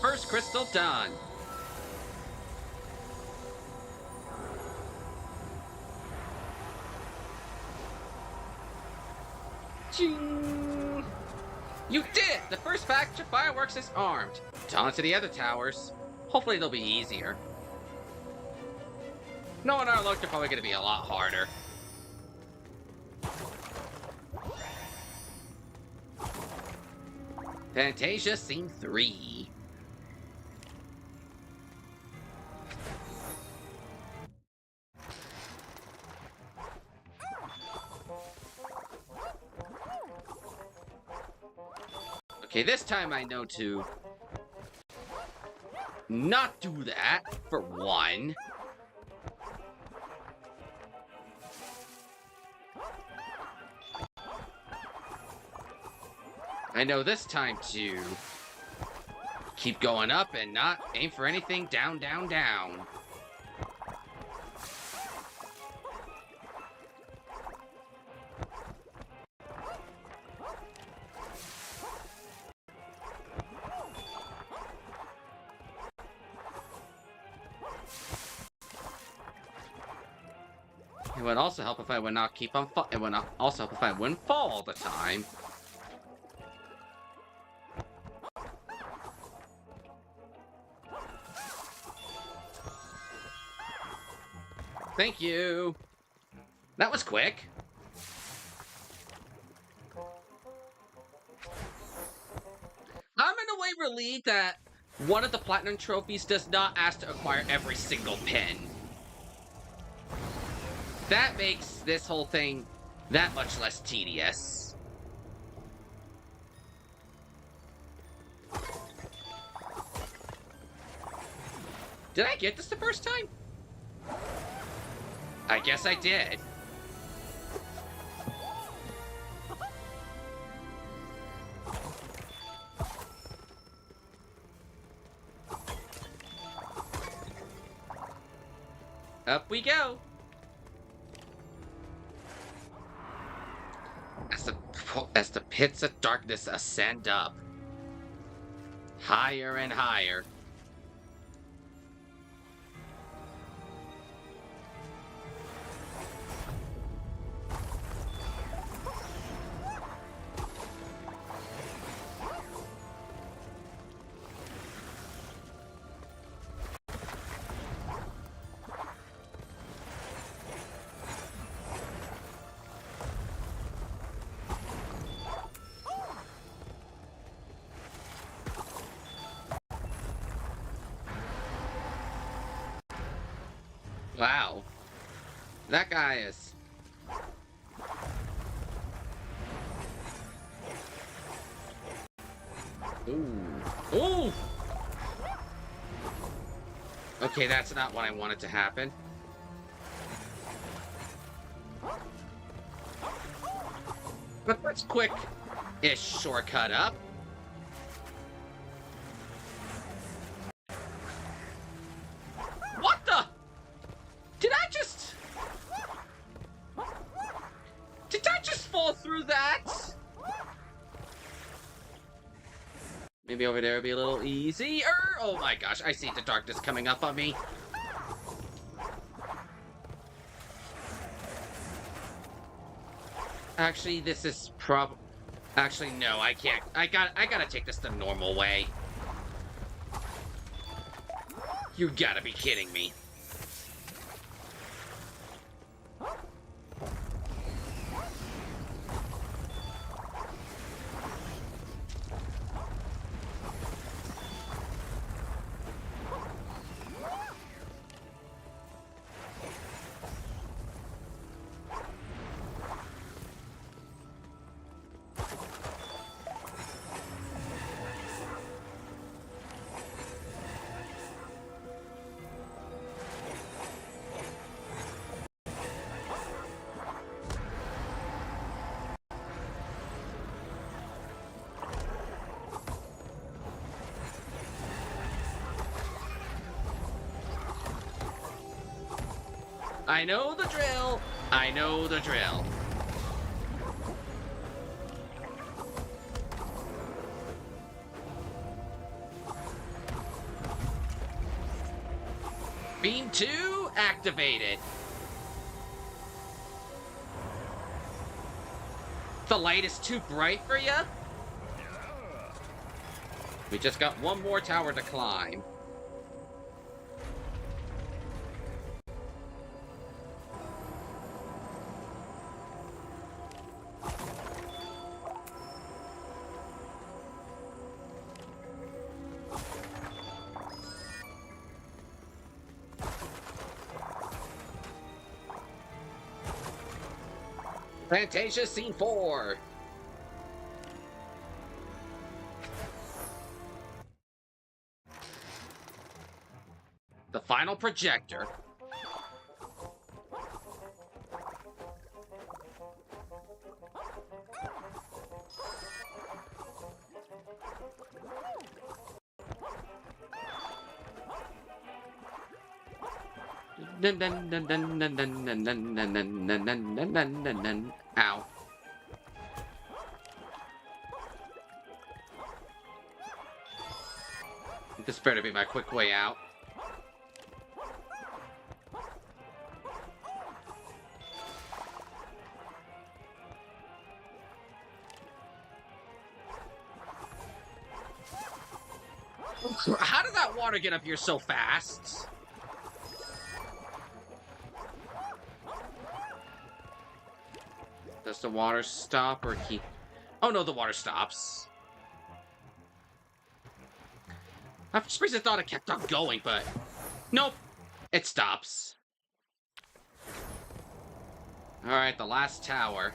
First crystal done. Ching! You did! The first batch of fireworks is armed. On to the other towers. Hopefully they'll be easier. Knowing our luck, they're probably going to be a lot harder. Fantasia Scene 3. Okay, this time I know to not do that, for one. I know this time to keep going up and not aim for anything down, down, down. It would also help if I would not keep on fall. It would also help if I wouldn't fall all the time. Thank you. That was quick. I'm in a way relieved that one of the platinum trophies does not ask to acquire every single pin. That makes this whole thing that much less tedious. Did I get this the first time? I guess I did. Up we go. As the pits of darkness ascend up, higher and higher. Wow. That guy is... Ooh. Ooh! Okay, that's not what I wanted to happen. But that's quick-ish shortcut up. What the? Did I just fall through that? Maybe over there would be a little easier. Oh my gosh, I see the darkness coming up on me. Actually, this is actually, no, I can't. I gotta take this the normal way. You gotta be kidding me. I know the drill. I know the drill. Beam 2 activated. The light is too bright for you? We just got one more tower to climb. Fantasia Scene 4. The final projector. Ow. This better be my quick way out. How did that water get up here so fast? Does the water stop or keep... Oh no, the water stops. I for some reason thought it kept on going, but... Nope. It stops. Alright, the last tower.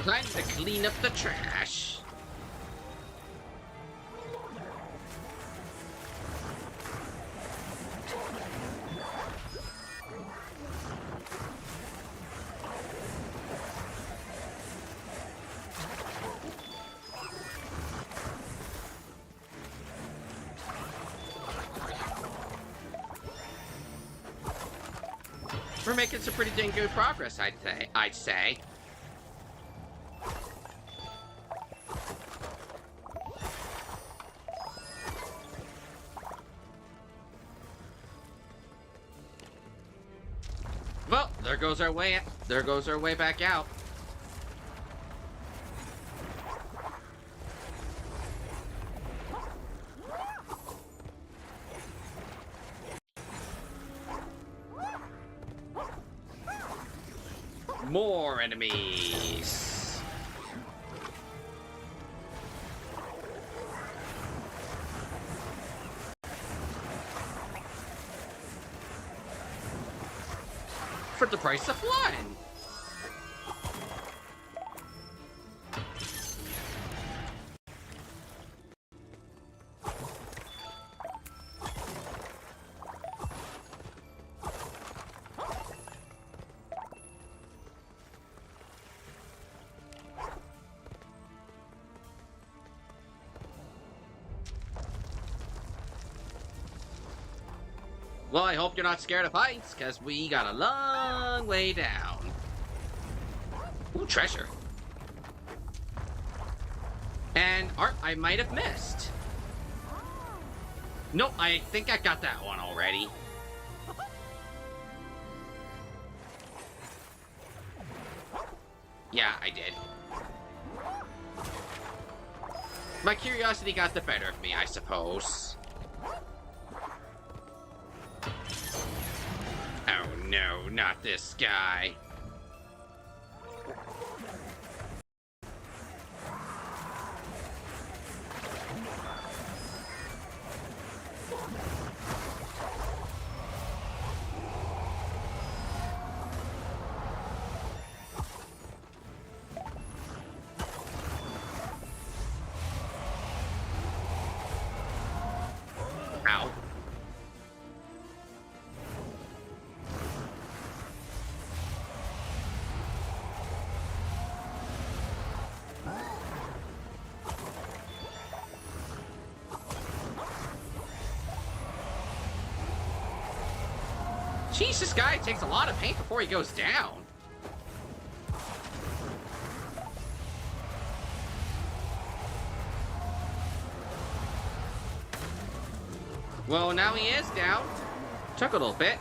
Time to clean up the trash. We're making some pretty dang good progress, I'd say. Well, there goes our way back out. More enemies. For the price of one. Well, I hope you're not scared of heights, because we got a long way down. Ooh, treasure. And art I might have missed. Nope, I think I got that one already. Yeah, I did. My curiosity got the better of me, I suppose. Oh no, not this guy. Jeez, this guy takes a lot of paint before he goes down. Well, now he is down. Took a little bit.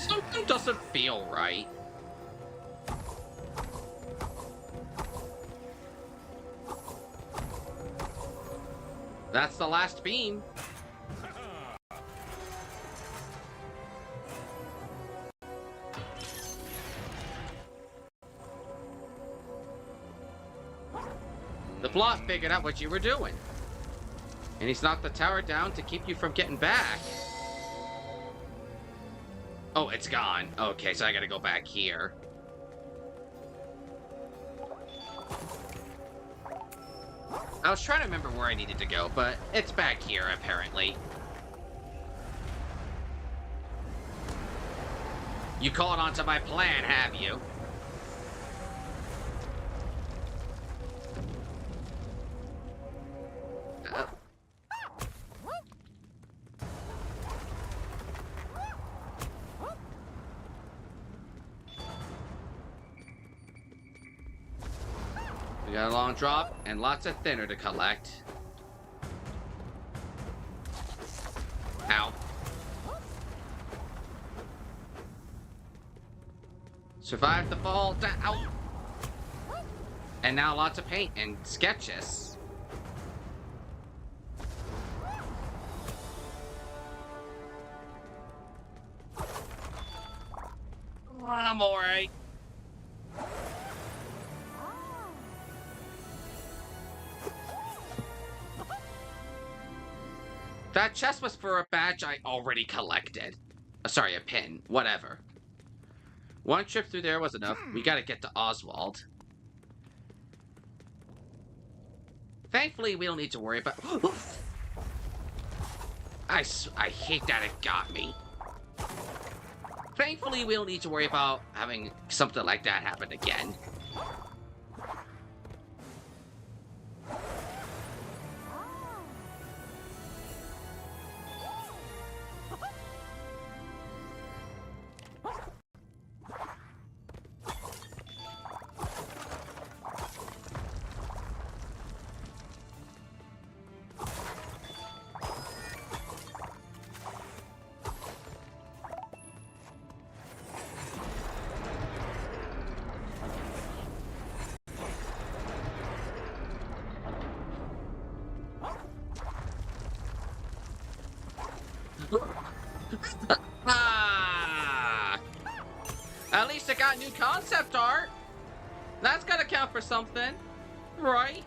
Something doesn't feel right. That's the last beam. The plot figured out what you were doing. And he's knocked the tower down to keep you from getting back. Oh, it's gone. Okay, so I gotta go back here. I was trying to remember where I needed to go, but it's back here, apparently. You caught on to my plan, have you? We got a long drop and lots of thinner to collect. Ow. Survived the fall. Ow. And now lots of paint and sketches. I'm alright. That chest was for a badge I already collected. Sorry, a pin. Whatever. One trip through there was enough. We gotta get to Oswald. Thankfully, we don't need to worry about... I hate that it got me. Thankfully, we don't need to worry about having something like that happen again. Ah! At least it got new concept art. That's gotta count for something, right?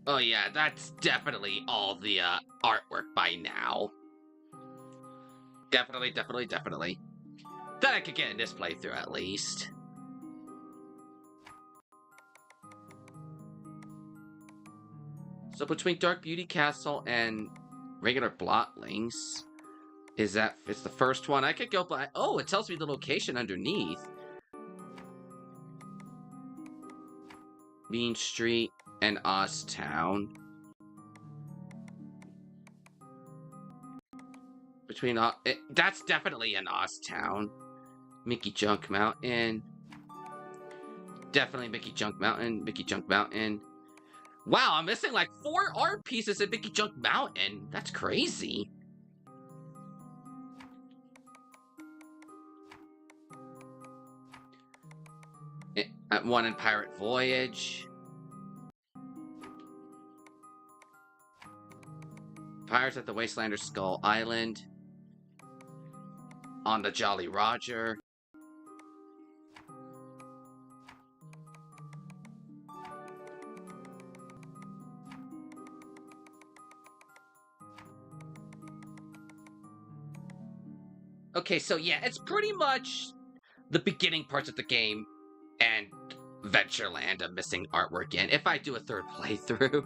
Oh yeah, that's definitely all the artwork by now. Definitely. That I could get in this playthrough at least. So between Dark Beauty Castle and regular Blotlings, it's the first one. I could go by. Oh, it tells me the location underneath. Mean Street and Oztown. Between that's definitely an Oztown. Mickey Junk Mountain. Definitely Mickey Junk Mountain. Mickey Junk Mountain. Wow, I'm missing like 4 art pieces at Mickey Junk Mountain. That's crazy. One in Pirate Voyage. Pirates at the Wastelander's Skull Island. On the Jolly Roger. Okay, so yeah, it's pretty much the beginning parts of the game and Ventureland I'm missing artwork in, if I do a third playthrough.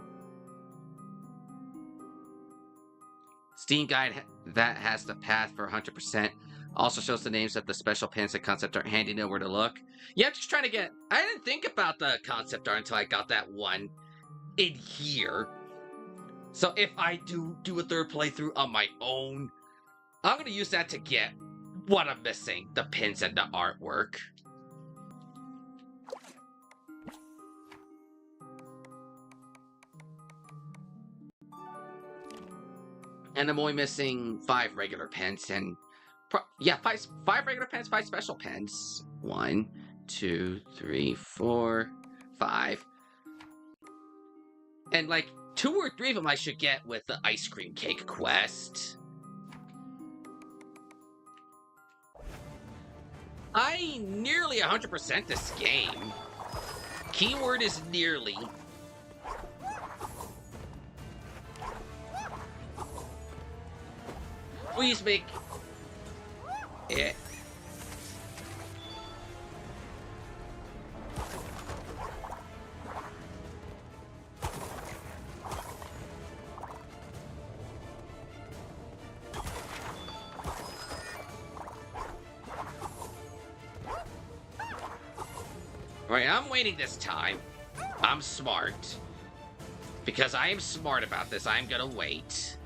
Steam Guide that has the path for 100%. Also shows the names of the special pins and concept art handy, know where to look. Yeah, I'm just trying to get... I didn't think about the concept art until I got that one in here. So if I do a third playthrough on my own, I'm going to use that to get what I'm missing, the pins and the artwork. And I'm only missing 5 regular pens and... yeah, five regular pens, 5 special pens. 1, 2, 3, 4, 5. And like 2 or 3 of them I should get with the ice cream cake quest. I nearly 100% this game. Keyword is nearly. Please make it. Alright, I'm waiting this time. I'm smart. Because I am smart about this, I'm gonna wait.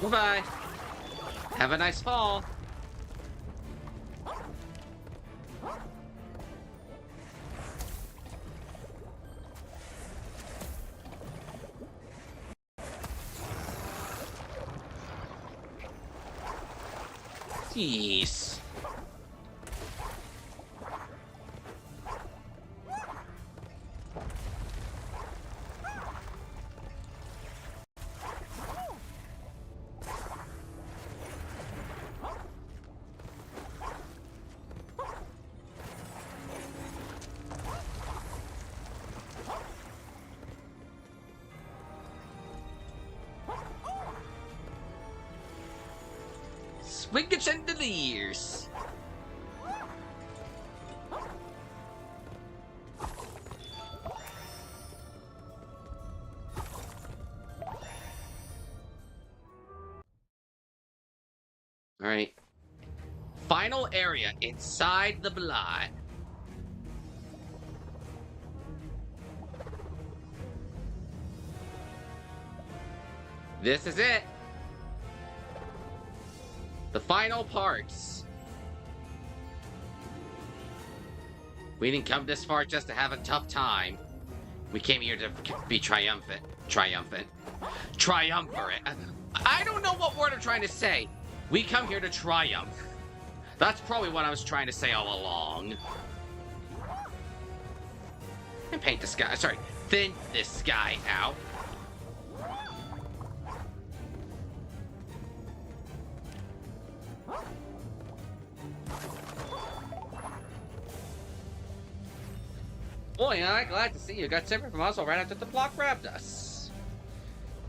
Bye-bye. Have a nice fall. Jeez. Swing the chandeliers. All right. Final area inside the blot. This is it. The final parts. We didn't come this far just to have a tough time. We came here to be triumphant. Triumphant. Triumvirate. I don't know what word I'm trying to say. We come here to triumph. That's probably what I was trying to say all along. And paint the sky. Sorry. Thin this sky out. Boy, I'm glad to see you. Got separate from Oswald right after the block grabbed us.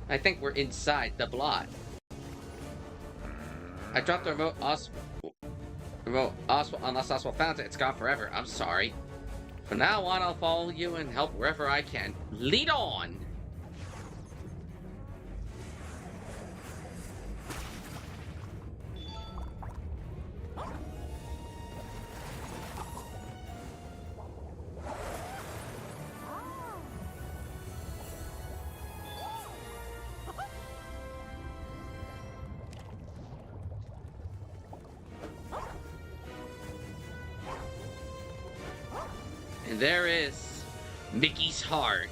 I think we're inside the blot. I dropped the remote Oswald, unless Oswald found it. It's gone forever. I'm sorry. From now on, I'll follow you and help wherever I can. Lead on! And there is Mickey's heart.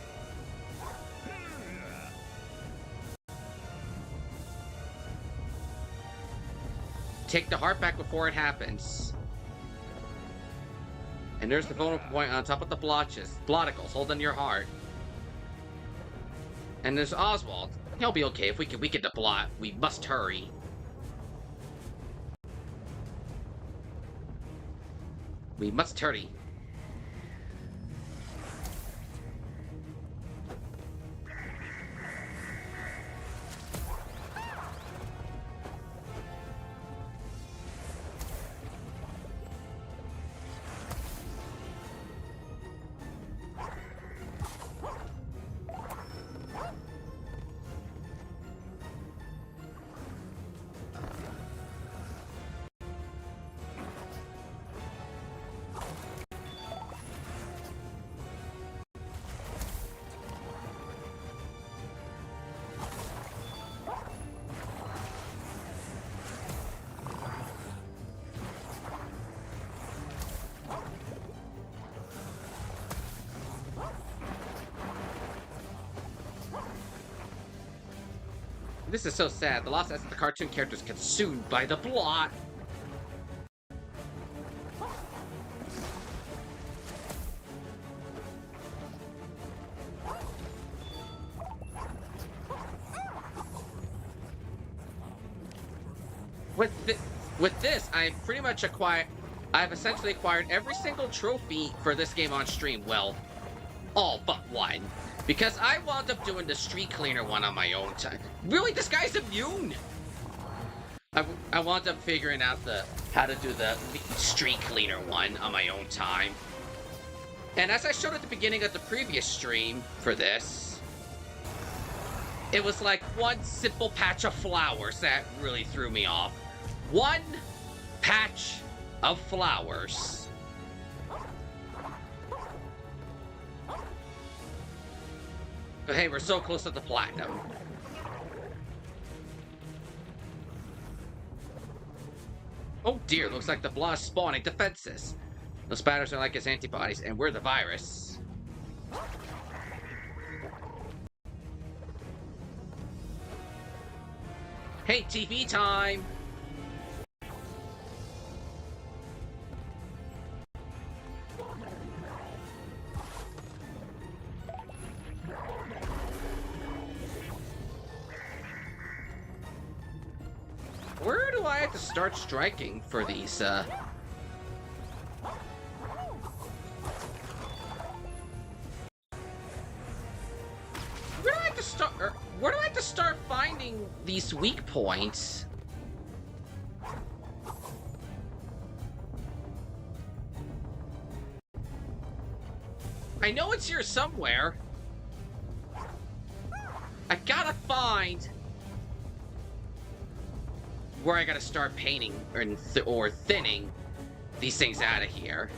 Take the heart back before it happens. And there's the vulnerable point on top of the blotticles holding your heart. And there's Oswald. He'll be okay if we get the blot. We must hurry. We must hurry. This is so sad. The lost essence of the cartoon character is consumed by the blot. With this, I've essentially acquired every single trophy for this game on stream. Well, all but one. Because I wound up doing the street cleaner one on my own time. Really, this guy's immune! I wound up figuring out how to do the street cleaner one on my own time. And as I showed at the beginning of the previous stream for this, it was like one simple patch of flowers that really threw me off. One patch of flowers. But hey, we're so close to the platinum. Oh dear, looks like the blot is spawning defenses. Those spatters are like its antibodies, and we're the virus. Hey, TV time! Where do I have to start striking for these, Where do I have to start, where do I have to start finding these weak points? I know it's here somewhere. I gotta find where I gotta start painting or thinning these things out of here.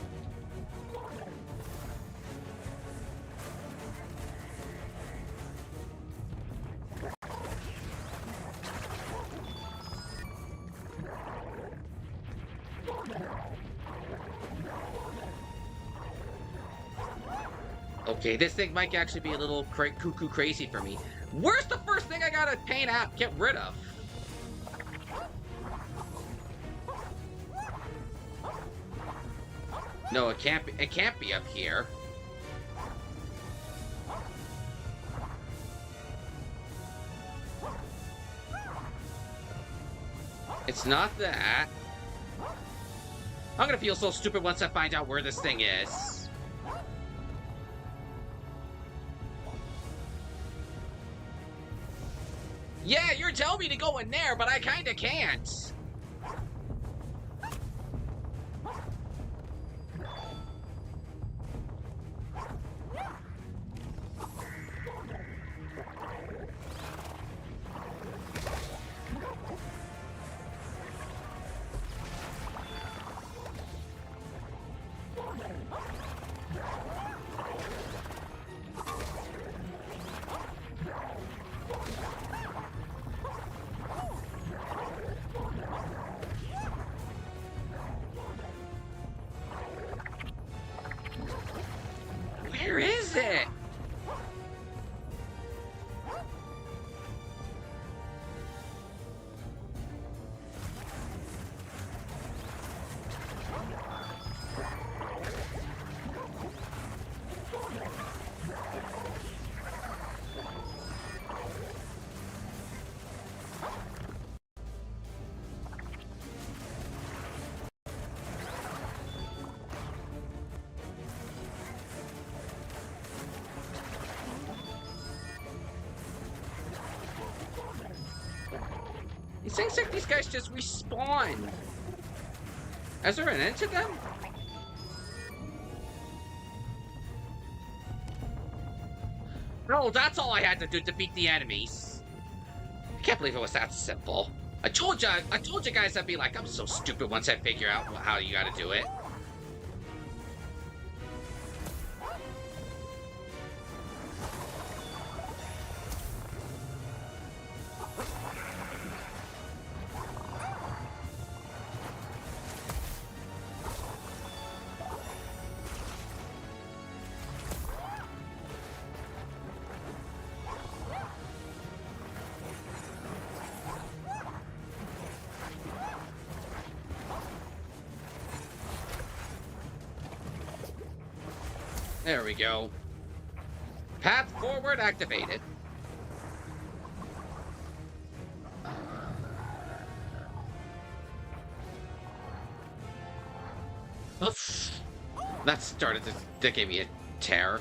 Okay, this thing might actually be a little cuckoo crazy for me. Where's the first thing I gotta paint out, get rid of? No, it can't be up here. It's not that. I'm gonna feel so stupid once I find out where this thing is. Yeah, you're telling me to go in there, but I kinda can't. is it? It seems like these guys just respawn. Is there an end to them? No, that's all I had to do to beat the enemies. I can't believe it was that simple. I told you guys I'd be like, I'm so stupid once I figure out how you gotta do it. There we go. Path forward activated. Oof. That started to give me a terror.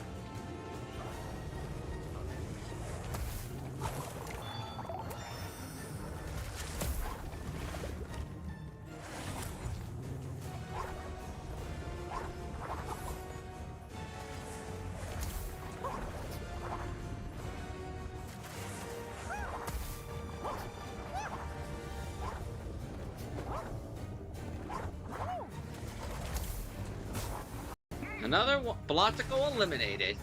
Another blockticle eliminated.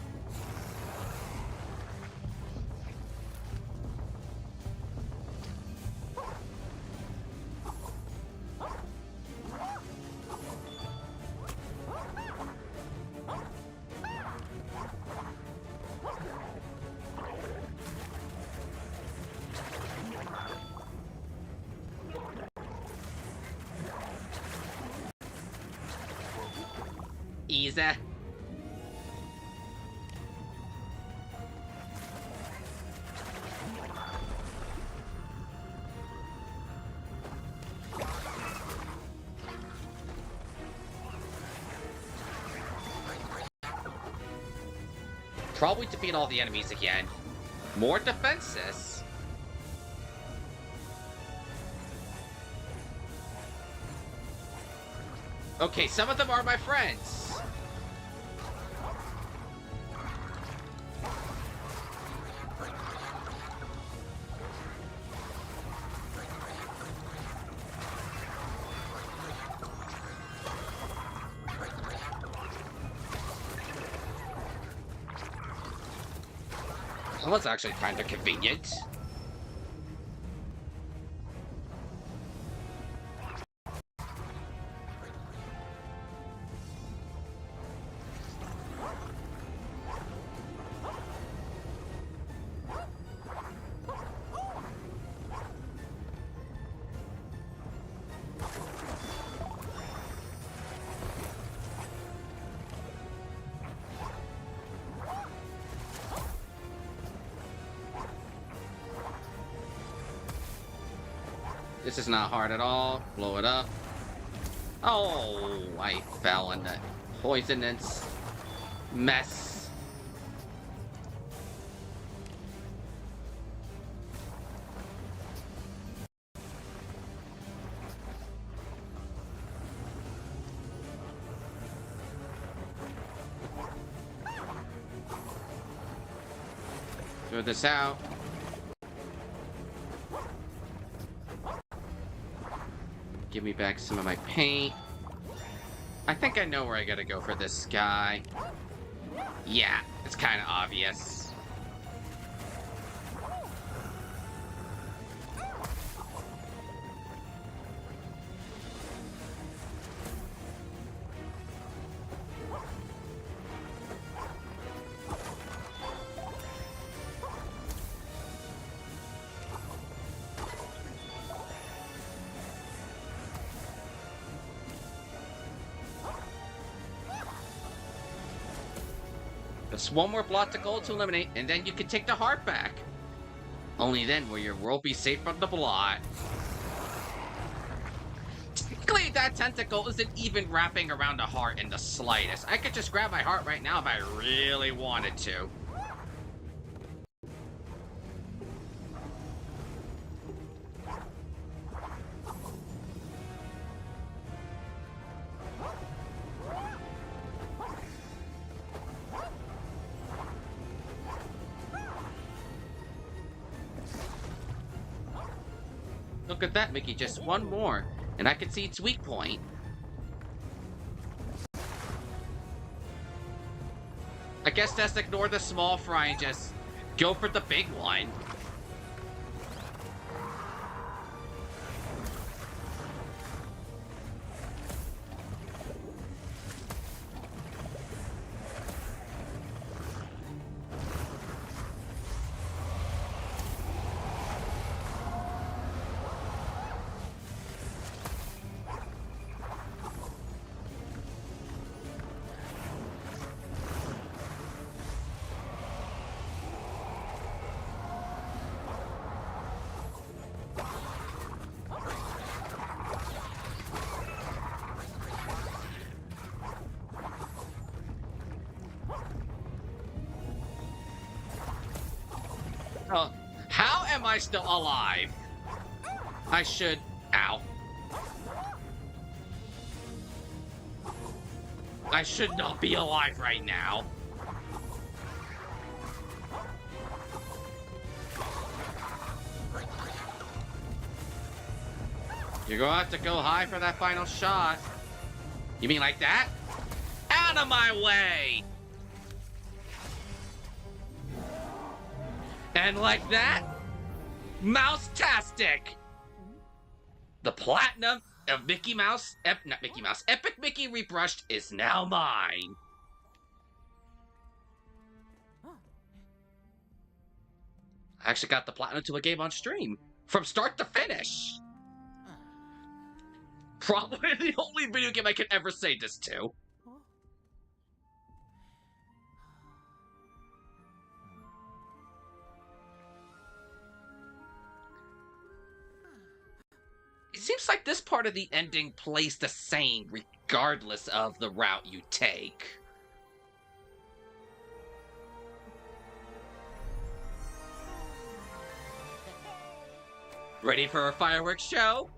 Easy. Probably defeat all the enemies again. More defenses. Okay, some of them are my friends. That was actually kind of convenient. This is not hard at all. Blow it up. Oh, I fell in the poisonous mess. Throw this out. Give me back some of my paint. I think I know where I gotta go for this guy. Yeah, it's kind of obvious. Just one more block of gold to eliminate, and then you can take the heart back. Only then will your world be safe from the blot. Technically, that tentacle isn't even wrapping around the heart in the slightest. I could just grab my heart right now if I really wanted to. Look at that, Mickey. Just one more, and I can see its weak point. I guess that's ignore the small fry and just go for the big one. How am I still alive? I should... Ow. I should not be alive right now. You're gonna have to go high for that final shot. You mean like that? Out of my way! And like that, Mouse-tastic! The platinum of Mickey Mouse, not Mickey Mouse, Epic Mickey Rebrushed is now mine. I actually got the platinum to a game on stream, from start to finish. Probably the only video game I can ever say this to. It seems like this part of the ending plays the same regardless of the route you take. Ready for a fireworks show?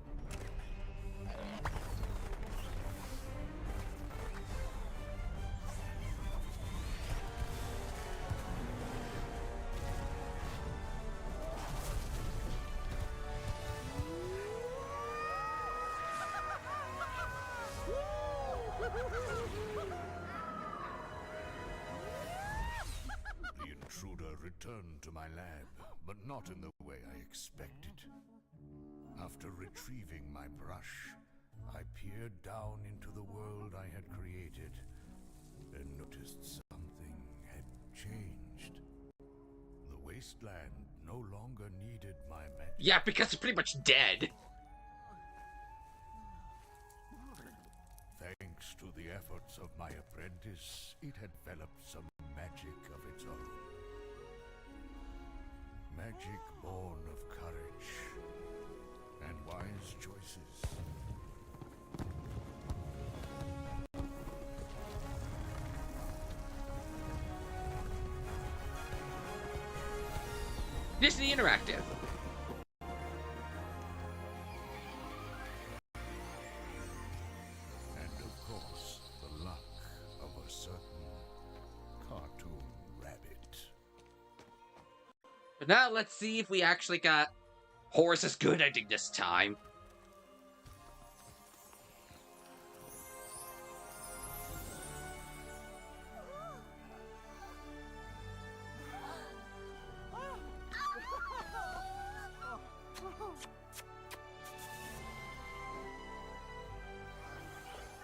The intruder returned to my lab, but not in the way I expected. After retrieving my brush, I peered down into the world I had created and noticed something had changed. The wasteland no longer needed my magic.
Yeah, because it's pretty much dead.
Thanks to the efforts of my apprentice, it had developed some magic of its own. Magic born of courage and wise choices.
Disney Interactive.
And of course, the luck of a certain cartoon rabbit.
But now let's see if we actually got Horace's good ending this time.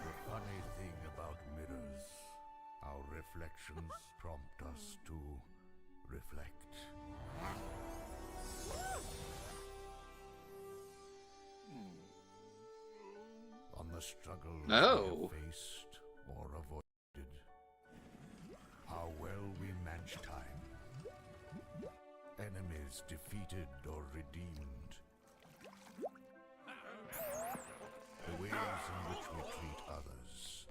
The funny thing about mirrors, our reflections prompt us to reflect. On the struggles we have faced or avoided, how well we is defeated or redeemed. The ways in which we treat others.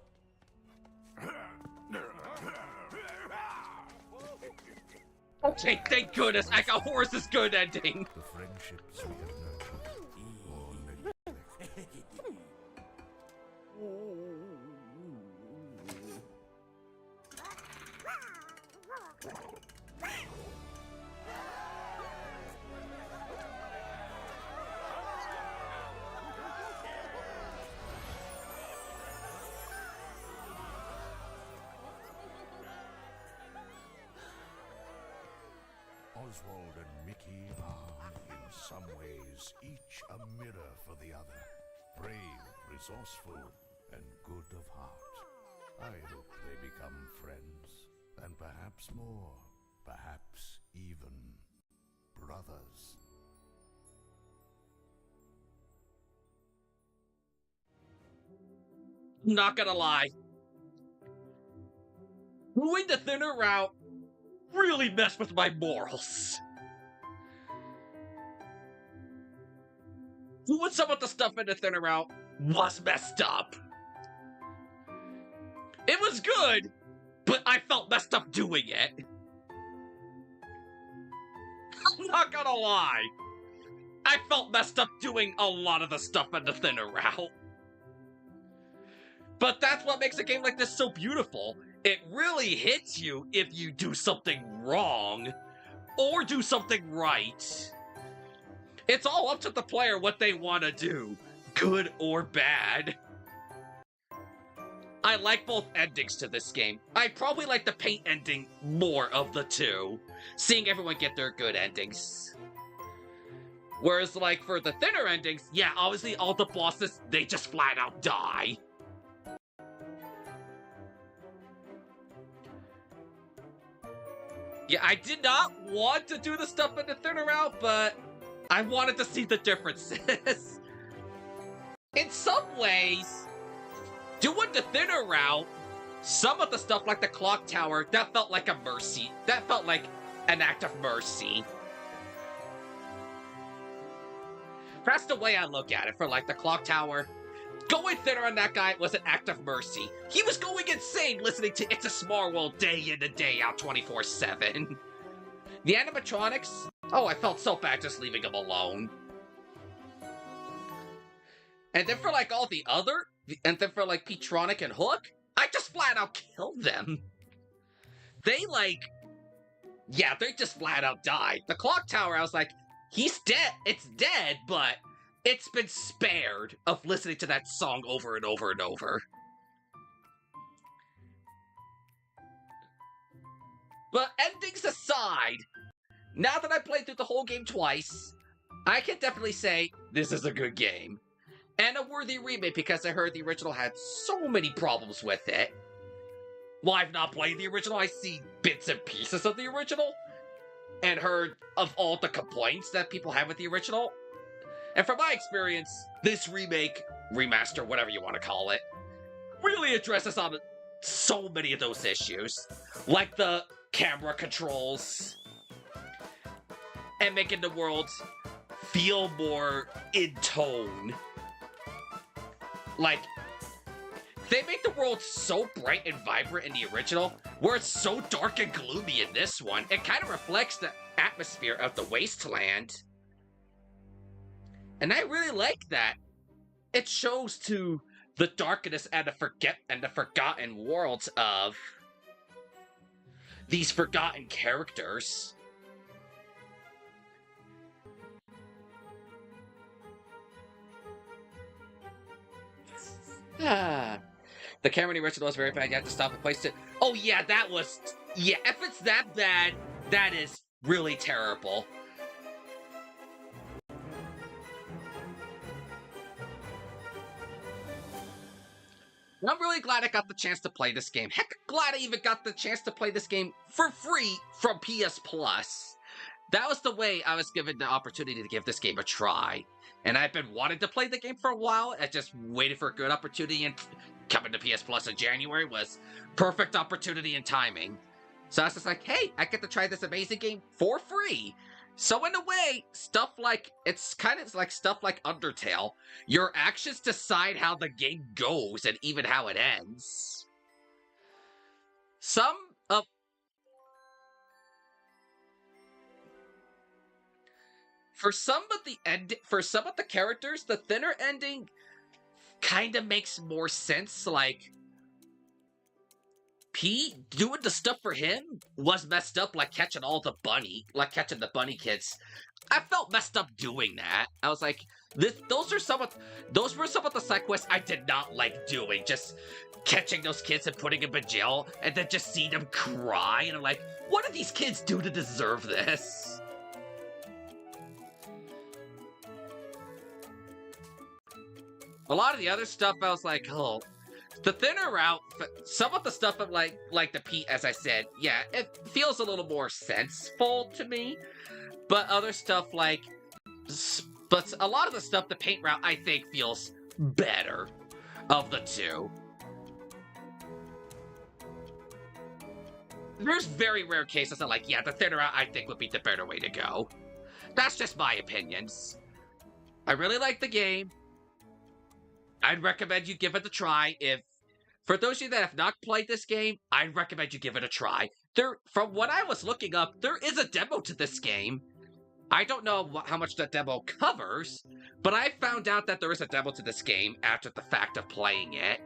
Okay, thank goodness I got Horace's good ending.
The friendships we have nurtured or neglected. Oswald and Mickey are, in some ways, each a mirror for the other. Brave, resourceful, and good of heart. I hope they become friends, and perhaps more, perhaps even brothers.
I'm not gonna lie. Doing the thinner route really messed with my morals. Doing some of the stuff in the thinner route was messed up. It was good, but I felt messed up doing it. I'm not gonna lie. I felt messed up doing a lot of the stuff in the thinner route. But that's what makes a game like this so beautiful. It really hits you if you do something wrong or do something right. It's all up to the player what they want to do, good or bad. I like both endings to this game. I probably like the paint ending more of the two, seeing everyone get their good endings. Whereas, like, for the thinner endings, yeah, obviously all the bosses, they just flat out die. Yeah, I did not want to do the stuff in the thinner route, but I wanted to see the differences. In some ways, doing the thinner route, some of the stuff like the clock tower, that felt like a mercy. That felt like an act of mercy. That's the way I look at it for like the clock tower. Going thinner on that guy was an act of mercy. He was going insane listening to It's a Small World day in and day out 24/7. The animatronics, oh, I felt so bad just leaving him alone. And then for like all the other, and then for like Petronic and Hook, I just flat out killed them. They like, yeah, they just flat out died. The clock tower, I was like, he's dead, it's dead, but it's been spared of listening to that song over and over and over. But endings aside, now that I played through the whole game twice, I can definitely say this is a good game. And a worthy remake because I heard the original had so many problems with it. Well, I've not played the original, I see bits and pieces of the original, and heard of all the complaints that people have with the original. And from my experience, this remake, remaster, whatever you want to call it, really addresses on so many of those issues. Like the camera controls, and making the world feel more in tone. Like, they make the world so bright and vibrant in the original, where it's so dark and gloomy in this one. It kind of reflects the atmosphere of the wasteland. And I really like that. It shows to the darkness and the forgotten worlds of these forgotten characters. The camera in the original was very bad. You have to stop and place it. Oh yeah, that was... Yeah, if it's that bad, that is really terrible. I'm really glad I got the chance to play this game. Heck, glad I even got the chance to play this game for free from PS Plus. That was the way I was given the opportunity to give this game a try. And I've been wanting to play the game for a while. I just waited for a good opportunity, and coming to PS Plus in January was perfect opportunity and timing. So I was just like, hey, I get to try this amazing game for free. So in a way, it's kind of like stuff like Undertale. Your actions decide how the game goes and even how it ends. Some of For some of the characters, the thinner ending kind of makes more sense. Like Pete doing the stuff for him was messed up, like catching the bunny kids. I felt messed up doing that. I was like, those were some of the side quests I did not like doing. Just catching those kids and putting them in jail, and then just see them cry, and I'm like, what did these kids do to deserve this? A lot of the other stuff, I was like, oh, the thinner route, some of the stuff of like the Pete, as I said, yeah, it feels a little more senseful to me. But other stuff but a lot of the stuff, the paint route, I think feels better of the two. There's very rare cases that like, yeah, the thinner route I think would be the better way to go. That's just my opinions. I really like the game. I'd recommend you give it a try. For those of you that have not played this game, I'd recommend you give it a try. From what I was looking up, there is a demo to this game. I don't know how much that demo covers, but I found out that there is a demo to this game after the fact of playing it.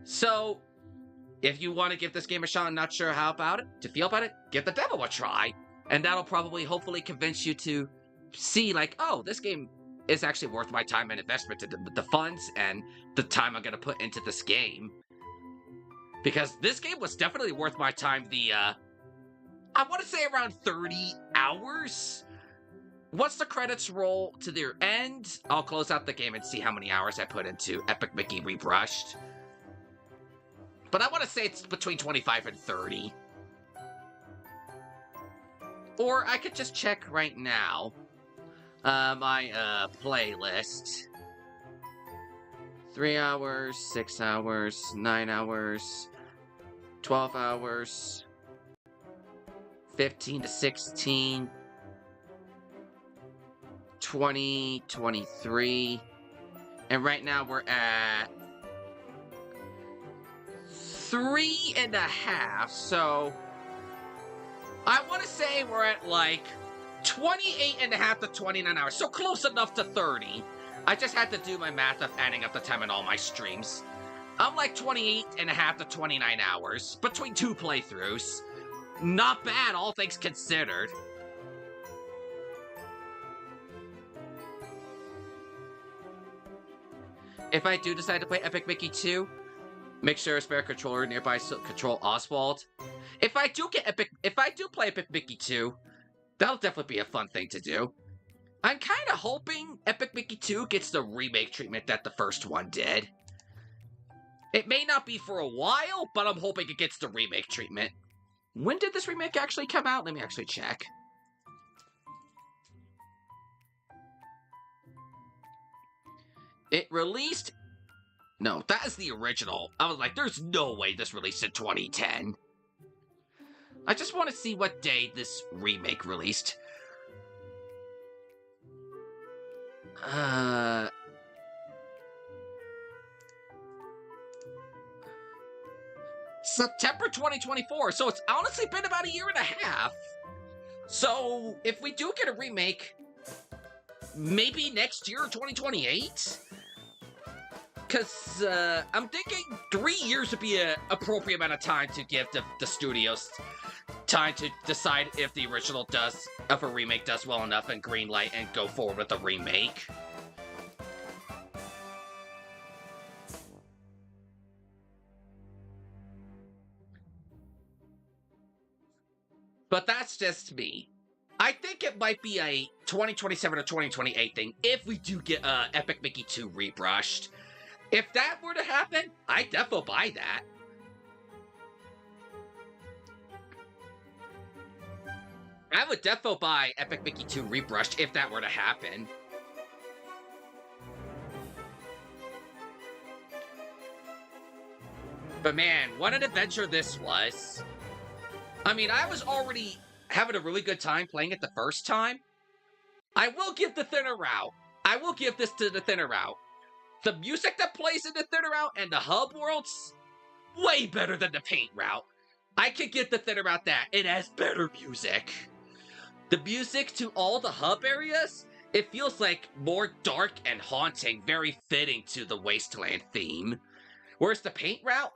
So, if you want to give this game a shot and not sure to feel about it, give the demo a try. And that'll probably, hopefully, convince you to see, like, oh, this game is actually worth my time and investment to the funds and the time I'm going to put into this game. Because this game was definitely worth my time. I want to say around 30 hours. Once the credits roll to their end, I'll close out the game and see how many hours I put into Epic Mickey Rebrushed. But I want to say it's between 25 and 30. Or I could just check right now. My playlist. 3 hours, 6 hours, 9 hours, 12 hours, 15 to 16, 20, 23, and right now we're at 3.5, so I want to say we're at like 28.5 to 29 hours, so close enough to 30. I just had to do my math of adding up the time in all my streams. I'm like 28.5 to 29 hours between 2 playthroughs. Not bad, all things considered. If I do decide to play Epic Mickey 2, make sure a spare controller nearby to control Oswald. If I do play Epic Mickey 2, that'll definitely be a fun thing to do. I'm kind of hoping Epic Mickey 2 gets the remake treatment that the first one did. It may not be for a while, but I'm hoping it gets the remake treatment. When did this remake actually come out? Let me actually check. It released... No, that is the original. I was like, there's no way this released in 2010. I just want to see what day this remake released. September 2024, so it's honestly been about 1.5 years. So, if we do get a remake, maybe next year, 2028? Because, I'm thinking 3 years would be an appropriate amount of time to give the studios time to decide if the original if a remake does well enough and greenlight and go forward with the remake. But that's just me. I think it might be a 2027 or 2028 thing if we do get Epic Mickey 2 Rebrushed. If that were to happen, I'd definitely buy that. I would definitely buy Epic Mickey 2 Rebrushed if that were to happen. But man, what an adventure this was. I mean, I was already having a really good time playing it the first time, I will give the thinner route. I will give this to the thinner route. The music that plays in the thinner route and the hub worlds, way better than the paint route. I can give the thinner route that. It has better music. The music to all the hub areas, it feels like more dark and haunting, very fitting to the Wasteland theme. Whereas the paint route,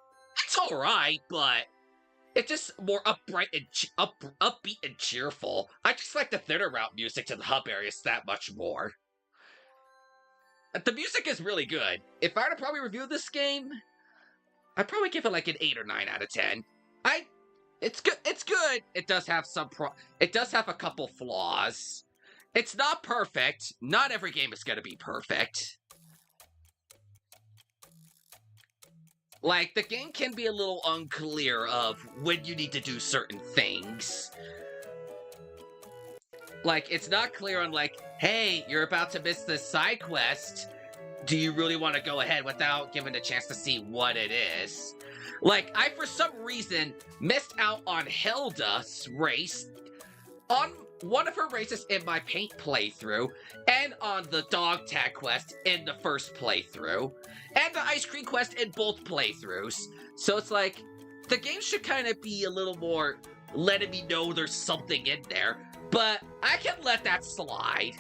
it's alright, but it's just more upright and upbeat and cheerful. I just like the thinner route music to the hub areas that much more. The music is really good. If I were to probably review this game, I'd probably give it like an 8 or 9 out of 10. It's good. It's good. It does have it does have a couple flaws. It's not perfect. Not every game is going to be perfect. Like, the game can be a little unclear of when you need to do certain things. Like, it's not clear on, like, hey, you're about to miss this side quest. Do you really want to go ahead without giving a chance to see what it is? Like, I, for some reason, missed out on Hilda's race, on one of her races in my paint playthrough, and on the dog tag quest in the first playthrough, and the ice cream quest in both playthroughs. So it's like, the game should kind of be a little more letting me know there's something in there, but I can let that slide.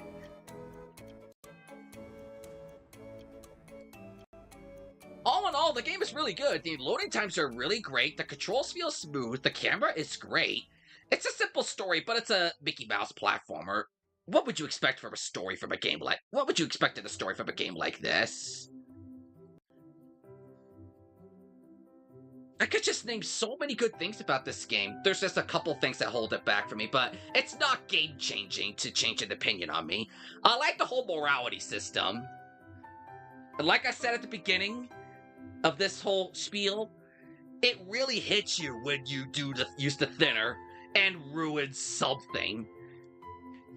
All in all, the game is really good. The loading times are really great. The controls feel smooth. The camera is great. It's a simple story, but it's a Mickey Mouse platformer. What would you expect from a story from a game like... What would you expect in a story from a game like this? I could just name so many good things about this game. There's just a couple things that hold it back for me, but it's not game-changing to change an opinion on me. I like the whole morality system. Like I said at the beginning of this whole spiel, it really hits you when you do use the thinner and ruin something.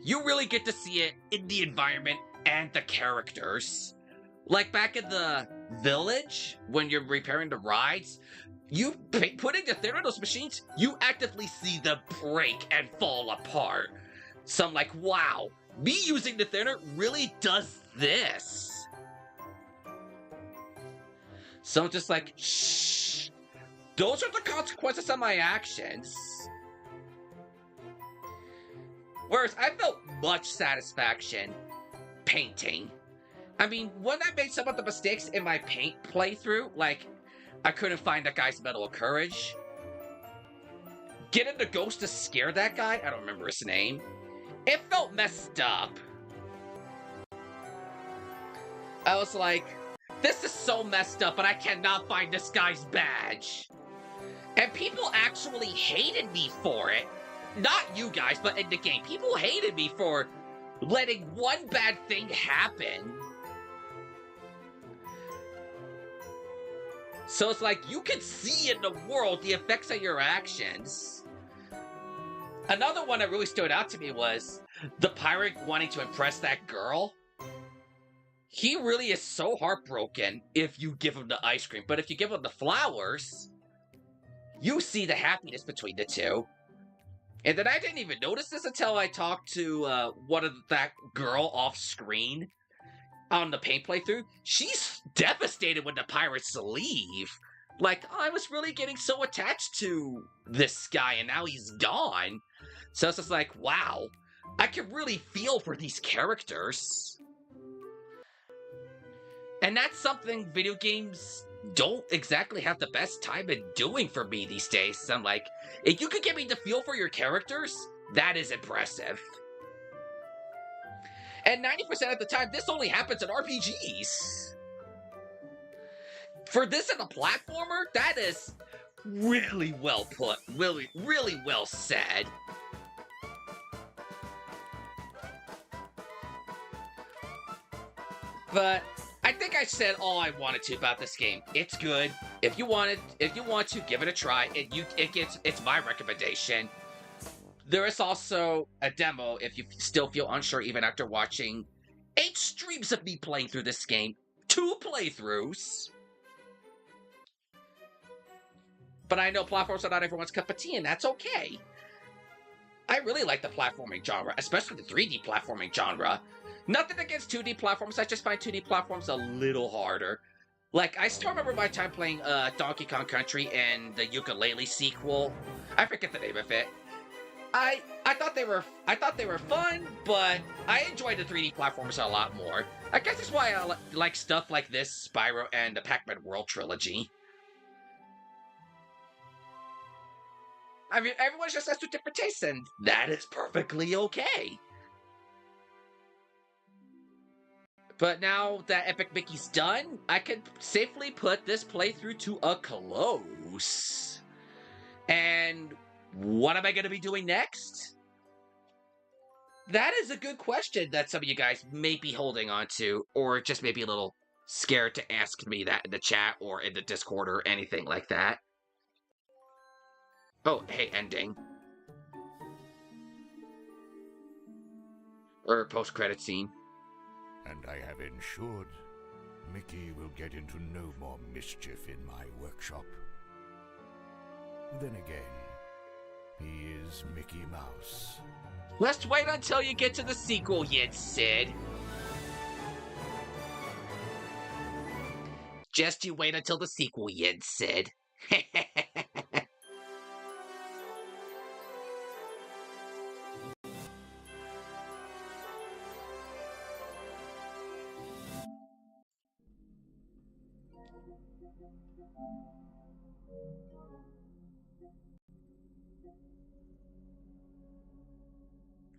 You really get to see it in the environment and the characters. Like back in the village, when you're repairing the rides, you putting the thinner in those machines, you actively see them break and fall apart. So I'm like, wow, me using the thinner really does this. So I'm just like, shh. Those are the consequences of my actions. Whereas I felt much satisfaction painting. I mean, when I made some of the mistakes in my paint playthrough, like, I couldn't find that guy's Medal of Courage. Getting the ghost to scare that guy, I don't remember his name. It felt messed up. I was like, this is so messed up, but I cannot find this guy's badge. And people actually hated me for it. Not you guys, but in the game. People hated me for letting one bad thing happen. So it's like, you can see in the world the effects of your actions. Another one that really stood out to me was the pirate wanting to impress that girl. He really is so heartbroken if you give him the ice cream, but if you give him the flowers, you see the happiness between the two. And then I didn't even notice this until I talked to that girl off screen on the paint playthrough. She's devastated when the pirates leave. Like, I was really getting so attached to this guy, and now he's gone. So it's just like, wow, I can really feel for these characters. And that's something video games don't exactly have the best time in doing for me these days. So I'm like, if you could get me to feel for your characters, that is impressive. And 90% of the time, this only happens in RPGs. For this in a platformer, that is really well put. Really, really well said. But I think I said all I wanted to about this game. It's good. If you want to give it a try, it's my recommendation. There is also a demo if you still feel unsure even after watching 8 streams of me playing through this game, 2 playthroughs. But I know platforms are not everyone's cup of tea, and that's okay. I really like the platforming genre, especially the 3D platforming genre. Nothing against 2D platforms, I just find 2D platforms a little harder. Like, I still remember my time playing Donkey Kong Country and the ukulele sequel. I forget the name of it. I thought they were fun, but I enjoyed the 3D platformers a lot more. I guess that's why I like stuff like this, Spyro, and the Pac-Man World trilogy. I mean, everyone just has two different tastes, and that is perfectly okay. But now that Epic Mickey's done, I can safely put this playthrough to a close. And what am I going to be doing next? That is a good question that some of you guys may be holding on to, or just maybe a little scared to ask me that in the chat or in the Discord or anything like that. Oh, hey, ending. Or post-credit scene.
And I have ensured Mickey will get into no more mischief in my workshop. Then again, he is Mickey Mouse.
Let's wait until you get to the sequel, Yid Sid. Just you wait until the sequel, Yid Sid.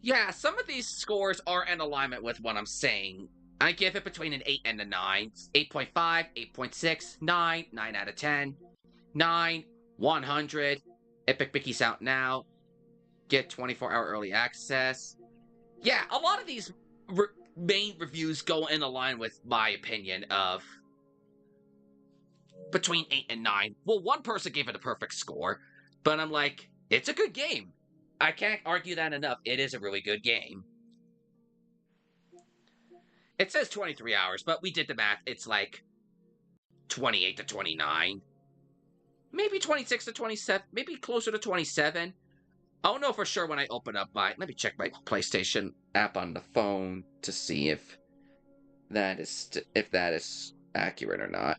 Yeah, some of these scores are in alignment with what I'm saying. I give it between an 8 and a 9. 8.5, 8.6, 9, 9 out of 10, 9, 100. Epic Mickey's out now. Get 24-hour early access. Yeah, a lot of these main reviews go in line with my opinion of between 8 and 9. Well, one person gave it a perfect score, but I'm like, it's a good game. I can't argue that enough. It is a really good game. It says 23 hours, but we did the math. It's like 28 to 29. Maybe 26 to 27. Maybe closer to 27. I'll know for sure when I open up my... Let me check my PlayStation app on the phone to see if that is accurate or not.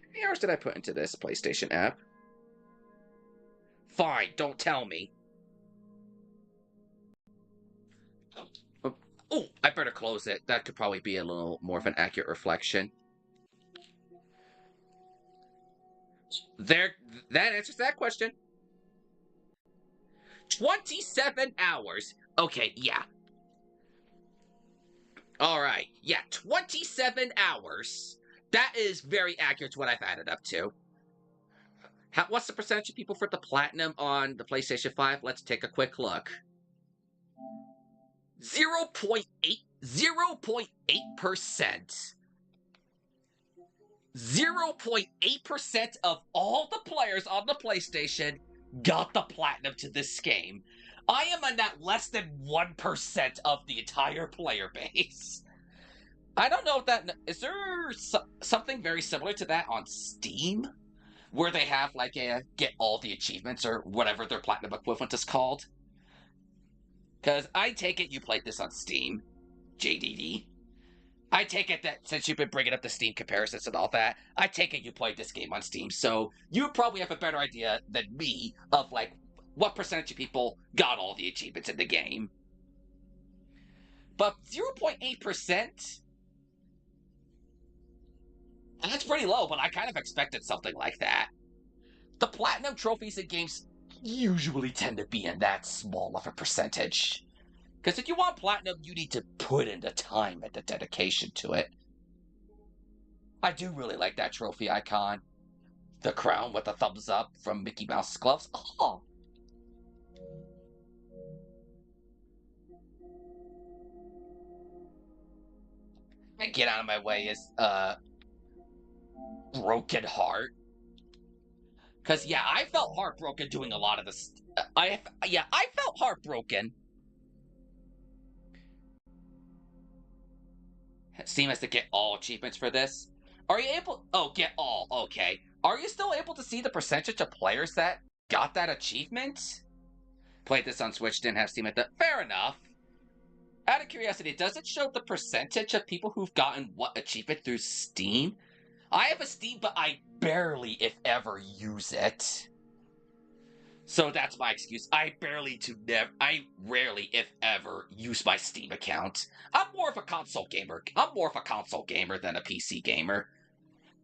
How many hours did I put into this PlayStation app? Fine, don't tell me. Oh, I better close it. That could probably be a little more of an accurate reflection. There, that answers that question. 27 hours. Okay, yeah. Alright, yeah, 27 hours. That is very accurate to what I've added up to. What's the percentage of people for the Platinum on the PlayStation 5? Let's take a quick look. 0.8%. 0.8% of all the players on the PlayStation got the Platinum to this game. I am in that less than 1% of the entire player base. I don't know if that... Is there something very similar to that on Steam? Where they have, like, a get all the achievements, or whatever their Platinum equivalent is called? Because I take it you played this on Steam, JDD. I take it that since you've been bringing up the Steam comparisons and all that, I take it you played this game on Steam, so you probably have a better idea than me of, like, what percentage of people got all the achievements in the game. But 0.8%? That's pretty low, but I kind of expected something like that. The Platinum trophies in games usually tend to be in that small of a percentage. Because if you want Platinum, you need to put in the time and the dedication to it. I do really like that trophy icon. The crown with the thumbs up from Mickey Mouse's gloves. Oh! Get out of my way is, Broken Heart. Because, yeah, I felt heartbroken doing a lot of this. I felt heartbroken. Steam has to get all achievements for this. Are you able... Oh, get all. Okay. Are you still able to see the percentage of players that got that achievement? Played this on Switch, didn't have Steam at the... Fair enough. Out of curiosity, does it show the percentage of people who've gotten what achievement through Steam? I have a Steam, but I barely, if ever, use it. So that's my excuse. I rarely, if ever, use my Steam account. I'm more of a console gamer. I'm more of a console gamer than a PC gamer.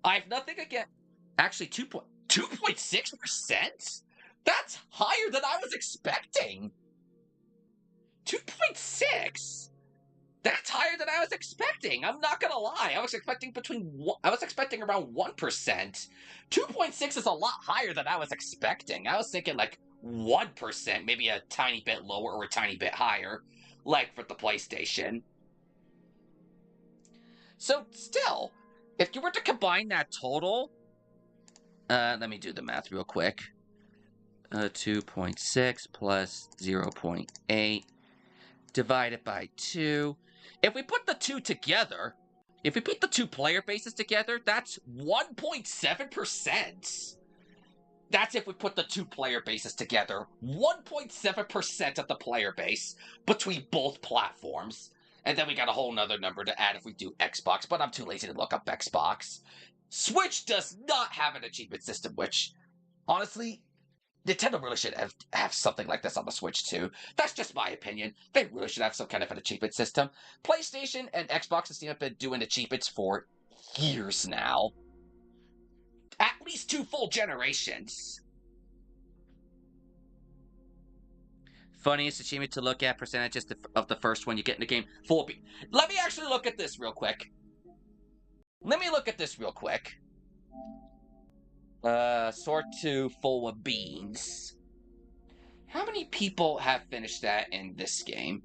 I have nothing against... Actually, 2.6%? That's higher than I was expecting. 2.6? That's higher than I was expecting. I'm not gonna lie. I was expecting around 1%. 2.6 is a lot higher than I was expecting. I was thinking like 1%, maybe a tiny bit lower or a tiny bit higher, like for the PlayStation. So still, if you were to combine that total, let me do the math real quick. 2.6 plus 0.8 divided by 2. If we put the two together, if we put the two player bases together, that's 1.7%. That's if we put the two player bases together. 1.7% of the player base between both platforms. And then we got a whole nother number to add if we do Xbox, but I'm too lazy to look up Xbox. Switch does not have an achievement system, which, honestly, Nintendo really should have something like this on the Switch too. That's just my opinion. They really should have some kind of an achievement system. PlayStation and Xbox and Steam have been doing achievements for years now. At least 2 full generations. Funniest achievement to look at, percentages of the first one you get in the game. Let me actually look at this real quick. Sort 2 full of beans. How many people have finished that in this game?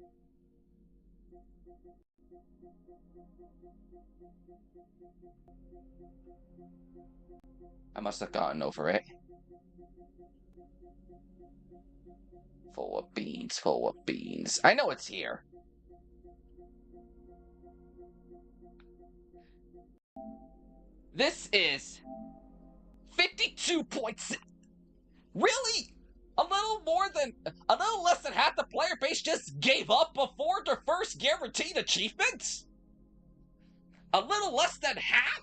I must have gotten over it. Full of beans, full of beans. I know it's here. This is 52.6. Really? A little less than half the player base just gave up before their first guaranteed achievement? A little less than half?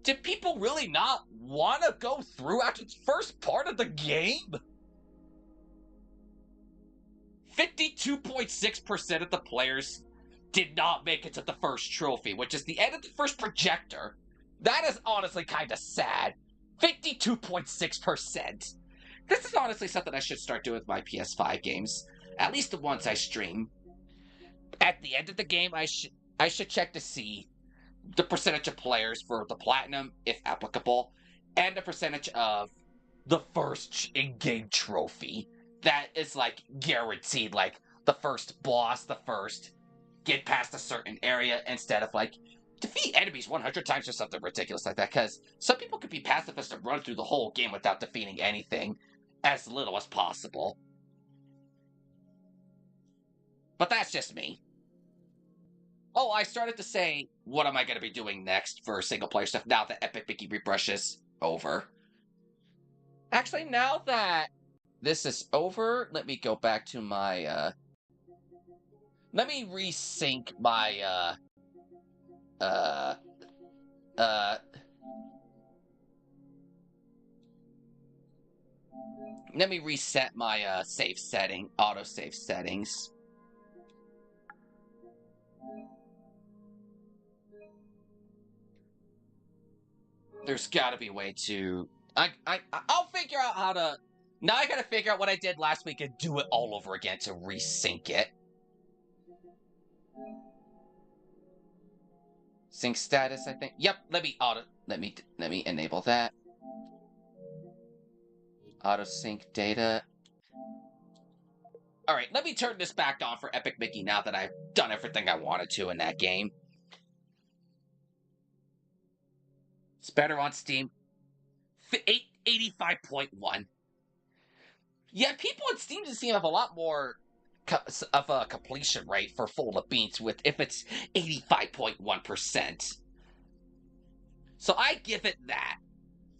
Did people really not want to go through after the first part of the game? 52.6% of the players did not make it to the first trophy, which is the end of the first projector. That is honestly kind of sad. 52.6%. This is honestly something I should start doing with my PS5 games. At least the ones I stream. At the end of the game, I should check to see the percentage of players for the platinum, if applicable, and the percentage of the first in-game trophy. That is, like, guaranteed. Like, the first boss, get past a certain area, instead of, like, defeat enemies 100 times or something ridiculous like that, because some people could be pacifists and run through the whole game without defeating anything, as little as possible. But that's just me. Oh, I started to say, what am I going to be doing next for single-player stuff now that Epic Mickey Rebrush is over? Actually, now that this is over, let me go back to my, let me resync my, let me reset my, autosave settings. There's gotta be a way to... I'll figure out how to... Now I gotta figure out what I did last week and do it all over again to resync it. Sync status, I think. Yep, let me enable that. Auto sync data. Alright, let me turn this back on for Epic Mickey now that I've done everything I wanted to in that game. It's better on Steam. 85.1. Yeah, people on Steam seem to have a lot more of a completion rate for Full of Beans if it's 85.1%. So I give it that.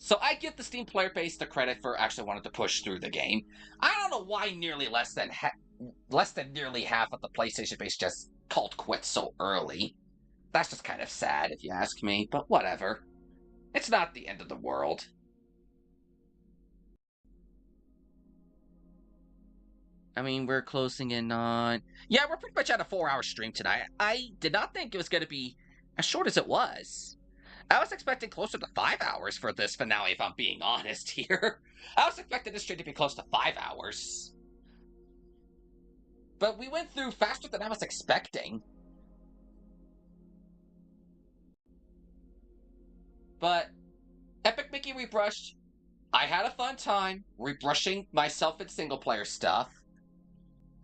So I give the Steam player base the credit for actually wanting to push through the game. I don't know why nearly less than nearly half of the PlayStation base just called quits so early. That's just kind of sad if you ask me, but whatever. It's not the end of the world. I mean, we're closing in on... Yeah, we're pretty much at a 4-hour stream tonight. I did not think it was going to be as short as it was. I was expecting closer to 5 hours for this finale, if I'm being honest here. I was expecting this stream to be close to 5 hours. But we went through faster than I was expecting. But Epic Mickey Rebrushed, I had a fun time rebrushing myself in single-player stuff.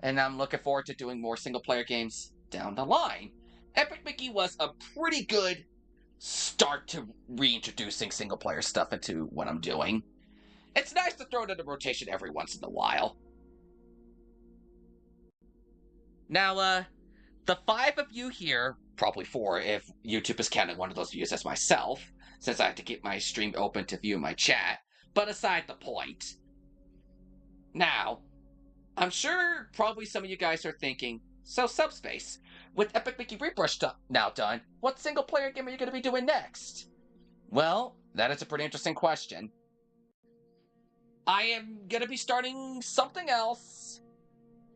And I'm looking forward to doing more single-player games down the line. Epic Mickey was a pretty good start to reintroducing single-player stuff into what I'm doing. It's nice to throw it into rotation every once in a while. Now, the 5 of you here, probably 4 if YouTube is counting one of those views as myself, since I have to keep my stream open to view my chat, but aside the point. Now, I'm sure probably some of you guys are thinking, so Subspace, with Epic Mickey Rebrushed now done, what single-player game are you going to be doing next? Well, that is a pretty interesting question. I am going to be starting something else,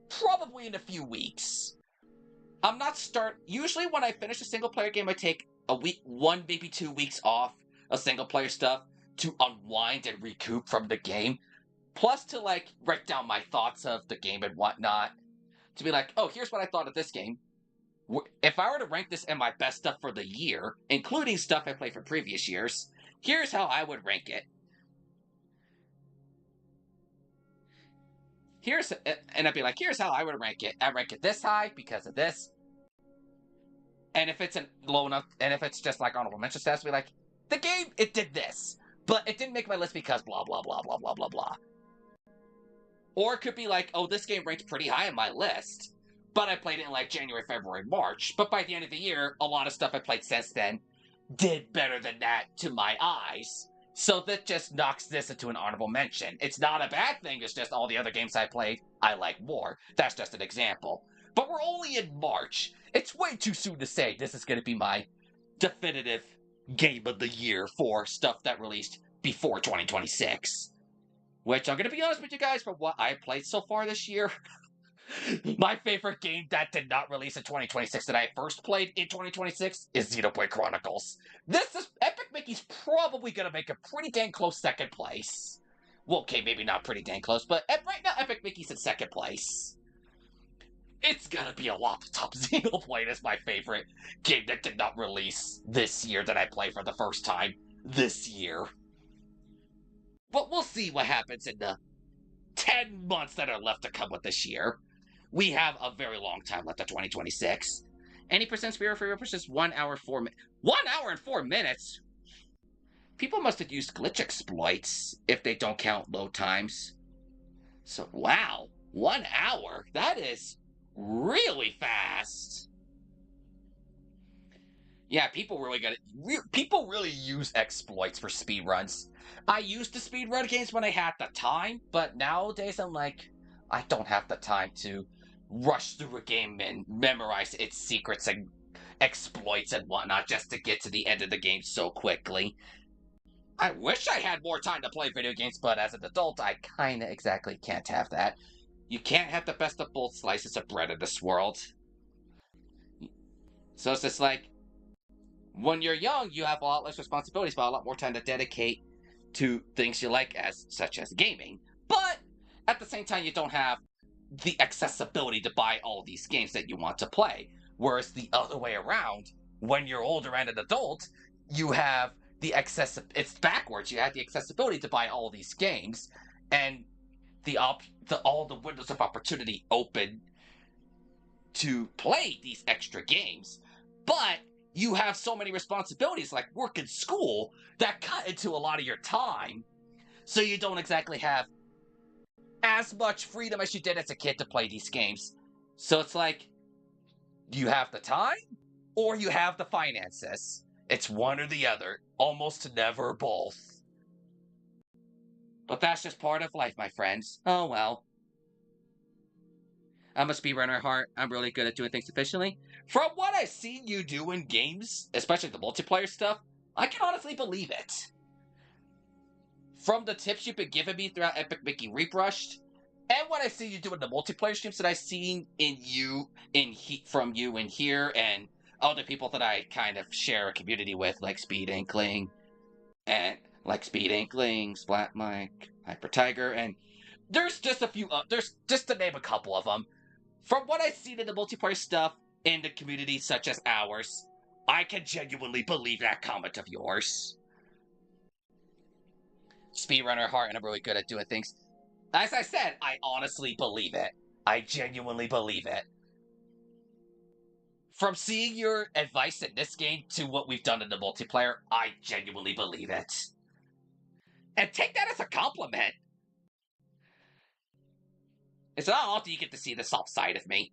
probably in a few weeks. Usually when I finish a single-player game, I take a week, 1, maybe 2 weeks off of single-player stuff to unwind and recoup from the game. Plus to, like, write down my thoughts of the game and whatnot. To be like, oh, here's what I thought of this game. If I were to rank this in my best stuff for the year, including stuff I played from previous years, here's how I would rank it. And I'd be like, here's how I would rank it. I rank it this high because of this. And if it's low enough, and if it's just like honorable mention status, I'd be like, the game, it did this. But it didn't make my list because blah, blah, blah, blah, blah, blah, blah. Or it could be like, oh, this game ranked pretty high on my list, but I played it in like January, February, March. But by the end of the year, a lot of stuff I played since then did better than that to my eyes. So that just knocks this into an honorable mention. It's not a bad thing, it's just all the other games I played, I like more. That's just an example. But we're only in March. It's way too soon to say this is going to be my definitive game of the year for stuff that released before 2026. Which, I'm going to be honest with you guys, from what I played so far this year, my favorite game that did not release in 2026 that I first played in 2026 is Xenoblade Chronicles. Epic Mickey's probably going to make a pretty dang close second place. Well, okay, maybe not pretty dang close, but right now Epic Mickey's in second place. It's going to be a lot to top Xenoblade as my favorite game that did not release this year that I played for the first time this year. But we'll see what happens in the 10 months that are left to come with this year. We have a very long time left of 2026. Any percent spirit free repurchase 1 hour 4 minutes. 1 hour and 4 minutes? People must have used glitch exploits if they don't count load times. So, wow. 1 hour? That is really fast. Yeah, people really use exploits for speedruns. I used to speedrun games when I had the time, but nowadays I'm like, I don't have the time to rush through a game and memorize its secrets and exploits and whatnot just to get to the end of the game so quickly. I wish I had more time to play video games, but as an adult, I kinda exactly can't have that. You can't have the best of both slices of bread in this world. So it's just like, when you're young, you have a lot less responsibilities, but a lot more time to dedicate to things you like, such as gaming. But at the same time, you don't have the accessibility to buy all these games that you want to play. Whereas the other way around, when you're older and an adult, you have it's backwards. You have the accessibility to buy all these games, and all the windows of opportunity open to play these extra games. But you have so many responsibilities like work and school that cut into a lot of your time. So you don't exactly have as much freedom as you did as a kid to play these games. So it's like, you have the time or you have the finances. It's one or the other, almost never both. But that's just part of life, my friends. Oh well. I'm a speedrunner at heart. I'm really good at doing things efficiently. From what I've seen you do in games, especially the multiplayer stuff, I can honestly believe it. From the tips you've been giving me throughout Epic Mickey Rebrushed, and what I see you do in the multiplayer streams that I've seen from you in here, and other people that I kind of share a community with, like Speed Inkling, Splat Mike, Hyper Tiger, and there's just a few. There's just to name a couple of them. From what I've seen in the multiplayer stuff in the community such as ours, I can genuinely believe that comment of yours. Speedrunner heart, and I'm really good at doing things. As I said, I honestly believe it. I genuinely believe it. From seeing your advice in this game to what we've done in the multiplayer, I genuinely believe it. And take that as a compliment. It's not often you get to see the soft side of me.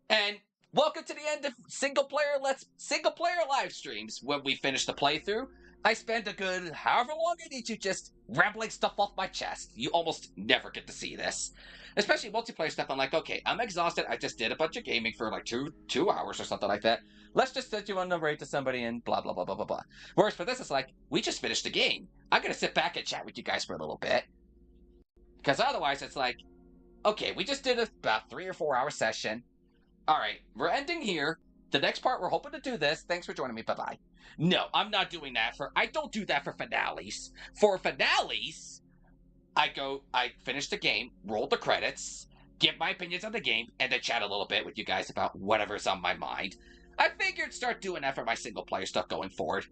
And welcome to the end of single player live streams. When we finish the playthrough, I spend a good however long I need to just rambling stuff off my chest. You almost never get to see this. Especially multiplayer stuff, I'm like, okay, I'm exhausted. I just did a bunch of gaming for like two hours or something like that. Let's just set you on the rate to somebody and blah, blah, blah, blah, blah, blah. Whereas for this, it's like, we just finished the game. I'm going to sit back and chat with you guys for a little bit. Because otherwise, it's like, okay, we just did about 3 or 4 hour session. All right, we're ending here. The next part, we're hoping to do this. Thanks for joining me. Bye-bye. No, I'm not doing that I don't do that for finales. For finales, I finish the game, roll the credits, give my opinions on the game, and then chat a little bit with you guys about whatever's on my mind. I figured start doing that for my single player stuff going forward.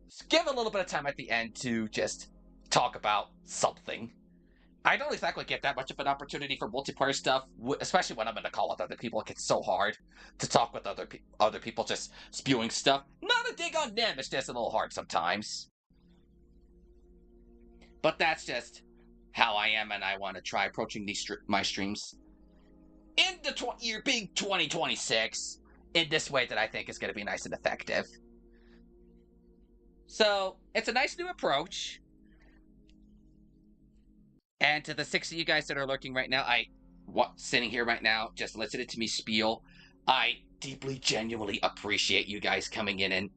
Just give a little bit of time at the end to just talk about something. I don't exactly get that much of an opportunity for multiplayer stuff, especially when I'm in a call with other people. It gets so hard to talk with other people just spewing stuff. Not a dig on them, it's just a little hard sometimes. But that's just how I am, and I want to try approaching my streams in the year being 2026 in this way that I think is going to be nice and effective. So it's a nice new approach. And to the 6 of you guys that are lurking right now, sitting here right now, just listening to me spiel, I deeply, genuinely appreciate you guys coming in and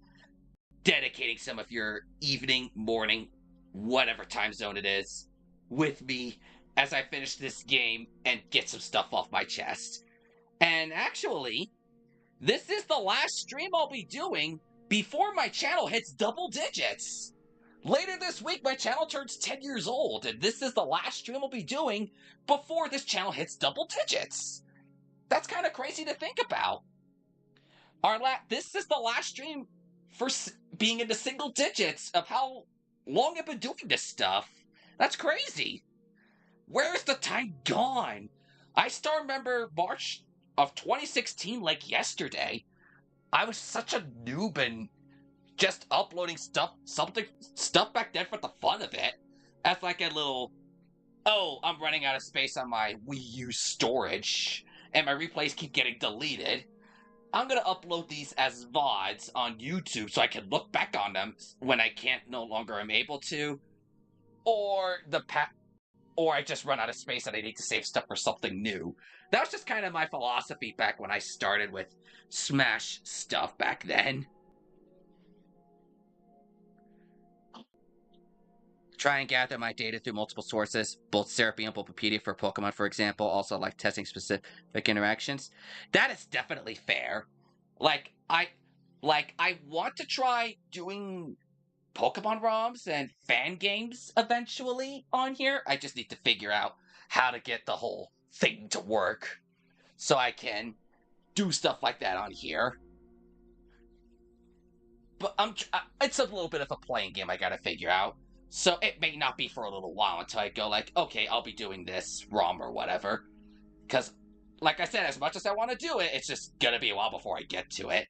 dedicating some of your evening, morning, whatever time zone it is, with me as I finish this game and get some stuff off my chest. And actually, this is the last stream I'll be doing before my channel hits double digits. Later this week, my channel turns 10 years old, and this is the last stream I'll be doing before this channel hits double digits. That's kind of crazy to think about. This is the last stream for being in the single digits of how long I've been doing this stuff. That's crazy. Where's the time gone? I still remember March of 2016 like yesterday. I was such a noob and just uploading stuff back then for the fun of it, as like a little, oh, I'm running out of space on my Wii U storage, and my replays keep getting deleted. I'm gonna upload these as VODs on YouTube so I can look back on them when I no longer am able to, or I just run out of space and I need to save stuff for something new. That was just kind of my philosophy back when I started with Smash stuff back then. Try and gather my data through multiple sources, both Serapi and Bulbapedia for Pokemon, for example, also like testing specific interactions. That is definitely fair. I want to try doing Pokemon ROMs and fan games eventually on here. I just need to figure out how to get the whole thing to work so I can do stuff like that on here. But it's a little bit of a playing game I gotta figure out. So it may not be for a little while until I go like, okay, I'll be doing this ROM or whatever. Because, like I said, as much as I want to do it, it's just gonna be a while before I get to it.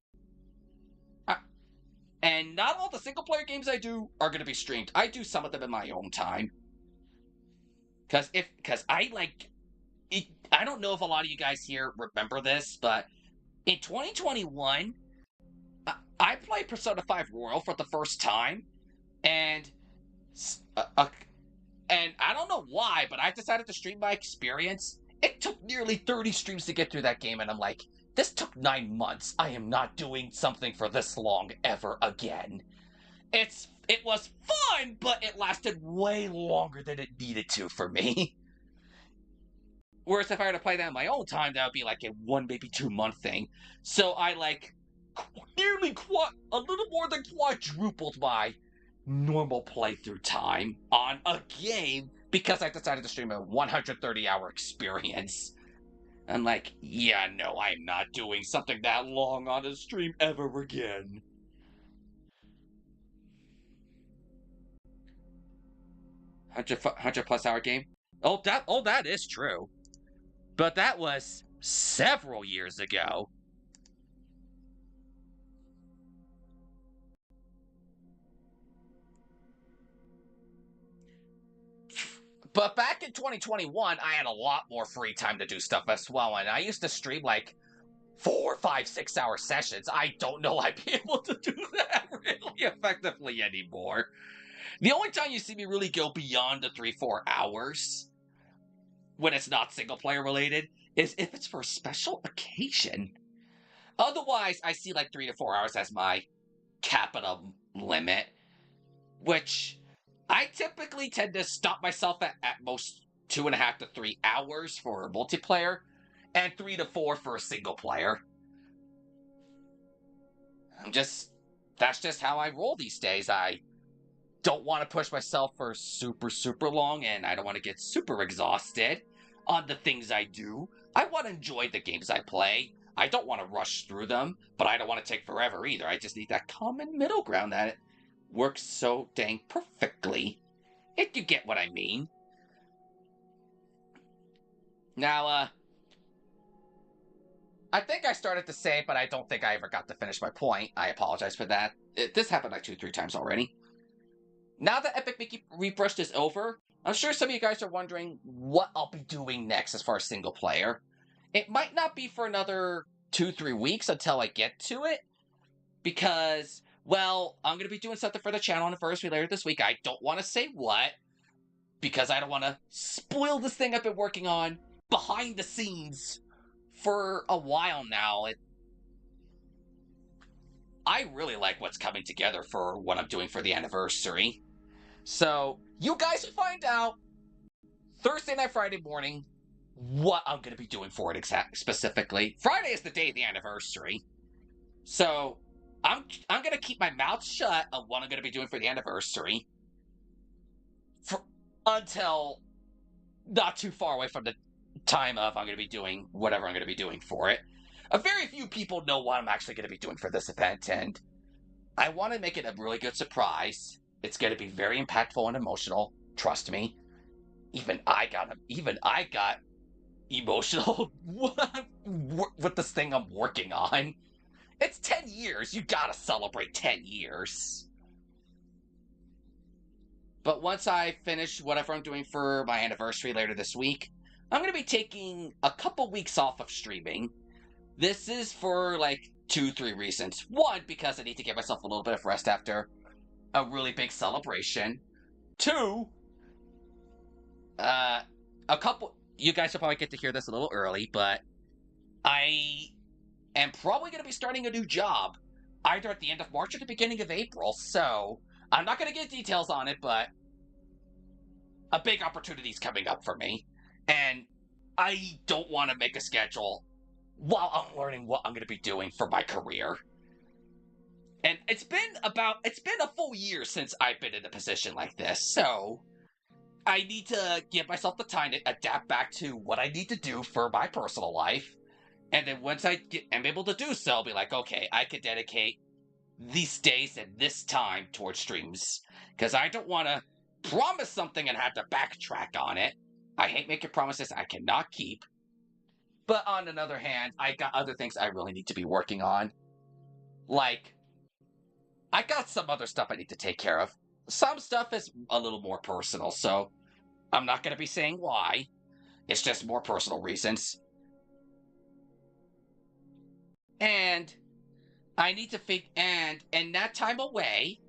And not all the single-player games I do are gonna be streamed. I do some of them in my own time. Because I don't know if a lot of you guys here remember this, but in 2021, I played Persona 5 Royal for the first time, and And I don't know why, but I decided to stream my experience. It took nearly 30 streams to get through that game, and I'm like, this took 9 months. I am not doing something for this long ever again. It was fun, but it lasted way longer than it needed to for me. Whereas if I were to play that on my own time, that would be like a 1, maybe 2 month thing. So I like nearly a little more than quadrupled my normal playthrough time on a game because I decided to stream a 130-hour experience. I'm like, yeah, no, I'm not doing something that long on a stream ever again. 100 plus hour game? That is true. But that was several years ago. But back in 2021, I had a lot more free time to do stuff as well, and I used to stream like 4, 5, 6 hour sessions. I don't know I'd be able to do that really effectively anymore. The only time you see me really go beyond the 3, 4 hours when it's not single player related is if it's for a special occasion. Otherwise, I see like 3 to 4 hours as my capital limit, which I typically tend to stop myself at most 2.5 to 3 hours for multiplayer and 3 to 4 for a single player. That's just how I roll these days. I don't want to push myself for super long, and I don't want to get super exhausted on the things I do. I want to enjoy the games I play. I don't want to rush through them, but I don't want to take forever either. I just need that common middle ground that works so dang perfectly. If you get what I mean. Now, I think I started to say, but I don't think I ever got to finish my point. I apologize for that. This happened like 2, 3 times already. Now that Epic Mickey Rebrushed is over, I'm sure some of you guys are wondering what I'll be doing next as far as single player. It might not be for another 2, 3 weeks until I get to it, because, well, I'm going to be doing something for the channel anniversary later this week. I don't want to say what, because I don't want to spoil this thing I've been working on behind the scenes for a while now. I really like what's coming together for what I'm doing for the anniversary. So, you guys will find out Thursday night, Friday morning, what I'm going to be doing for it specifically. Friday is the day of the anniversary. So, I'm going to keep my mouth shut on what I'm going to be doing for the anniversary until not too far away from the time of I'm going to be doing whatever I'm going to be doing for it. A very few people know what I'm actually going to be doing for this event, and I want to make it a really good surprise. It's going to be very impactful and emotional. Trust me. Even I got emotional with this thing I'm working on. It's 10 years. You gotta celebrate 10 years. But once I finish whatever I'm doing for my anniversary later this week, I'm going to be taking a couple weeks off of streaming. This is for like 2, 3 reasons. One, because I need to give myself a little bit of rest after a really big celebration. Two, you guys will probably get to hear this a little early, but I am probably going to be starting a new job either at the end of March or the beginning of April, so I'm not going to get details on it, but a big opportunity is coming up for me, and I don't want to make a schedule while I'm learning what I'm going to be doing for my career. And it's been a full year since I've been in a position like this, so I need to give myself the time to adapt back to what I need to do for my personal life. And then once am able to do so, I'll be like, okay, I can dedicate these days and this time towards streams. Because I don't want to promise something and have to backtrack on it. I hate making promises I cannot keep. But on another hand, I got other things I really need to be working on. Like, I got some other stuff I need to take care of. Some stuff is a little more personal, so I'm not going to be saying why. It's just more personal reasons. And I need to in that time away,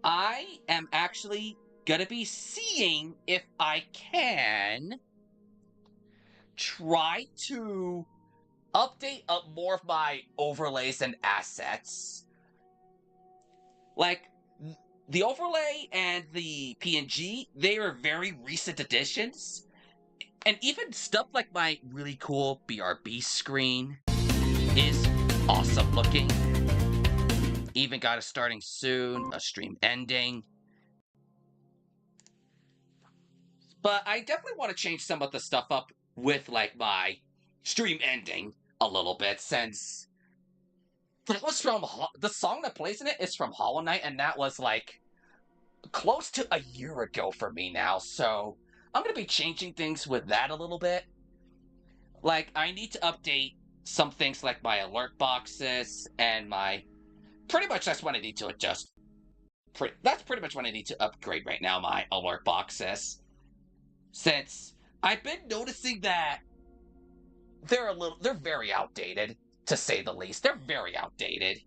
I am actually gonna be seeing if I can try to update up more of my overlays and assets. Like, the overlay and the PNG, they are very recent additions. And even stuff like my really cool BRB screen is awesome looking. Even got a starting soon, a stream ending. But I definitely want to change some of the stuff up with, like, my stream ending a little bit, since that was from the song that plays in it is from Hollow Knight, and that was like close to a year ago for me now. So I'm gonna be changing things with that a little bit. Like, I need to update some things like my alert boxes and my pretty much that's what I need to adjust. That's pretty much what I need to upgrade right now, my alert boxes, since I've been noticing that they're very outdated, to say the least. They're very outdated.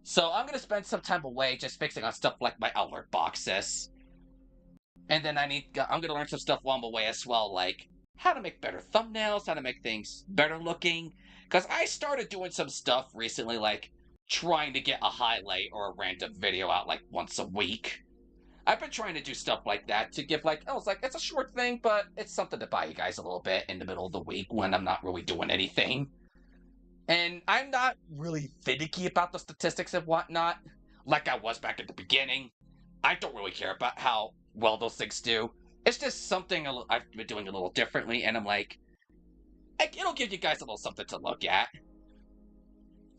So I'm gonna spend some time away just fixing on stuff like my alert boxes. And then I'm gonna learn some stuff while I'm away as well, like how to make better thumbnails, how to make things better looking. Because I started doing some stuff recently, like trying to get a highlight or a random video out like once a week. I've been trying to do stuff like that to give it's a short thing, but it's something to buy you guys a little bit in the middle of the week when I'm not really doing anything. And I'm not really finicky about the statistics and whatnot, like I was back at the beginning. I don't really care about how well those things do. It's just something I've been doing a little differently, and I'm like, it'll give you guys a little something to look at.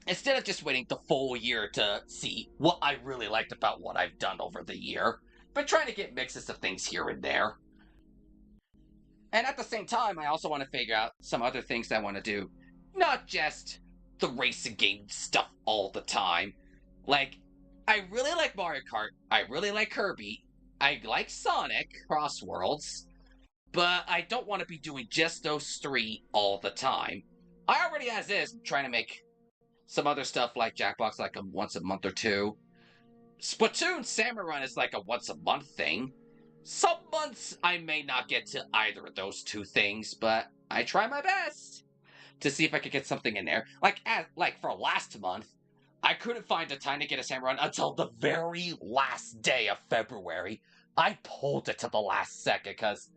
Instead of just waiting the full year to see what I really liked about what I've done over the year, but trying to get mixes of things here and there. And at the same time, I also want to figure out some other things I want to do. Not just the racing game stuff all the time. Like, I really like Mario Kart, I really like Kirby, I like Sonic Cross Worlds, but I don't want to be doing just those three all the time. I already, as is, trying to make some other stuff like Jackbox like a once a month or two. Splatoon Salmon Run is like a once a month thing. Some months I may not get to either of those two things, but I try my best to see if I could get something in there. Like for last month, I couldn't find a time to get a Salmon Run until the very last day of February. I pulled it to the last second because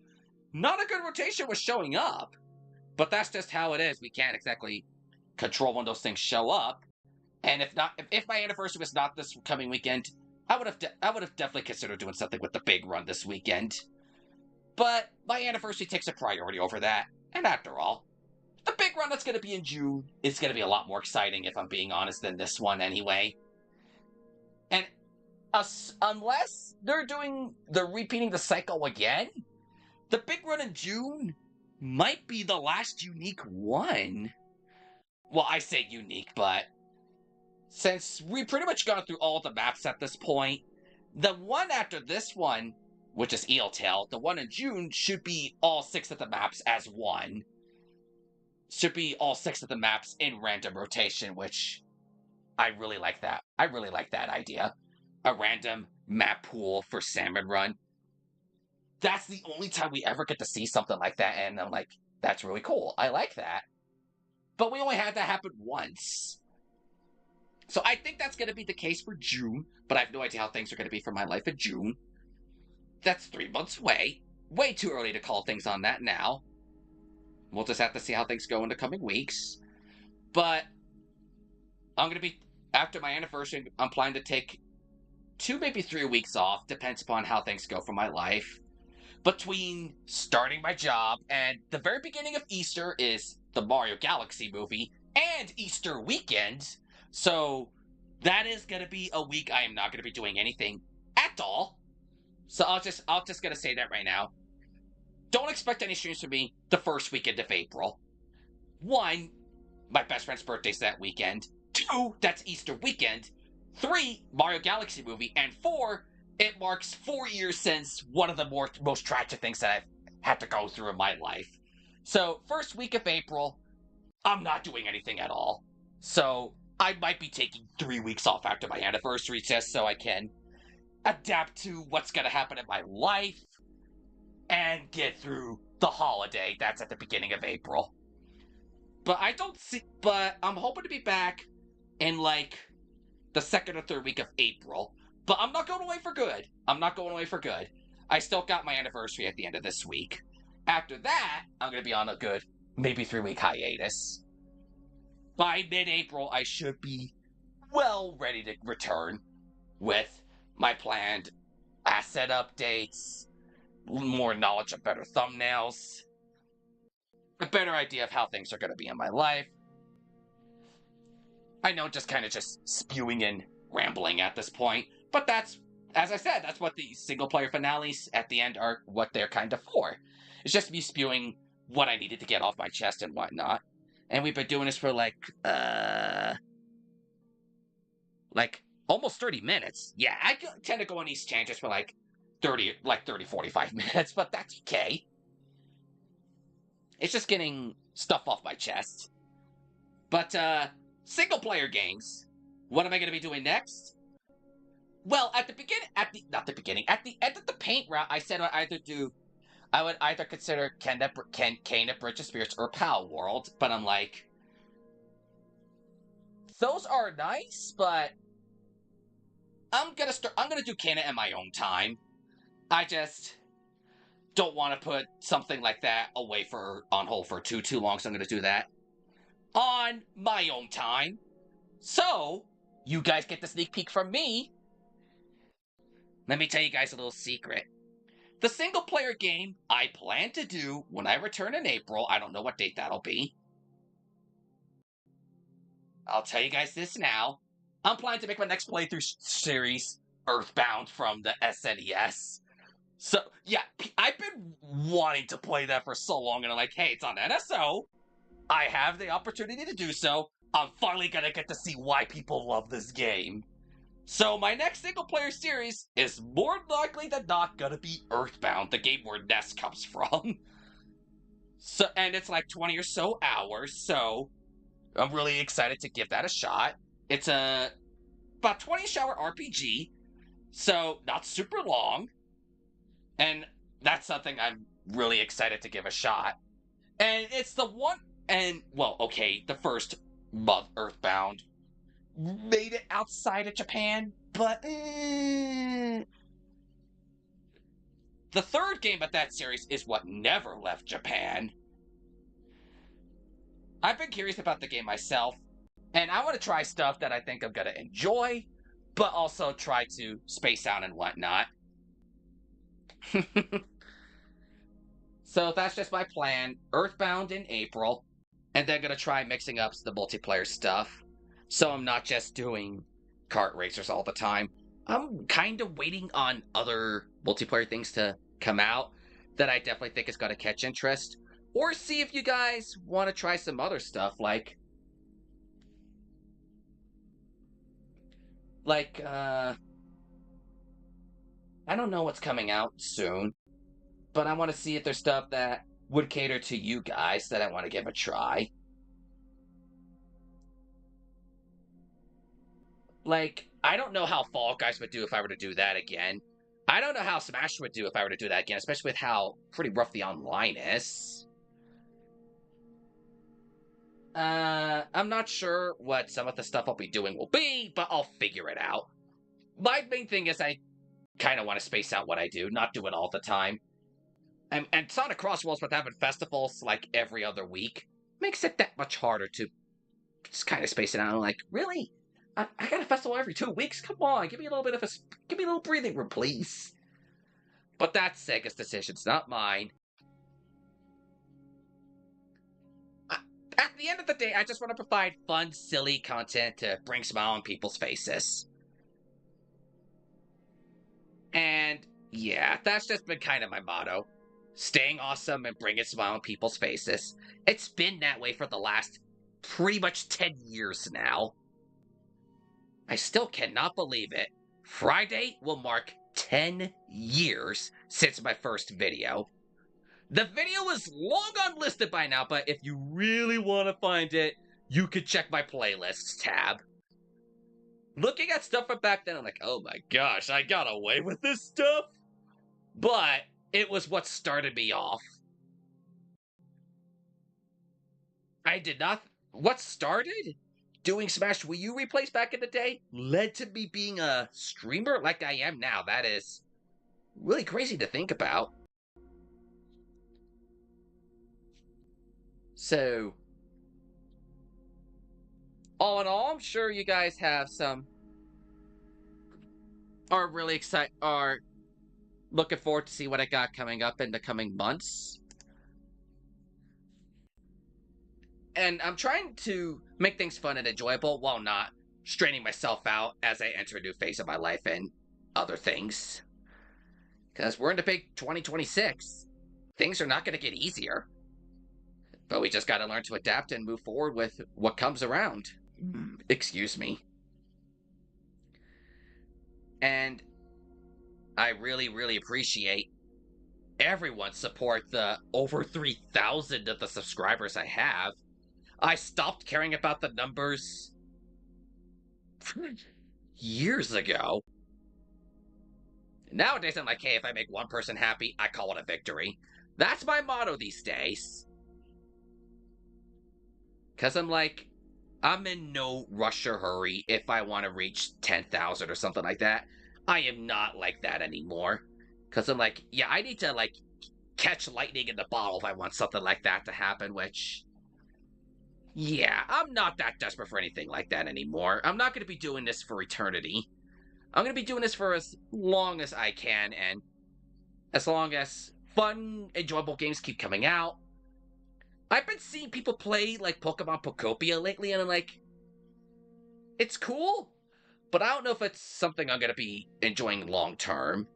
not a good rotation was showing up. But that's just how it is. We can't exactly control when those things show up. And if my anniversary was not this coming weekend, I would have definitely considered doing something with the big run this weekend. But my anniversary takes a priority over that. And after all, the big run that's going to be in June is going to be a lot more exciting, if I'm being honest, than this one anyway. And unless they're repeating the cycle again, the big run in June might be the last unique one. Well, I say unique, but since we've pretty much gone through all the maps at this point, the one after this one, which is Eeltail, the one in June, should be all 6 of the maps as one. Should be all 6 of the maps in random rotation, which I really like that. I really like that idea. A random map pool for Salmon Run. That's the only time we ever get to see something like that, and I'm like, that's really cool. I like that. But we only had that happen once. So I think that's going to be the case for June, but I have no idea how things are going to be for my life in June. That's 3 months away. Way too early to call things on that now. We'll just have to see how things go in the coming weeks. But after my anniversary, I'm planning to take 2, maybe 3 weeks off, depends upon how things go for my life. Between starting my job and the very beginning of Easter is the Mario Galaxy movie and Easter weekend. So that is going to be a week I am not going to be doing anything at all. So I'll just going to say that right now. Don't expect any streams from me the first weekend of April. 1, my best friend's birthday's that weekend. 2, that's Easter weekend. 3, Mario Galaxy movie. And 4, it marks 4 years since one of the most tragic things that I've had to go through in my life. So, first week of April, I'm not doing anything at all. So, I might be taking 3 weeks off after my anniversary just so I can adapt to what's gonna happen in my life, and get through the holiday that's at the beginning of April. But I'm hoping to be back in like the second or third week of April. But I'm not going away for good. I'm not going away for good. I still got my anniversary at the end of this week. After that, I'm going to be on a good, maybe 3-week hiatus. By mid-April, I should be well ready to return with my planned asset updates, more knowledge of better thumbnails, a better idea of how things are going to be in my life. I know just kind of just spewing and rambling at this point, but that's, as I said, that's what the single player finales at the end are, what they're kind of for. It's just me spewing what I needed to get off my chest and whatnot. And we've been doing this for like almost 30 minutes. Yeah, I tend to go on these tangents for like 30, 45 minutes, but that's okay. It's just getting stuff off my chest. But, single player games. What am I going to be doing next? Well, at the end of the paint route, I said I would either consider Kane of Bridge of Spirits or Pal World, but I'm like, those are nice, but I'm gonna do Kana in my own time. I just don't want to put something like that on hold for too long, so I'm gonna do that on my own time. So, you guys get the sneak peek from me. Let me tell you guys a little secret. The single player game I plan to do when I return in April, I don't know what date that'll be. I'll tell you guys this now. I'm planning to make my next playthrough series Earthbound from the SNES. So, yeah, I've been wanting to play that for so long, and I'm like, hey, it's on NSO. I have the opportunity to do so. I'm finally gonna get to see why people love this game. So my next single-player series is more likely than not gonna be Earthbound, the game where Ness comes from. So, and it's like 20 or so hours, so I'm really excited to give that a shot. It's a about 20-ish hour RPG, so not super long, and that's something I'm really excited to give a shot. And it's the one, and well, okay, the first month Earthbound made it outside of Japan, but the third game of that series is what never left Japan. I've been curious about the game myself, and I want to try stuff that I think I'm gonna enjoy, but also try to space out and whatnot. So that's just my plan. Earthbound in April, and then gonna try mixing up the multiplayer stuff. So I'm not just doing kart racers all the time. I'm kind of waiting on other multiplayer things to come out that I definitely think is going to catch interest. Or see if you guys want to try some other stuff like I don't know what's coming out soon, but I want to see if there's stuff that would cater to you guys that I want to give a try. Like, I don't know how Fall Guys would do if I were to do that again. I don't know how Smash would do if I were to do that again, especially with how pretty rough the online is. I'm not sure what some of the stuff I'll be doing will be, but I'll figure it out. My main thing is I kind of want to space out what I do, not do it all the time. And Sonic Crossworlds with having festivals like every other week makes it that much harder to just kind of space it out. I'm like, really? I got a festival every 2 weeks? Come on, give me a little breathing room, please. But that's Sega's decision, it's not mine. At the end of the day, I just want to provide fun, silly content to bring smile on people's faces. And yeah, that's just been kind of my motto. Staying awesome and bringing a smile on people's faces. It's been that way for the last pretty much 10 years now. I still cannot believe it. Friday will mark 10 years since my first video. The video is long unlisted by now, but if you really want to find it, you could check my playlists tab. looking at stuff from back then, I'm like, oh my gosh, I got away with this stuff? But it was what started me off. I did not. What started doing Smash Wii U replays back in the day led to me being a streamer like I am now. That is really crazy to think about. So, all in all, I'm sure you guys have are really excited, are looking forward to see what I got coming up in the coming months. And I'm trying to make things fun and enjoyable while not straining myself out as I enter a new phase of my life and other things. Because we're in the big 2026. Things are not going to get easier. But we just got to learn to adapt and move forward with what comes around. Excuse me. And I really, really appreciate everyone's support. The over 3,000 of the subscribers I have. I stopped caring about the numbers years ago. Nowadays, I'm like, hey, if I make one person happy, I call it a victory. That's my motto these days. Because I'm like, I'm in no rush or hurry if I want to reach 10,000 or something like that. I am not like that anymore. Because I'm like, yeah, I need to, like, catch lightning in the bottle if I want something like that to happen, which... yeah, I'm not that desperate for anything like that anymore. I'm not going to be doing this for eternity. I'm going to be doing this for as long as I can, and as long as fun, enjoyable games keep coming out. I've been seeing people play, like, Pokemon Pokopia lately, and I'm like, it's cool, but I don't know if it's something I'm going to be enjoying long-term.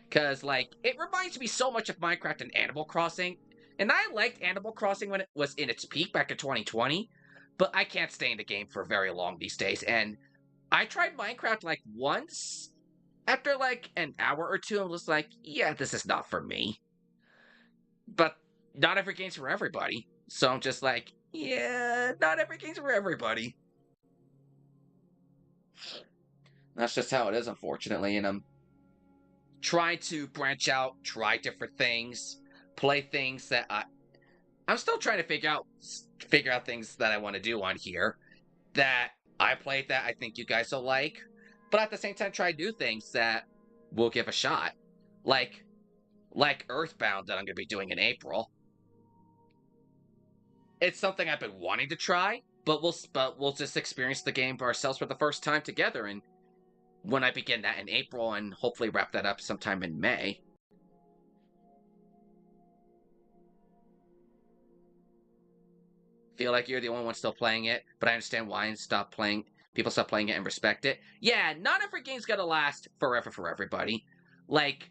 Because, like, it reminds me so much of Minecraft and Animal Crossing. And I liked Animal Crossing when it was in its peak back in 2020. But I can't stay in the game for very long these days. And I tried Minecraft, like, once. After, like, an hour or two, I was like, yeah, this is not for me. But not every game's for everybody. So I'm just like, yeah, not every game's for everybody. That's just how it is, unfortunately. And I'm trying to branch out, try different things, play things that I'm still trying to figure out things that I want to do on here that I played that I think you guys will like, but at the same time try new things that we'll give a shot. Like Earthbound that I'm going to be doing in April. It's something I've been wanting to try, but we'll just experience the game ourselves for the first time together, and when I begin that in April and hopefully wrap that up sometime in May. Feel like you're the only one still playing it, but I understand why people stop playing it and respect it. Yeah, not every game's gonna last forever for everybody. Like,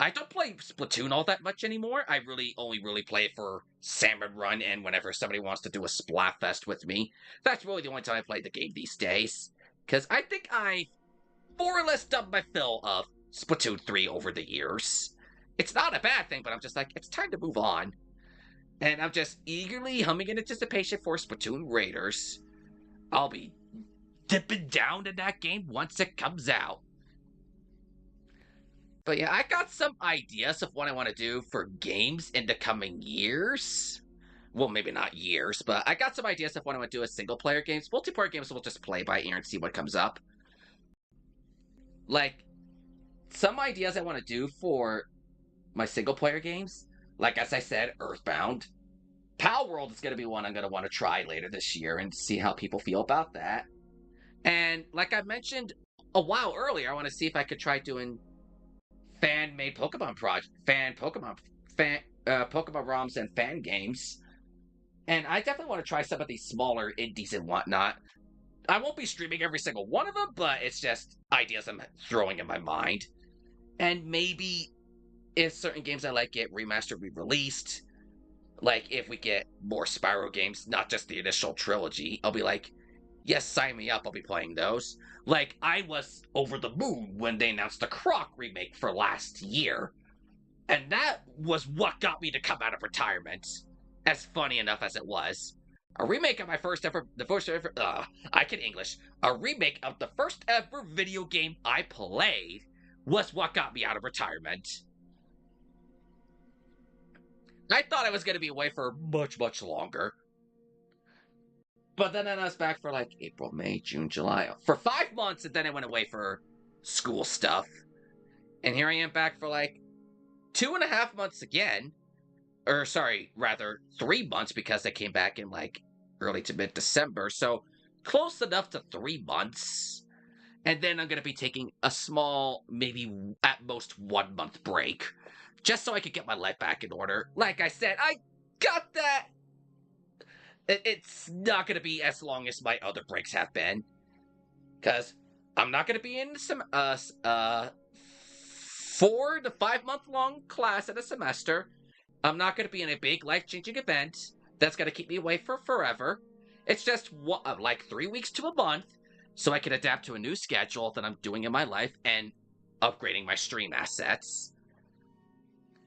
I don't play Splatoon all that much anymore. I only really play it for Salmon Run and whenever somebody wants to do a Splatfest with me. That's really the only time I play the game these days. Because I think I've more or less done my fill of Splatoon 3 over the years. It's not a bad thing, but I'm just like, it's time to move on. And I'm just eagerly humming in anticipation for Splatoon Raiders. I'll be dipping down in that game once it comes out. But yeah, I got some ideas of what I want to do for games in the coming years. Well, maybe not years, but I got some ideas of what I want to do as single-player games. Multiplayer games we'll just play by ear and see what comes up. Like, some ideas I want to do for my single-player games, like as I said, Earthbound. Pal World is going to be one I'm going to want to try later this year and see how people feel about that. And like I mentioned a while earlier, I want to see if I could try doing fan-made Pokemon Pokemon ROMs and fan games. And I definitely want to try some of these smaller indies and whatnot. I won't be streaming every single one of them, but it's just ideas I'm throwing in my mind. And maybe if certain games I like get remastered, re-released, like if we get more Spyro games, not just the initial trilogy, I'll be like, yes, sign me up, I'll be playing those. Like, I was over the moon when they announced the Croc remake for last year. And that was what got me to come out of retirement, as funny enough as it was. A remake of I can English. A remake of the first ever video game I played was what got me out of retirement. I thought I was going to be away for much, much longer. But then I was back for like April, May, June, July. For 5 months, and then I went away for school stuff. And here I am back for like 2.5 months again. Or sorry, rather 3 months, because I came back in like early to mid-December. So close enough to 3 months. And then I'm going to be taking a small, maybe at most 1 month break. Just so I could get my life back in order. Like I said, I got that. It's not going to be as long as my other breaks have been. Because I'm not going to be in some 4 to 5 month long class at a semester. I'm not going to be in a big life-changing event that's going to keep me away for forever. It's just like 3 weeks to a month, so I can adapt to a new schedule that I'm doing in my life and upgrading my stream assets.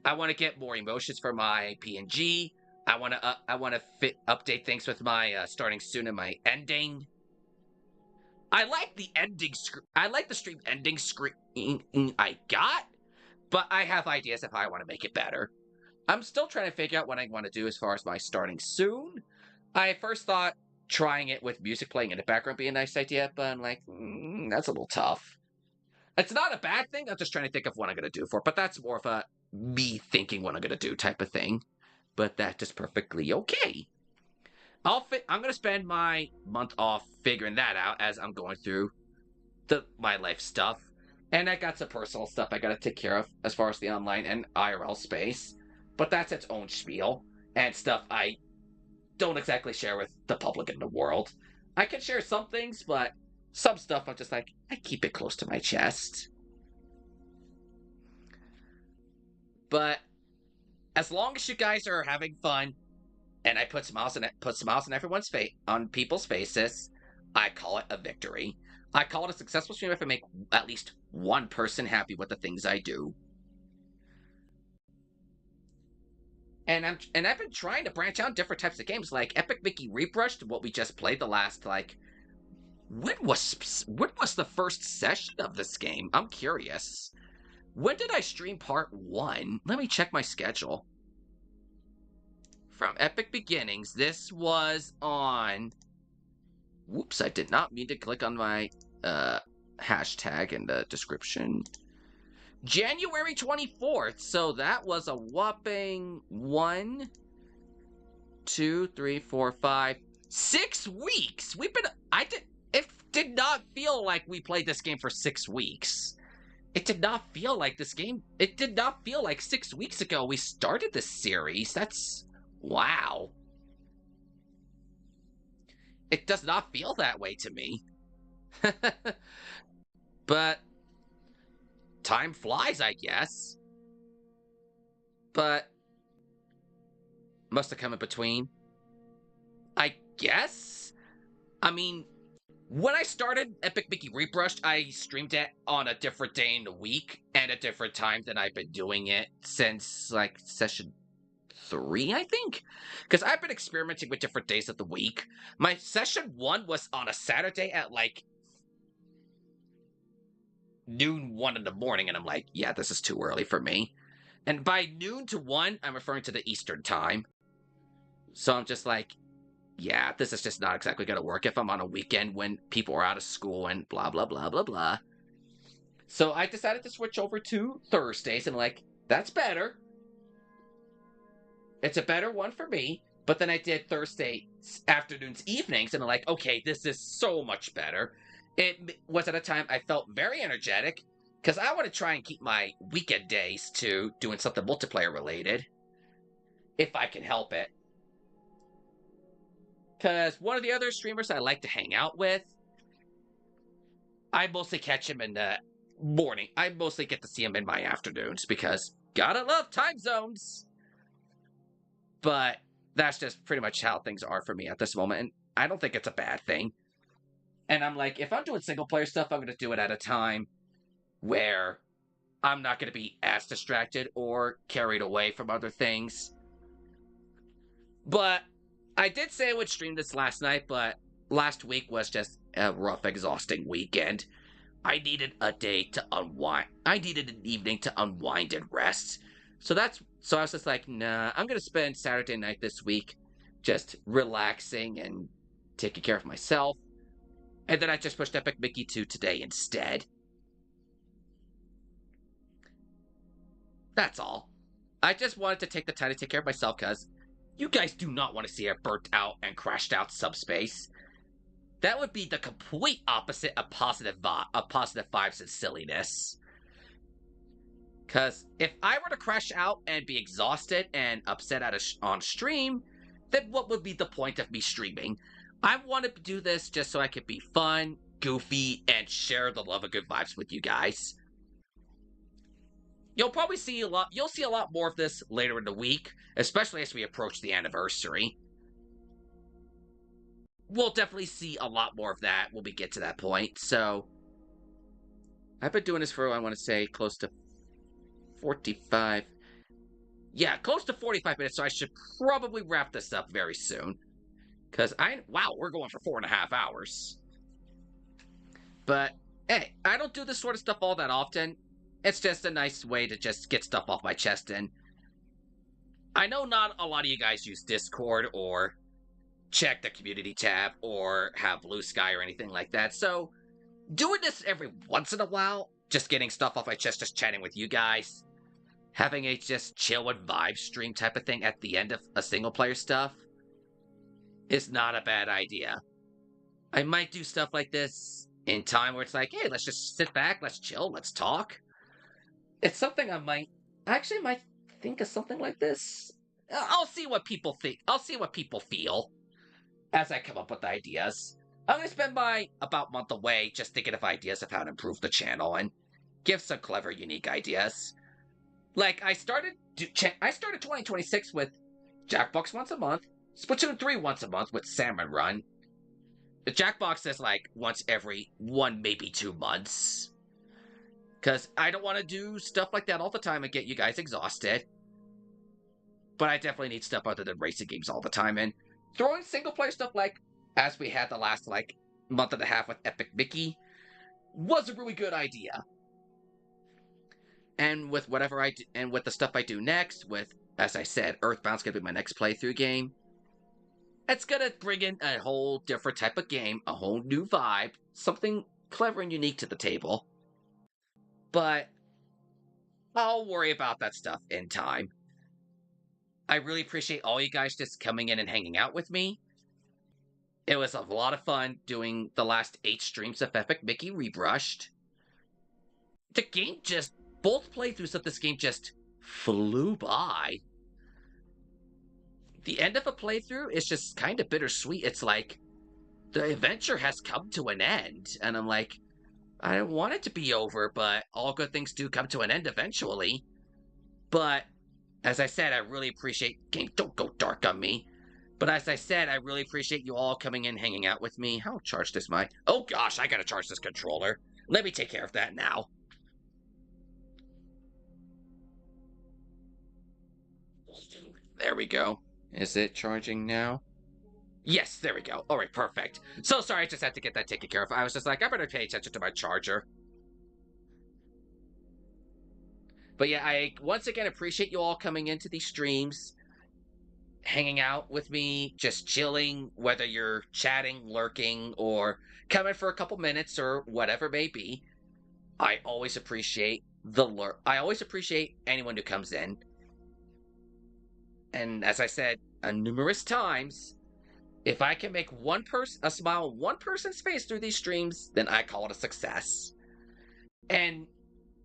I want to get more emotions for my PNG. I want to update things with my starting soon and my ending. I like the ending I like the stream ending screen I got, but I have ideas of how I want to make it better. I'm still trying to figure out what I want to do as far as my starting soon. I first thought trying it with music playing in the background would be a nice idea, but I'm like, that's a little tough. It's not a bad thing. I'm just trying to think of what I'm going to do for it, but that's more of a me thinking what I'm going to do type of thing. But that's just perfectly okay. I'm going to spend my month off figuring that out as I'm going through my life stuff. And I got some personal stuff I got to take care of as far as the online and IRL space. But that's its own spiel and stuff I don't exactly share with the public in the world. I can share some things, but some stuff I'm just like, I keep it close to my chest. But as long as you guys are having fun, and I put smiles on everyone's face, on people's faces, I call it a victory. I call it a successful stream if I make at least one person happy with the things I do. And I've been trying to branch out different types of games, like Epic Mickey Rebrushed, what we just played the last when was the first session of this game? I'm curious. When did I stream part 1? Let me check my schedule. From Epic Beginnings, this was on... Whoops, I did not mean to click on my hashtag in the description. January 24th, so that was a whopping 1, 2, 3, 4, 5, 6 weeks. It did not feel like we played this game for 6 weeks. It did not feel like it did not feel like 6 weeks ago we started this series. That's, wow. It does not feel that way to me. But time flies, I guess. But must have come in between, I guess. I mean, when I started Epic Mickey Rebrushed, I streamed it on a different day in the week and a different time than I've been doing it since, like, session 3, I think? Because I've been experimenting with different days of the week. My session 1 was on a Saturday at, like, noon 1 in the morning, and I'm like, yeah, this is too early for me. And by noon to 1, I'm referring to the Eastern time. So I'm just like, yeah, this is just not exactly going to work if I'm on a weekend when people are out of school and blah, blah, blah, blah, blah. So I decided to switch over to Thursdays, and like, that's better. It's a better one for me. But then I did Thursday afternoons, evenings, and I'm like, okay, this is so much better. It was at a time I felt very energetic, because I want to try and keep my weekend days to doing something multiplayer related, if I can help it. Because one of the other streamers I like to hang out with, I mostly catch him in the morning. I mostly get to see him in my afternoons, because gotta love time zones. But that's just pretty much how things are for me at this moment, and I don't think it's a bad thing. And I'm like, if I'm doing single-player stuff, I'm going to do it at a time where I'm not going to be as distracted or carried away from other things. But I did say I would stream this last night, but last week was just a rough, exhausting weekend. I needed a day to unwind. I needed an evening to unwind and rest. So I was just like, nah, I'm gonna spend Saturday night this week just relaxing and taking care of myself. And then I just pushed Epic Mickey 2 today instead. That's all. I just wanted to take the time to take care of myself because you guys do not want to see a burnt out and crashed out subspace. That would be the complete opposite of positive vibes and silliness. Because if I were to crash out and be exhausted and upset on stream, then what would be the point of me streaming? I wanted to do this just so I could be fun, goofy, and share the love of good vibes with you guys. You'll probably see a lot. You'll see a lot more of this later in the week, especially as we approach the anniversary. We'll definitely see a lot more of that when we get to that point. So, I've been doing this for, I want to say, close to 45. Yeah, close to 45 minutes, so I should probably wrap this up very soon. Because wow, we're going for 4.5 hours. But, hey, I don't do this sort of stuff all that often. It's just a nice way to just get stuff off my chest. And I know not a lot of you guys use Discord or check the community tab or have Blue Sky or anything like that. So doing this every once in a while, just getting stuff off my chest, just chatting with you guys, having a just chill and vibe stream type of thing at the end of a single player stuff is not a bad idea. I might do stuff like this in time where it's like, hey, let's just sit back, let's chill, let's talk. It's something I might think of something like this. I'll see what people think. I'll see what people feel as I come up with ideas. I'm going to spend my about month away just thinking of ideas of how to improve the channel and give some clever, unique ideas. Like, I started 2026 with Jackbox once a month, Splatoon 3 once a month with Salmon Run. The Jackbox is like once every 1, maybe 2 months. Because I don't want to do stuff like that all the time and get you guys exhausted. But I definitely need stuff other than racing games all the time. And throwing single player stuff like, as we had the last like month and a half with Epic Mickey, was a really good idea. And with whatever I do, and with the stuff I do next, with, as I said, Earthbound's gonna be my next playthrough game. It's gonna bring in a whole different type of game, a whole new vibe, something clever and unique to the table. But I'll worry about that stuff in time. I really appreciate all you guys just coming in and hanging out with me. It was a lot of fun doing the last 8 streams of Epic Mickey Rebrushed. The game just, both playthroughs of this game just flew by. The end of a playthrough is just kind of bittersweet. It's like, the adventure has come to an end. And I'm like, I don't want it to be over, but all good things do come to an end eventually. But, as I said, I really appreciate... Game, don't go dark on me. But as I said, I really appreciate you all coming in, hanging out with me. How charged is my... Oh gosh, I gotta charge this controller. Let me take care of that now. There we go. Is it charging now? Yes, there we go. All right, perfect. So sorry, I just had to get that taken care of. I was just like, I better pay attention to my charger. But yeah, I once again appreciate you all coming into these streams, hanging out with me, just chilling, whether you're chatting, lurking, or coming for a couple minutes or whatever it may be. I always appreciate I always appreciate anyone who comes in. And as I said numerous times, if I can make a smile on one person's face through these streams, then I call it a success. And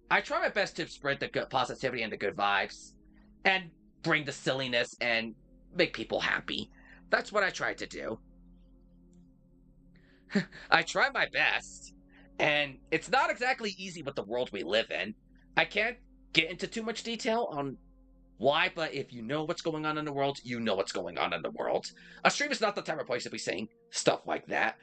I try my best to spread the good positivity and the good vibes, and bring the silliness and make people happy. That's what I try to do. I try my best, and it's not exactly easy with the world we live in. I can't get into too much detail on why, but if you know what's going on in the world, you know what's going on in the world. A stream is not the time or place to be saying stuff like that.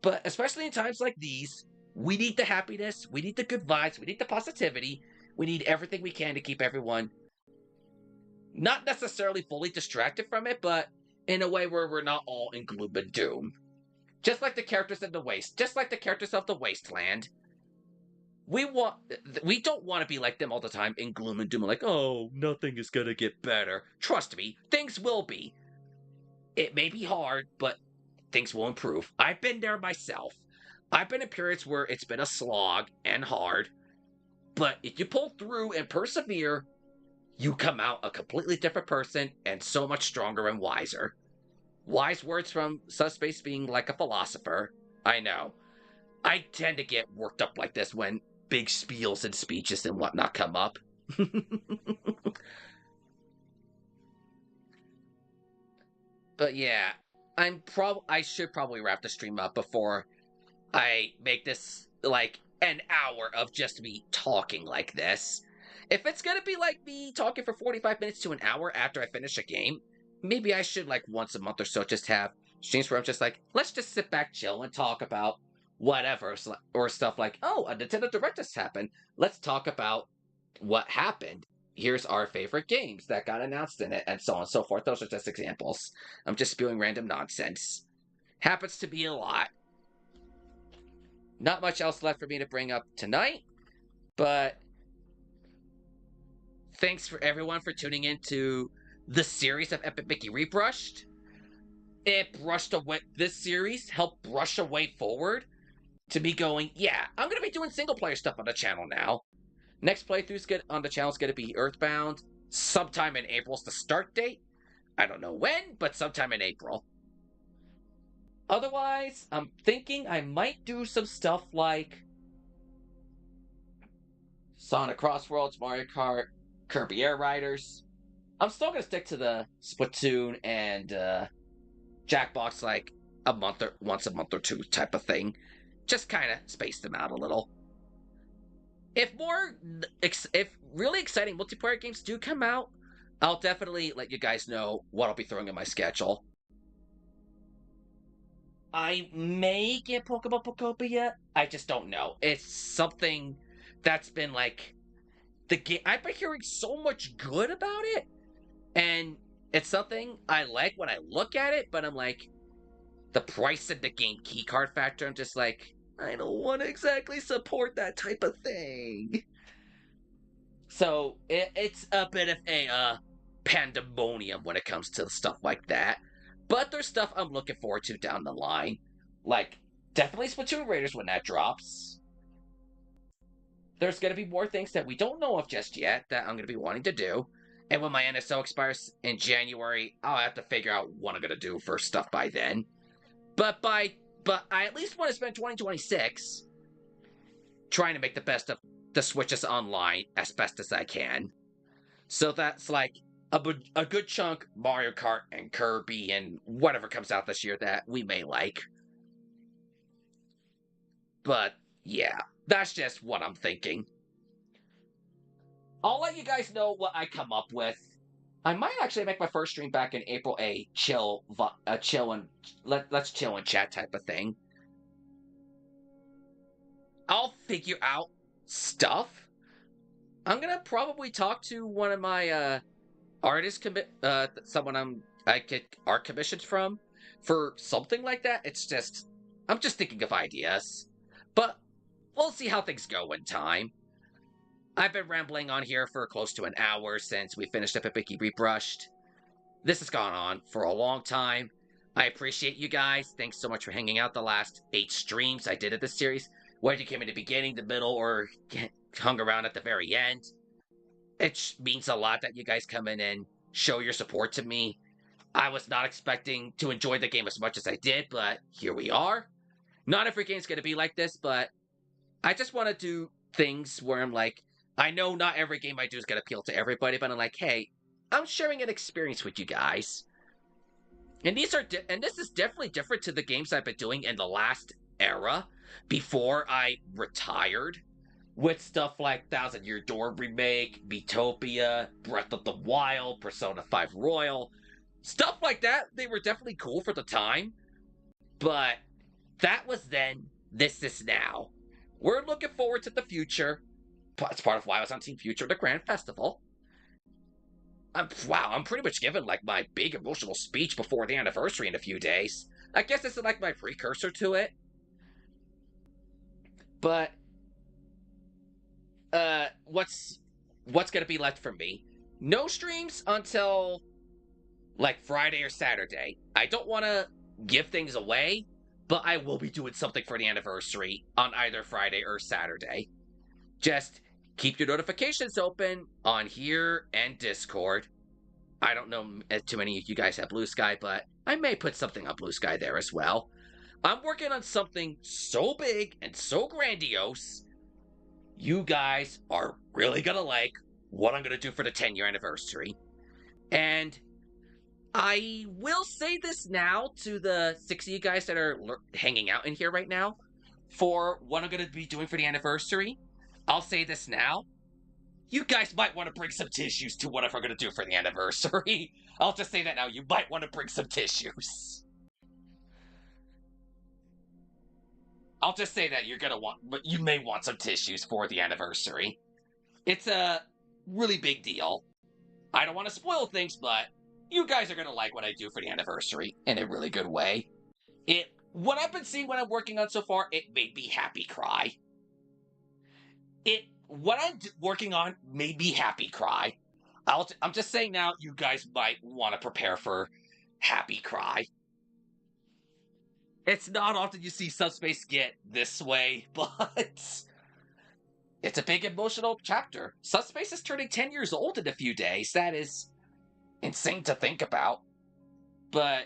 But especially in times like these, we need the happiness, we need the good vibes, we need the positivity, we need everything we can to keep everyone not necessarily fully distracted from it, but in a way where we're not all in gloom and doom. Just like the characters of the Wasteland. We don't want to be like them all the time in gloom and doom, like, oh, nothing is gonna get better. Trust me, things will be. It may be hard, but things will improve. I've been there myself. I've been in periods where it's been a slog and hard, but if you pull through and persevere, you come out a completely different person and so much stronger and wiser. Wise words from Subspaceking like a philosopher. I know. I tend to get worked up like this when big spiels and speeches and whatnot come up. But yeah, I should probably wrap the stream up before I make this like an hour of just me talking like this. If it's gonna be like me talking for 45 minutes to an hour after I finish a game, maybe I should like once a month or so just have streams where I'm just like, let's just sit back, chill, and talk about whatever, or stuff like, oh, a Nintendo Direct just happened. Let's talk about what happened. Here's our favorite games that got announced in it, and so on and so forth. Those are just examples. I'm just spewing random nonsense. Happens to be a lot. Not much else left for me to bring up tonight, but thanks for everyone for tuning into the series of Epic Mickey Rebrushed. This series helped brush a way forward to me going, yeah, I'm going to be doing single player stuff on the channel now. Next playthrough on the channel is going to be Earthbound. Sometime in April's the start date. I don't know when, but sometime in April. Otherwise, I'm thinking I might do some stuff like Sonic Crossworlds, Mario Kart, Kirby Air Riders. I'm still going to stick to the Splatoon and Jackbox like once a month or two type of thing. Just kind of space them out a little. If really exciting multiplayer games do come out, I'll definitely let you guys know what I'll be throwing in my schedule. I may get Pokemon Pokopia. I just don't know. It's something that's been like the game. I've been hearing so much good about it, and it's something I like when I look at it. But I'm like, the price and the game keycard factor. I'm just like, I don't want to exactly support that type of thing. So it's a bit of a pandemonium when it comes to stuff like that. But there's stuff I'm looking forward to down the line. Like, definitely Splatoon Raiders when that drops. There's going to be more things that we don't know of just yet that I'm going to be wanting to do. And when my NSO expires in January, I'll have to figure out what I'm going to do for stuff by then. But I at least want to spend 2026 trying to make the best of the Switches Online as best as I can. So that's like a good chunk Mario Kart and Kirby and whatever comes out this year that we may like. But yeah, that's just what I'm thinking. I'll let you guys know what I come up with. I might actually make my first stream back in April a chill and let's chill and chat type of thing. I'll figure out stuff. I'm gonna probably talk to one of my artist someone I get art commissions from for something like that. I'm just thinking of ideas, but we'll see how things go in time. I've been rambling on here for close to an hour since we finished up at Mickey Rebrushed. This has gone on for a long time. I appreciate you guys. Thanks so much for hanging out the last 8 streams I did of this series. Whether you came in the beginning, the middle, or hung around at the very end. It means a lot that you guys come in and show your support to me. I was not expecting to enjoy the game as much as I did, but here we are. Not every game's going to be like this, but I just want to do things where I'm like, I know not every game I do is going to appeal to everybody, but I'm like, hey, I'm sharing an experience with you guys. And this is definitely different to the games I've been doing in the last era before I retired. With stuff like Thousand Year Door Remake, Miitopia, Breath of the Wild, Persona 5 Royal. Stuff like that, they were definitely cool for the time. But that was then, this is now. We're looking forward to the future. It's part of why I was on Team Future, the Grand Festival. I'm pretty much giving like my big emotional speech before the anniversary in a few days. I guess this is like my precursor to it. But what's gonna be left from me? No streams until like Friday or Saturday. I don't want to give things away, but I will be doing something for the anniversary on either Friday or Saturday. Just keep your notifications open on here and Discord. I don't know if too many of you guys have Blue Sky, but I may put something on Blue Sky there as well. I'm working on something so big and so grandiose. You guys are really gonna like what I'm gonna do for the 10-year anniversary. And I will say this now to the 60 of you guys that are hanging out in here right now for what I'm going to be doing for the anniversary. I'll say this now. You guys might want to bring some tissues to whatever I'm going to do for the anniversary. I'll just say that now. You might want to bring some tissues. I'll just say that you may want some tissues for the anniversary. It's a really big deal. I don't want to spoil things, but you guys are going to like what I do for the anniversary in a really good way. What I've been seeing what I'm working on so far, it made me happy cry. What I'm working on made me happy cry. I'm just saying now, you guys might want to prepare for happy cry. It's not often you see Subspace get this way, but it's a big emotional chapter. Subspace is turning 10 years old in a few days. That is insane to think about. But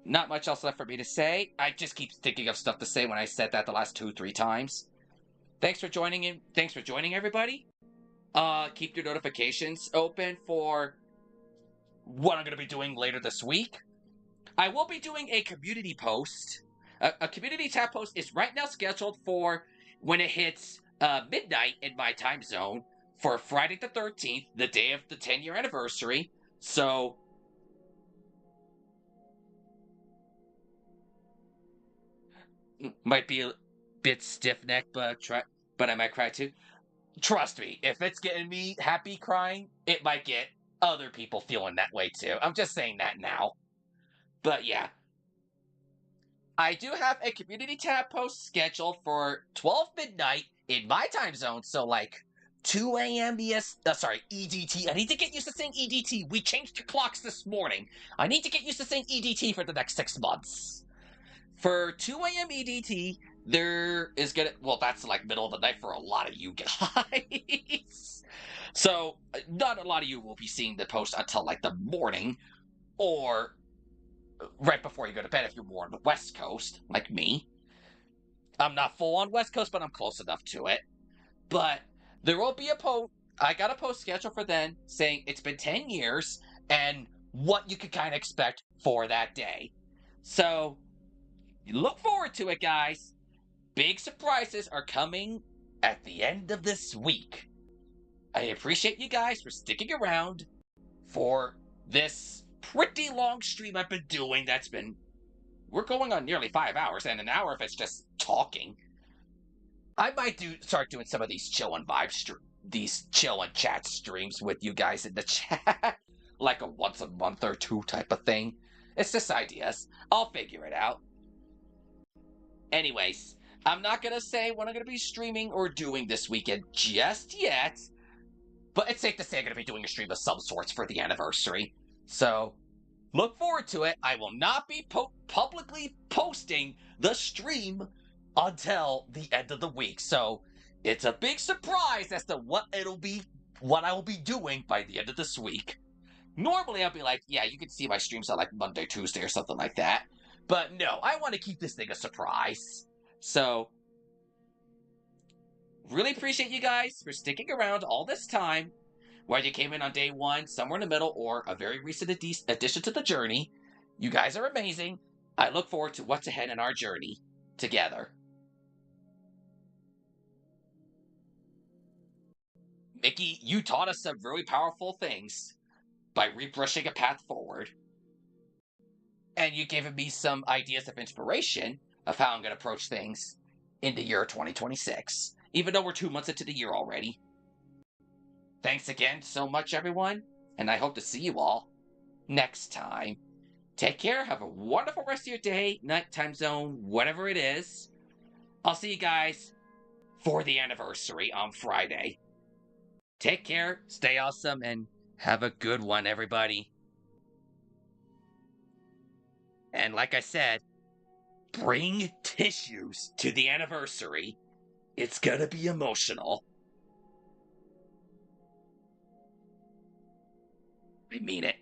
not much else left for me to say. I just keep thinking of stuff to say when I said that the last 2-3 times. Thanks for joining in. Thanks for joining, everybody. Keep your notifications open for what I'm going to be doing later this week. I will be doing a community post. A community tab post is right now scheduled for when it hits midnight in my time zone for Friday the 13th, the day of the 10-year anniversary. So might be a bit stiff-necked, but I might cry too. Trust me, if it's getting me happy crying, it might get other people feeling that way too. I'm just saying that now. But yeah. I do have a community tab post scheduled for 12 midnight in my time zone, so like 2 a.m. EDT. I need to get used to saying EDT. We changed your clocks this morning. I need to get used to saying EDT for the next 6 months. For 2 a.m. EDT, there is gonna, well, that's like middle of the night for a lot of you guys. So, not a lot of you will be seeing the post until like the morning, or right before you go to bed if you're more on the West Coast, like me. I'm not full on West Coast, but I'm close enough to it. But there will be a post, I got a post scheduled for then saying it's been 10 years and what you could kind of expect for that day. So, look forward to it, guys. Big surprises are coming at the end of this week. I appreciate you guys for sticking around for this pretty long stream I've been doing. We're going on nearly 5 hours, and an hour if it's just talking. I might start doing some of these chill and these chill and chat streams with you guys in the chat, like a once a month or two type of thing. It's just ideas. I'll figure it out. Anyways, I'm not going to say what I'm going to be streaming or doing this weekend just yet, but it's safe to say I'm going to be doing a stream of some sorts for the anniversary. So, look forward to it. I will not be publicly posting the stream until the end of the week. So, it's a big surprise as to what I will be doing by the end of this week. Normally, I'll be like, yeah, you can see my streams on like Monday, Tuesday, or something like that. But no, I want to keep this thing a surprise. So, really appreciate you guys for sticking around all this time. Whether you came in on day one, somewhere in the middle, or a very recent addition to the journey, you guys are amazing. I look forward to what's ahead in our journey together. Mickey, you taught us some really powerful things by rebrushing a path forward. And you gave me some ideas of inspiration of how I'm going to approach things in the year 2026, even though we're 2 months into the year already. Thanks again so much, everyone, and I hope to see you all next time. Take care, have a wonderful rest of your day, night, time zone, whatever it is. I'll see you guys for the anniversary on Friday. Take care, stay awesome, and have a good one, everybody. And like I said, bring tissues to the anniversary. It's gonna be emotional. I mean it.